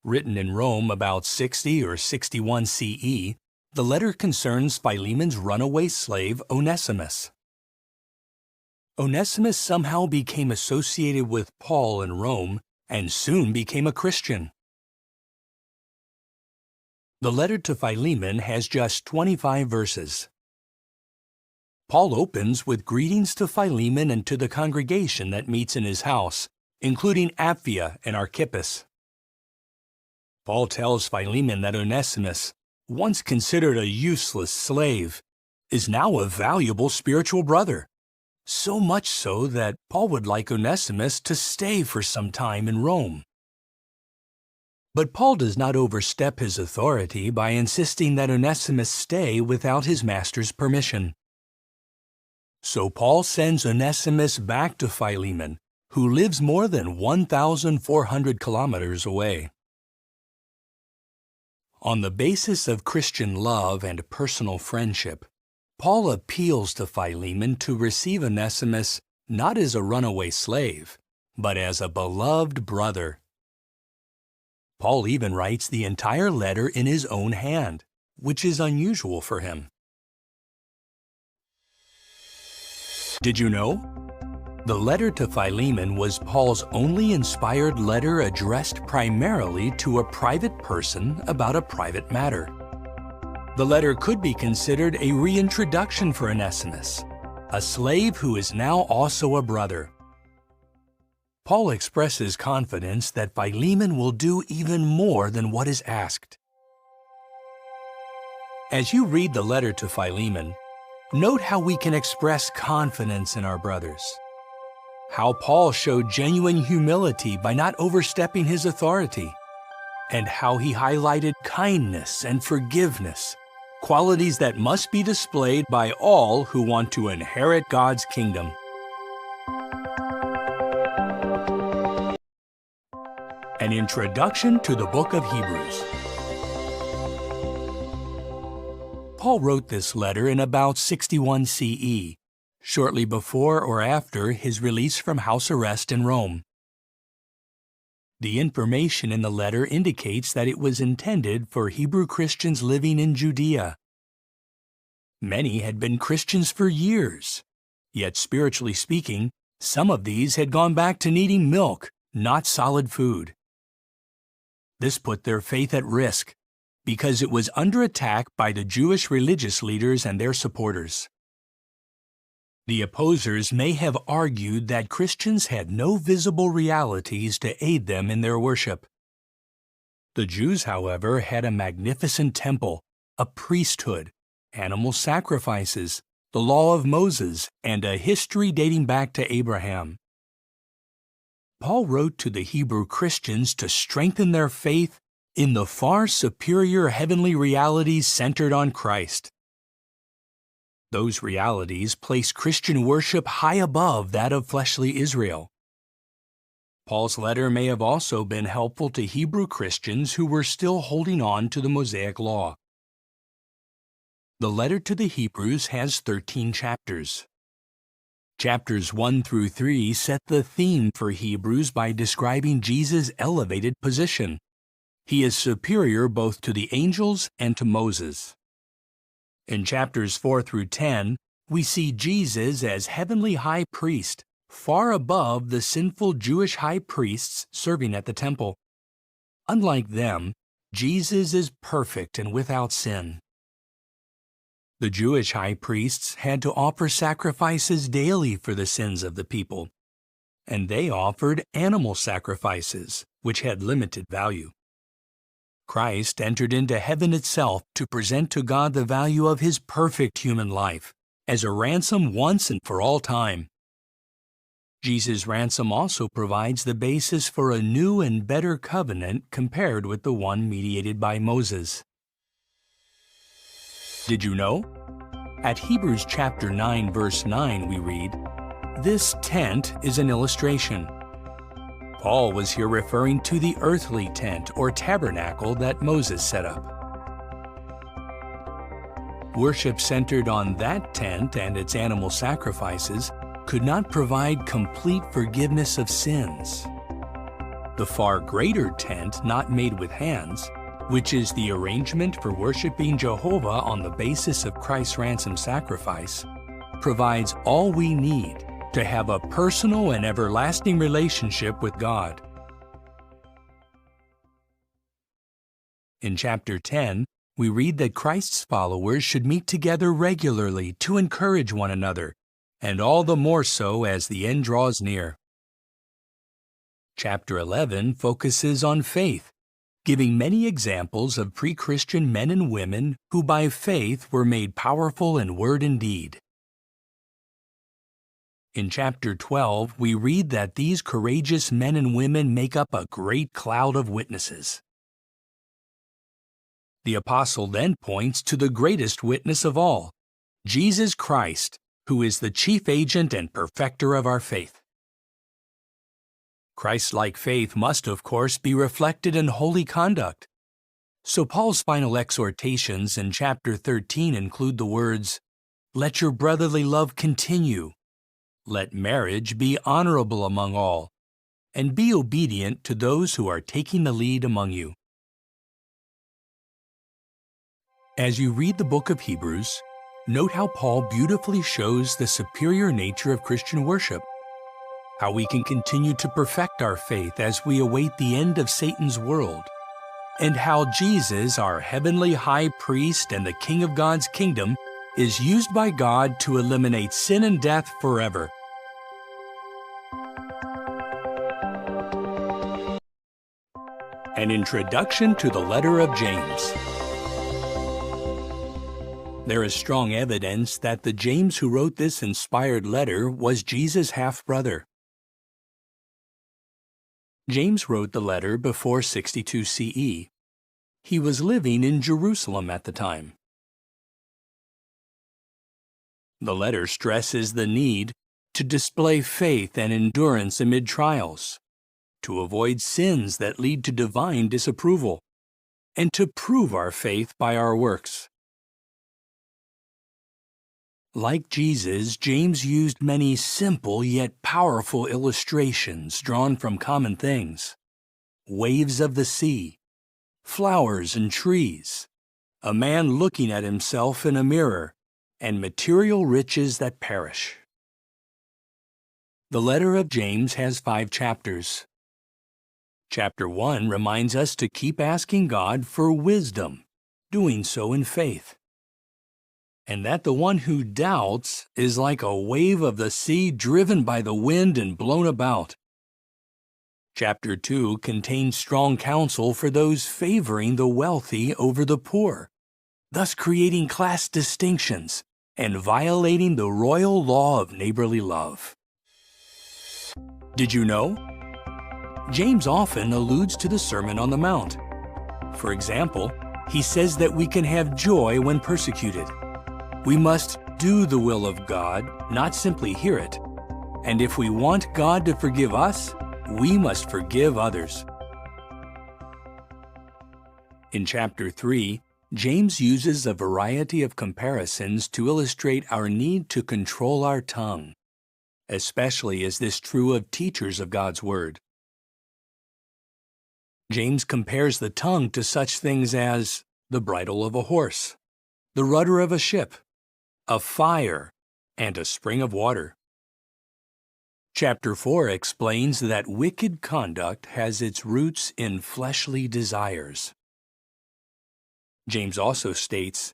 Written in Rome about 60 or 61 CE, the letter concerns Philemon's runaway slave Onesimus. Onesimus somehow became associated with Paul in Rome and soon became a Christian. The letter to Philemon has just 25 verses. Paul opens with greetings to Philemon and to the congregation that meets in his house, including Apphia and Archippus. Paul tells Philemon that Onesimus, once considered a useless slave, is now a valuable spiritual brother. So much so that Paul would like Onesimus to stay for some time in Rome. But Paul does not overstep his authority by insisting that Onesimus stay without his master's permission. So Paul sends Onesimus back to Philemon, who lives more than 1,400 kilometers away. On the basis of Christian love and personal friendship, Paul appeals to Philemon to receive Onesimus not as a runaway slave, but as a beloved brother. Paul even writes the entire letter in his own hand, which is unusual for him. Did you know? The letter to Philemon was Paul's only inspired letter addressed primarily to a private person about a private matter. The letter could be considered a reintroduction for Onesimus, a slave who is now also a brother. Paul expresses confidence that Philemon will do even more than what is asked. As you read the letter to Philemon, note how we can express confidence in our brothers. How Paul showed genuine humility by not overstepping his authority, and how he highlighted kindness and forgiveness, qualities that must be displayed by all who want to inherit God's kingdom. An introduction to the book of Hebrews. Paul wrote this letter in about 61 CE, shortly before or after his release from house arrest in Rome. The information in the letter indicates that it was intended for Hebrew Christians living in Judea. Many had been Christians for years, yet spiritually speaking, some of these had gone back to needing milk, not solid food. This put their faith at risk, because it was under attack by the Jewish religious leaders and their supporters. The opposers may have argued that Christians had no visible realities to aid them in their worship. The Jews, however, had a magnificent temple, a priesthood, animal sacrifices, the law of Moses, and a history dating back to Abraham. Paul wrote to the Hebrew Christians to strengthen their faith in the far superior heavenly realities centered on Christ. Those realities place Christian worship high above that of fleshly Israel. Paul's letter may have also been helpful to Hebrew Christians who were still holding on to the Mosaic Law. The letter to the Hebrews has 13 chapters. Chapters 1 through 3 set the theme for Hebrews by describing Jesus' elevated position. He is superior both to the angels and to Moses. In chapters 4 through 10, we see Jesus as heavenly high priest, far above the sinful Jewish high priests serving at the temple. Unlike them, Jesus is perfect and without sin. The Jewish high priests had to offer sacrifices daily for the sins of the people, and they offered animal sacrifices, which had limited value. Christ entered into heaven itself to present to God the value of his perfect human life as a ransom once and for all time. Jesus' ransom also provides the basis for a new and better covenant compared with the one mediated by Moses. Did you know? At Hebrews chapter 9 verse 9 we read, "This tent is an illustration." Paul was here referring to the earthly tent or tabernacle that Moses set up. Worship centered on that tent and its animal sacrifices could not provide complete forgiveness of sins. The far greater tent not made with hands, which is the arrangement for worshiping Jehovah on the basis of Christ's ransom sacrifice, provides all we need to have a personal and everlasting relationship with God. In chapter 10, we read that Christ's followers should meet together regularly to encourage one another, and all the more so as the end draws near. Chapter 11 focuses on faith, giving many examples of pre-Christian men and women who by faith were made powerful in word and deed. In chapter 12, we read that these courageous men and women make up a great cloud of witnesses. The apostle then points to the greatest witness of all, Jesus Christ, who is the chief agent and perfecter of our faith. Christ-like faith must, of course, be reflected in holy conduct. So Paul's final exhortations in chapter 13 include the words, "Let your brotherly love continue. Let marriage be honorable among all, and be obedient to those who are taking the lead among you." As you read the book of Hebrews, note how Paul beautifully shows the superior nature of Christian worship, how we can continue to perfect our faith as we await the end of Satan's world, and how Jesus, our heavenly high priest and the King of God's kingdom, is used by God to eliminate sin and death forever. An introduction to the letter of James. There is strong evidence that the James who wrote this inspired letter was Jesus' half-brother. James wrote the letter before 62 CE. He was living in Jerusalem at the time. The letter stresses the need to display faith and endurance amid trials, to avoid sins that lead to divine disapproval, and to prove our faith by our works. Like Jesus, James used many simple yet powerful illustrations drawn from common things: waves of the sea, flowers and trees, a man looking at himself in a mirror, and material riches that perish. The letter of James has 5 chapters. Chapter 1 reminds us to keep asking God for wisdom, doing so in faith, and that the one who doubts is like a wave of the sea driven by the wind and blown about. Chapter 2 contains strong counsel for those favoring the wealthy over the poor, thus creating class distinctions and violating the royal law of neighborly love. Did you know? James often alludes to the Sermon on the Mount. For example, he says that we can have joy when persecuted. We must do the will of God, not simply hear it. And if we want God to forgive us, we must forgive others. In chapter 3, James uses a variety of comparisons to illustrate our need to control our tongue. Especially is this true of teachers of God's Word. James compares the tongue to such things as the bridle of a horse, the rudder of a ship, a fire, and a spring of water. Chapter 4 explains that wicked conduct has its roots in fleshly desires. James also states,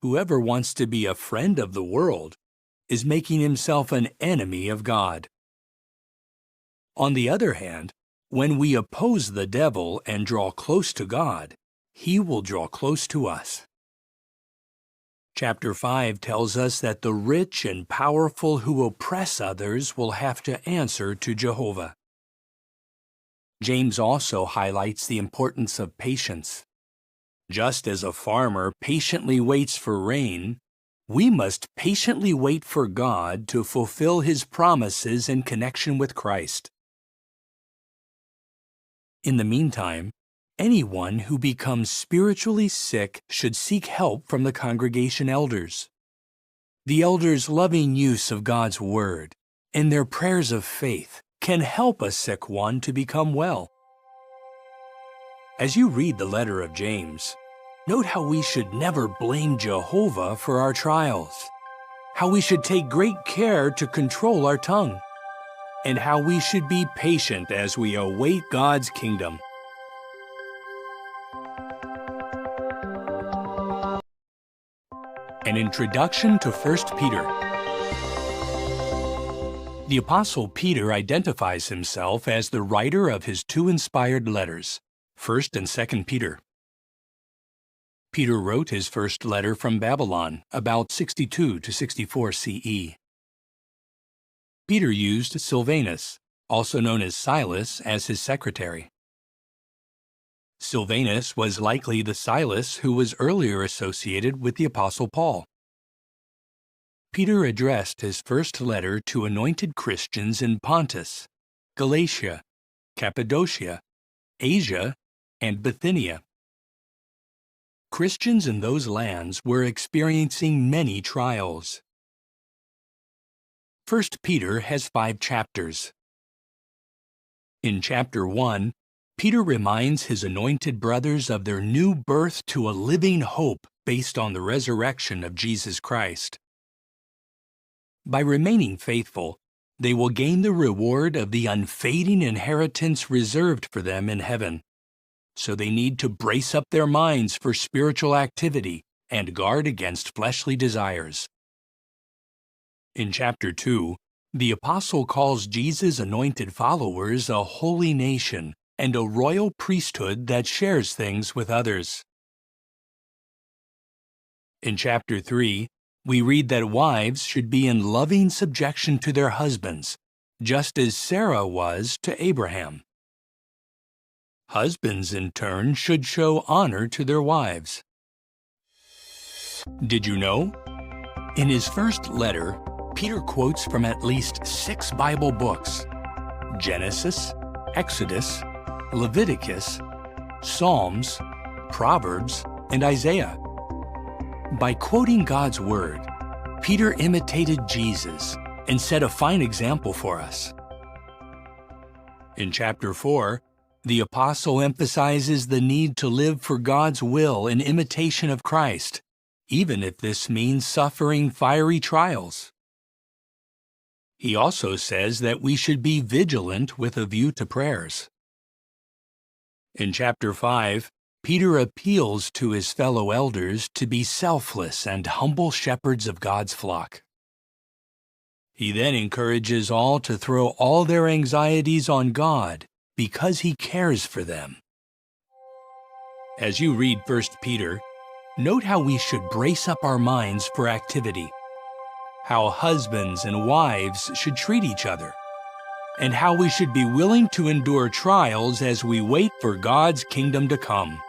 "Whoever wants to be a friend of the world is making himself an enemy of God." On the other hand, when we oppose the devil and draw close to God, he will draw close to us. Chapter 5 tells us that the rich and powerful who oppress others will have to answer to Jehovah. James also highlights the importance of patience. Just as a farmer patiently waits for rain, we must patiently wait for God to fulfill His promises in connection with Christ. In the meantime, anyone who becomes spiritually sick should seek help from the congregation elders. The elders' loving use of God's Word and their prayers of faith can help a sick one to become well. As you read the letter of James, note how we should never blame Jehovah for our trials, how we should take great care to control our tongue, and how we should be patient as we await God's kingdom. An introduction to 1 Peter. The Apostle Peter identifies himself as the writer of his 2 inspired letters, 1st and 2nd Peter. Peter wrote his first letter from Babylon about 62 to 64 CE. Peter used Silvanus, also known as Silas, as his secretary. Silvanus was likely the Silas who was earlier associated with the Apostle Paul. Peter addressed his first letter to anointed Christians in Pontus, Galatia, Cappadocia, Asia, and Bithynia. Christians in those lands were experiencing many trials. 1 Peter has 5 chapters. In chapter 1, Peter reminds his anointed brothers of their new birth to a living hope based on the resurrection of Jesus Christ. By remaining faithful, they will gain the reward of the unfading inheritance reserved for them in heaven. So they need to brace up their minds for spiritual activity and guard against fleshly desires. In chapter 2, the apostle calls Jesus' anointed followers a holy nation and a royal priesthood that shares things with others. In chapter 3, we read that wives should be in loving subjection to their husbands, just as Sarah was to Abraham. Husbands, in turn, should show honor to their wives. Did you know? In his first letter, Peter quotes from at least 6 Bible books: Genesis, Exodus, Leviticus, Psalms, Proverbs, and Isaiah. By quoting God's Word, Peter imitated Jesus and set a fine example for us. In chapter 4, the apostle emphasizes the need to live for God's will in imitation of Christ, even if this means suffering fiery trials. He also says that we should be vigilant with a view to prayers. In chapter 5, Peter appeals to his fellow elders to be selfless and humble shepherds of God's flock. He then encourages all to throw all their anxieties on God because He cares for them. As you read 1 Peter, note how we should brace up our minds for activity, how husbands and wives should treat each other, and how we should be willing to endure trials as we wait for God's kingdom to come.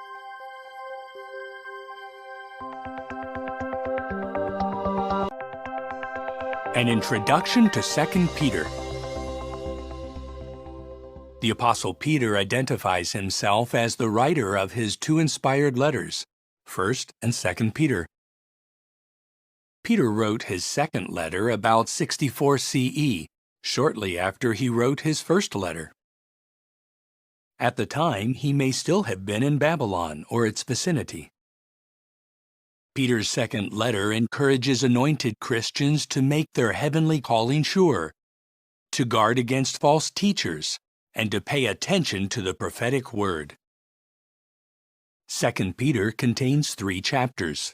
An introduction to 2 Peter. The Apostle Peter identifies himself as the writer of his 2 inspired letters, 1st and 2nd Peter. Peter wrote his second letter about 64 CE, shortly after he wrote his first letter. At the time, he may still have been in Babylon or its vicinity. Peter's second letter encourages anointed Christians to make their heavenly calling sure, to guard against false teachers, and to pay attention to the prophetic word. 2 Peter contains 3 chapters.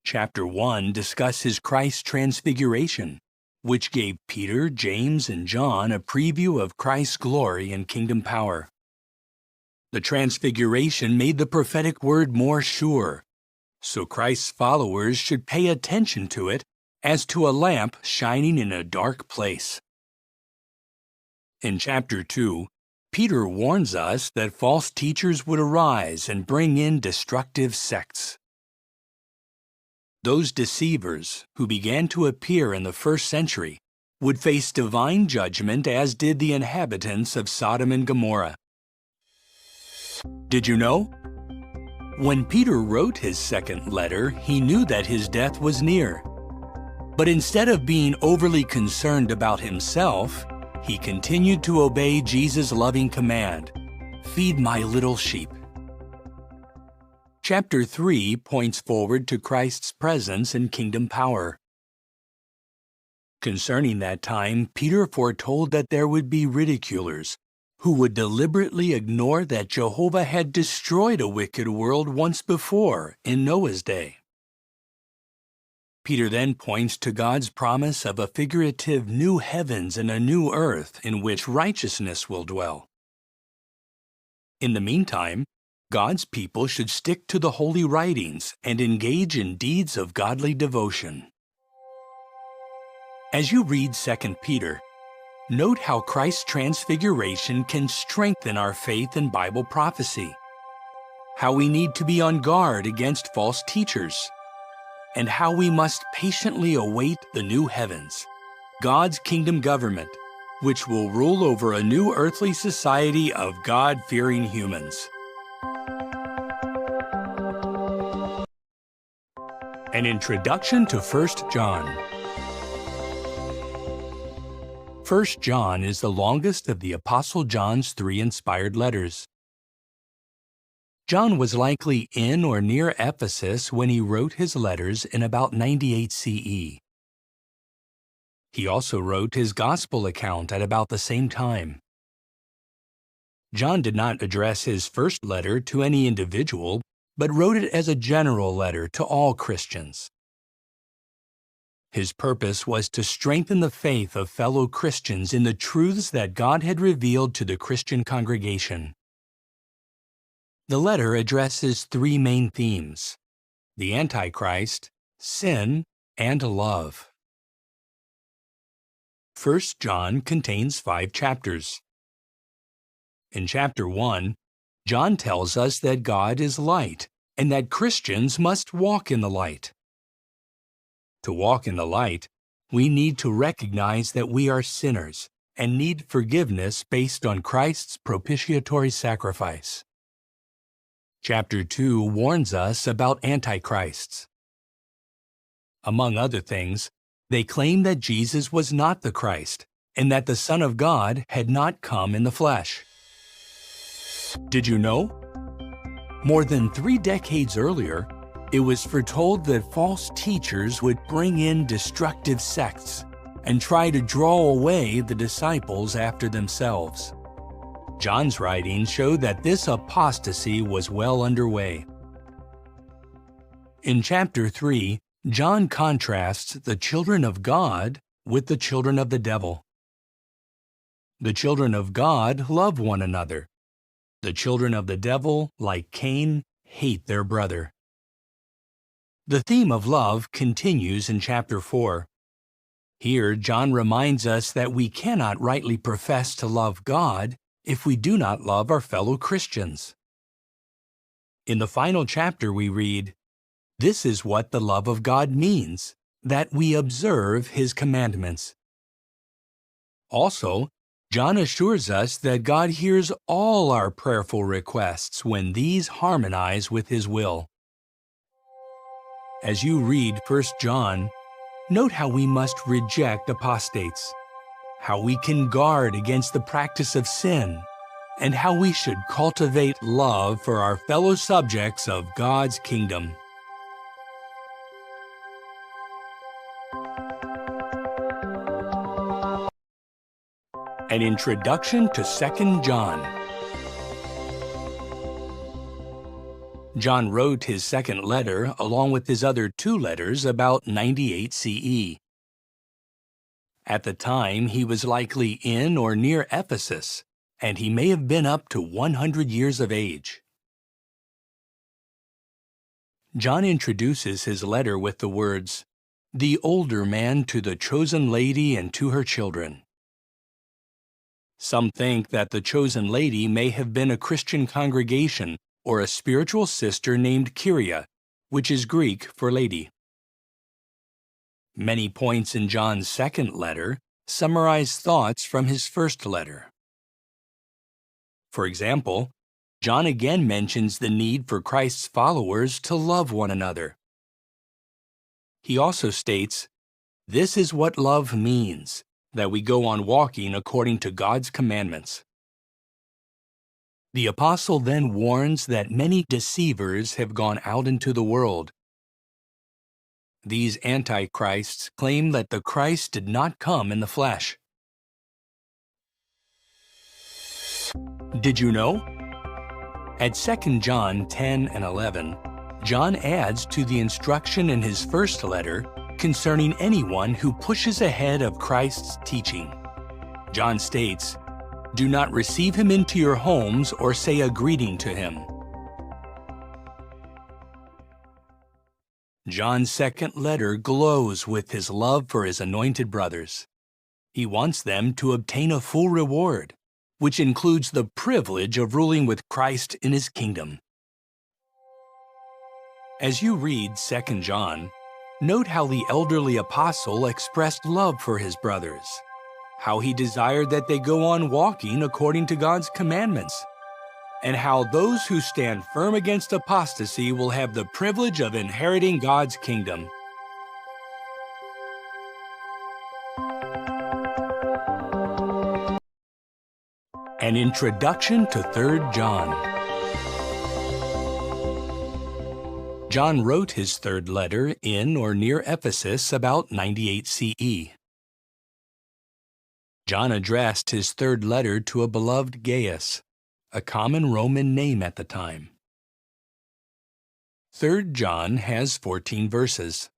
Chapter 1 discusses Christ's transfiguration, which gave Peter, James, and John a preview of Christ's glory and kingdom power. The transfiguration made the prophetic word more sure, so Christ's followers should pay attention to it as to a lamp shining in a dark place. In chapter 2, Peter warns us that false teachers would arise and bring in destructive sects. Those deceivers, who began to appear in the first century, would face divine judgment as did the inhabitants of Sodom and Gomorrah. Did you know? When Peter wrote his second letter, he knew that his death was near. But instead of being overly concerned about himself, he continued to obey Jesus' loving command, "Feed my little sheep." Chapter 3 points forward to Christ's presence and kingdom power. Concerning that time, Peter foretold that there would be ridiculers who would deliberately ignore that Jehovah had destroyed a wicked world once before in Noah's day. Peter then points to God's promise of a figurative new heavens and a new earth in which righteousness will dwell. In the meantime, God's people should stick to the holy writings and engage in deeds of godly devotion. As you read 2 Peter, note how Christ's transfiguration can strengthen our faith in Bible prophecy, how we need to be on guard against false teachers, and how we must patiently await the new heavens, God's kingdom government, which will rule over a new earthly society of God-fearing humans. An introduction to 1 John. 1 John is the longest of the Apostle John's 3 inspired letters. John was likely in or near Ephesus when he wrote his letters in about 98 CE. He also wrote his gospel account at about the same time. John did not address his first letter to any individual, but wrote it as a general letter to all Christians. His purpose was to strengthen the faith of fellow Christians in the truths that God had revealed to the Christian congregation. The letter addresses 3 main themes: the Antichrist, sin, and love. 1 John contains 5 chapters. In chapter 1, John tells us that God is light and that Christians must walk in the light. To walk in the light, we need to recognize that we are sinners and need forgiveness based on Christ's propitiatory sacrifice. Chapter 2 warns us about antichrists. Among other things, they claim that Jesus was not the Christ and that the Son of God had not come in the flesh. Did you know? More than 3 decades earlier, it was foretold that false teachers would bring in destructive sects and try to draw away the disciples after themselves. John's writings showed that this apostasy was well underway. In chapter 3, John contrasts the children of God with the children of the devil. The children of God love one another. The children of the devil, like Cain, hate their brother. The theme of love continues in chapter 4. Here, John reminds us that we cannot rightly profess to love God if we do not love our fellow Christians. In the final chapter we read, "This is what the love of God means, that we observe His commandments." Also, John assures us that God hears all our prayerful requests when these harmonize with His will. As you read 1 John, note how we must reject apostates, how we can guard against the practice of sin, and how we should cultivate love for our fellow subjects of God's kingdom. An introduction to 2 John. John wrote his second letter along with his other 2 letters about 98 CE. At the time, he was likely in or near Ephesus, and he may have been up to 100 years of age. John introduces his letter with the words, "The older man to the chosen lady and to her children." Some think that the chosen lady may have been a Christian congregation or a spiritual sister named Kyria, which is Greek for lady. Many points in John's second letter summarize thoughts from his first letter. For example, John again mentions the need for Christ's followers to love one another. He also states, "This is what love means, that we go on walking according to God's commandments." The apostle then warns that many deceivers have gone out into the world. These antichrists claim that the Christ did not come in the flesh. Did you know? At 2 John 10 and 11, John adds to the instruction in his first letter concerning anyone who pushes ahead of Christ's teaching. John states, Do not receive him into your homes or say a greeting to him. John's second letter glows with his love for his anointed brothers. He wants them to obtain a full reward, which includes the privilege of ruling with Christ in his kingdom. As you read 2 John, note how the elderly apostle expressed love for his brothers, how he desired that they go on walking according to God's commandments, and how those who stand firm against apostasy will have the privilege of inheriting God's kingdom. An introduction to 3 John. John wrote his third letter in or near Ephesus about 98 CE. John addressed his third letter to a beloved Gaius, a common Roman name at the time. 3 John has 14 verses.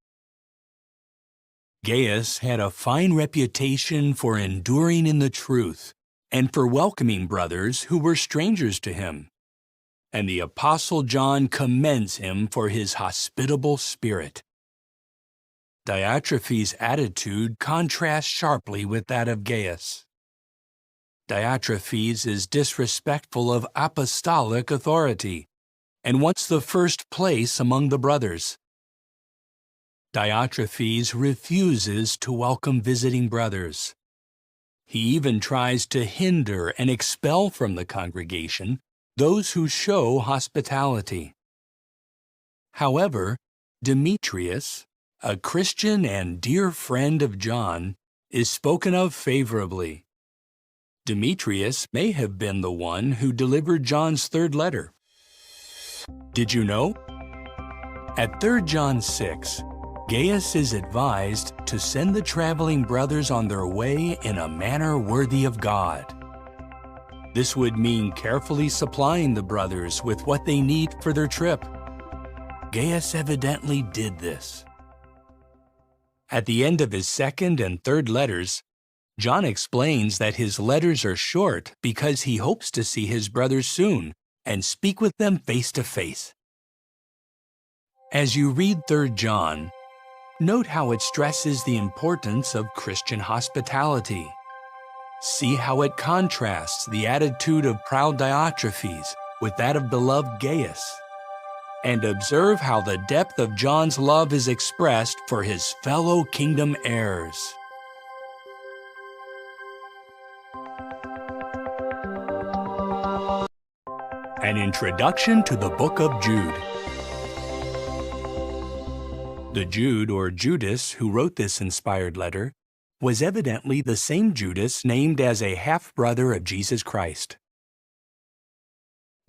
Gaius had a fine reputation for enduring in the truth and for welcoming brothers who were strangers to him, and the Apostle John commends him for his hospitable spirit. Diotrephes' attitude contrasts sharply with that of Gaius. Diotrephes is disrespectful of apostolic authority and wants the first place among the brothers. Diotrephes refuses to welcome visiting brothers. He even tries to hinder and expel from the congregation those who show hospitality. However, Demetrius, a Christian and dear friend of John, is spoken of favorably. Demetrius may have been the one who delivered John's third letter. Did you know? At 3 John 6, Gaius is advised to send the traveling brothers on their way in a manner worthy of God. This would mean carefully supplying the brothers with what they need for their trip. Gaius evidently did this. At the end of his second and third letters, John explains that his letters are short because he hopes to see his brothers soon and speak with them face to face. As you read 3 John, note how it stresses the importance of Christian hospitality. See how it contrasts the attitude of proud Diotrephes with that of beloved Gaius. And observe how the depth of John's love is expressed for his fellow kingdom heirs. An introduction to the book of Jude. The Jude or Judas who wrote this inspired letter was evidently the same Judas named as a half-brother of Jesus Christ.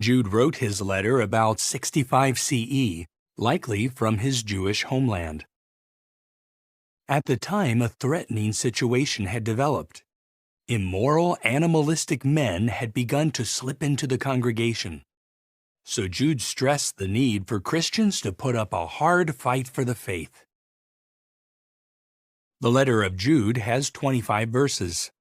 Jude wrote his letter about 65 CE, likely from his Jewish homeland. At the time, a threatening situation had developed. Immoral, animalistic men had begun to slip into the congregation. So Jude stressed the need for Christians to put up a hard fight for the faith. The letter of Jude has 25 verses.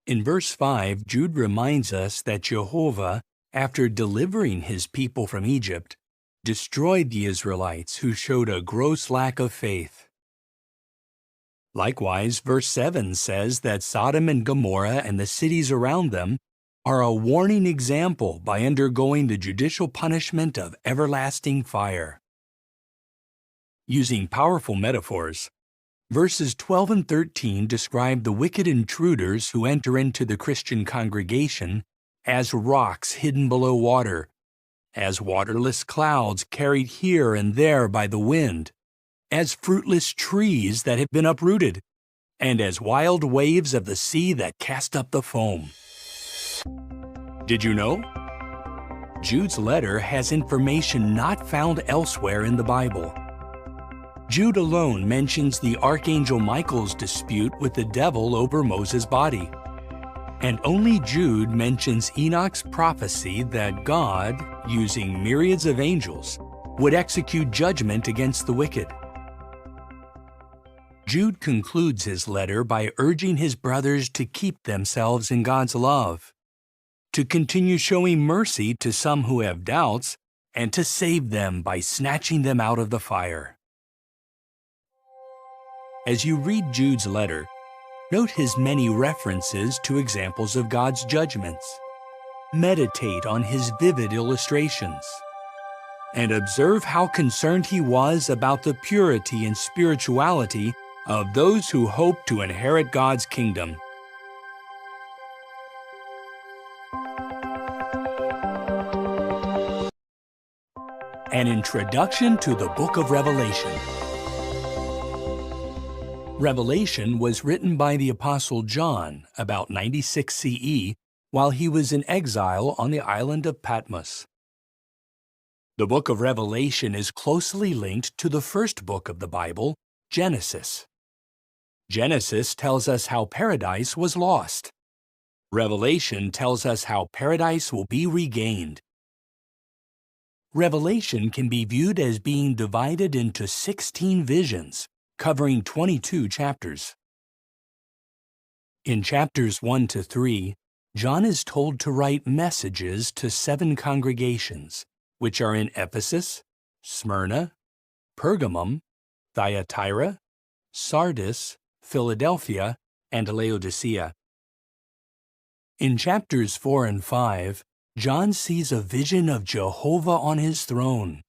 In verse 5, Jude reminds us that Jehovah, after delivering his people from Egypt, destroyed the Israelites who showed a gross lack of faith. Likewise, verse 7 says that Sodom and Gomorrah and the cities around them are a warning example by undergoing the judicial punishment of everlasting fire. Using powerful metaphors, verses 12 and 13 describe the wicked intruders who enter into the Christian congregation as rocks hidden below water, as waterless clouds carried here and there by the wind, as fruitless trees that have been uprooted, and as wild waves of the sea that cast up the foam. Did you know? Jude's letter has information not found elsewhere in the Bible. Jude alone mentions the Archangel Michael's dispute with the devil over Moses' body. And only Jude mentions Enoch's prophecy that God, using myriads of angels, would execute judgment against the wicked. Jude concludes his letter by urging his brothers to keep themselves in God's love, to continue showing mercy to some who have doubts, and to save them by snatching them out of the fire. As you read Jude's letter, note his many references to examples of God's judgments. Meditate on his vivid illustrations, and observe how concerned he was about the purity and spirituality of those who hope to inherit God's kingdom. An introduction to the Book of Revelation. Revelation was written by the Apostle John about 96 CE while he was in exile on the island of Patmos. The Book of Revelation is closely linked to the first book of the Bible, Genesis. Genesis tells us how paradise was lost. Revelation tells us how paradise will be regained. Revelation can be viewed as being divided into 16 visions, covering 22 chapters. In chapters 1 to 3, John is told to write messages to 7 congregations, which are in Ephesus, Smyrna, Pergamum, Thyatira, Sardis, Philadelphia, and Laodicea. In chapters 4 and 5, John sees a vision of Jehovah on his throne.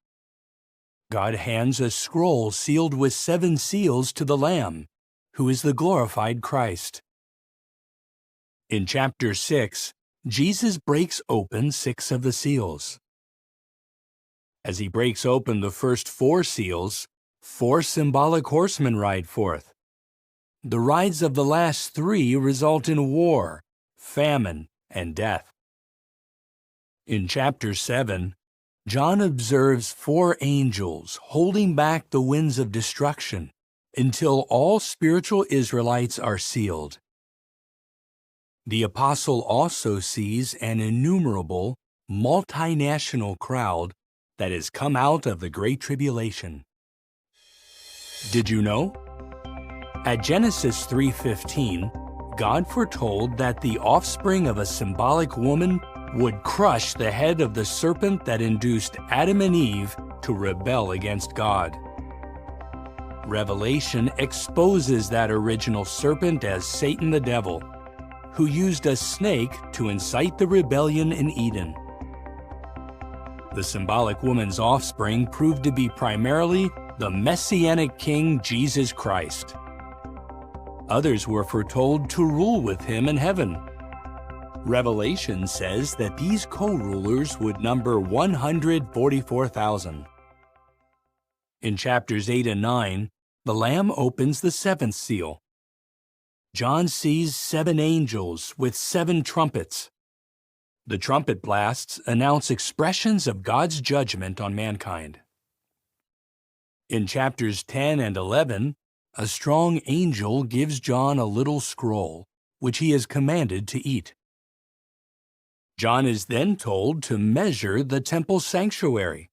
God hands a scroll sealed with 7 seals to the Lamb, who is the glorified Christ. In chapter 6, Jesus breaks open 6 of the seals. As he breaks open the first 4 seals, 4 symbolic horsemen ride forth. The rides of the last 3 result in war, famine, and death. In chapter 7, John observes 4 angels holding back the winds of destruction until all spiritual Israelites are sealed. The apostle also sees an innumerable, multinational crowd that has come out of the Great Tribulation. Did you know? At Genesis 3:15, God foretold that the offspring of a symbolic woman would crush the head of the serpent that induced Adam and Eve to rebel against God. Revelation exposes that original serpent as Satan the devil, who used a snake to incite the rebellion in Eden. The symbolic woman's offspring proved to be primarily the Messianic King Jesus Christ. Others were foretold to rule with him in heaven. Revelation says that these co-rulers would number 144,000. In chapters 8 and 9, the Lamb opens the 7th seal. John sees 7 angels with 7 trumpets. The trumpet blasts announce expressions of God's judgment on mankind. In chapters 10 and 11, a strong angel gives John a little scroll, which he is commanded to eat. John is then told to measure the temple sanctuary,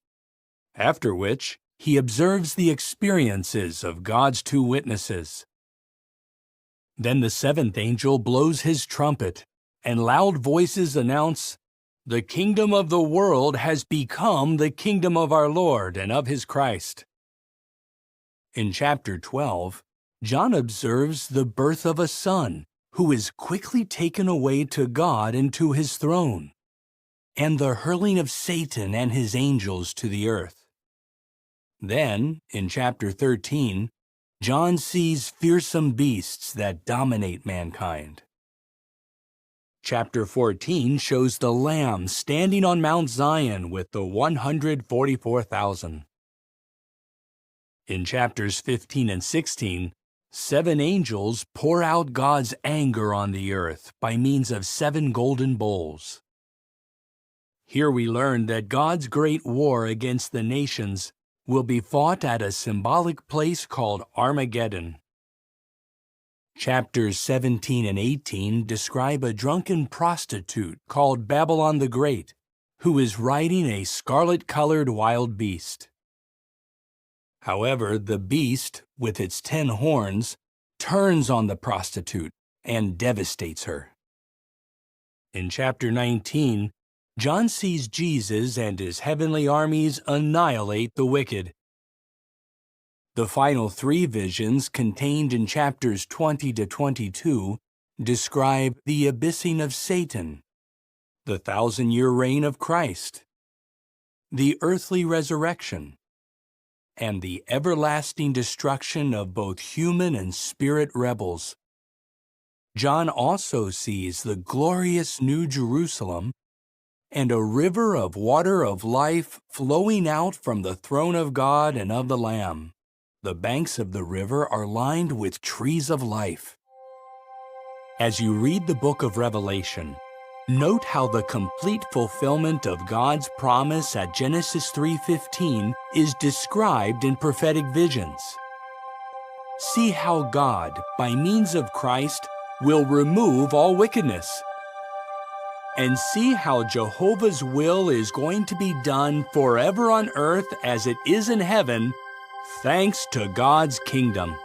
after which he observes the experiences of God's 2 witnesses. Then the 7th angel blows his trumpet, and loud voices announce, "The kingdom of the world has become the kingdom of our Lord and of his Christ." In chapter 12, John observes the birth of a son, who is quickly taken away to God and to his throne, and the hurling of Satan and his angels to the earth. Then, in chapter 13, John sees fearsome beasts that dominate mankind. Chapter 14 shows the Lamb standing on Mount Zion with the 144,000. In chapters 15 and 16, 7 angels pour out God's anger on the earth by means of 7 golden bowls. Here we learn that God's great war against the nations will be fought at a symbolic place called Armageddon. Chapters 17 and 18 describe a drunken prostitute called Babylon the Great, who is riding a scarlet-colored wild beast. However, the beast, with its 10 horns, turns on the prostitute and devastates her. In chapter 19, John sees Jesus and his heavenly armies annihilate the wicked. The final 3 visions contained in chapters 20 to 22 describe the abyssing of Satan, the 1,000-year reign of Christ, the earthly resurrection, and the everlasting destruction of both human and spirit rebels. John also sees the glorious New Jerusalem and a river of water of life flowing out from the throne of God and of the Lamb. The banks of the river are lined with trees of life. As you read the book of Revelation, note how the complete fulfillment of God's promise at Genesis 3:15 is described in prophetic visions. See how God, by means of Christ, will remove all wickedness. And see how Jehovah's will is going to be done forever on earth as it is in heaven, thanks to God's kingdom.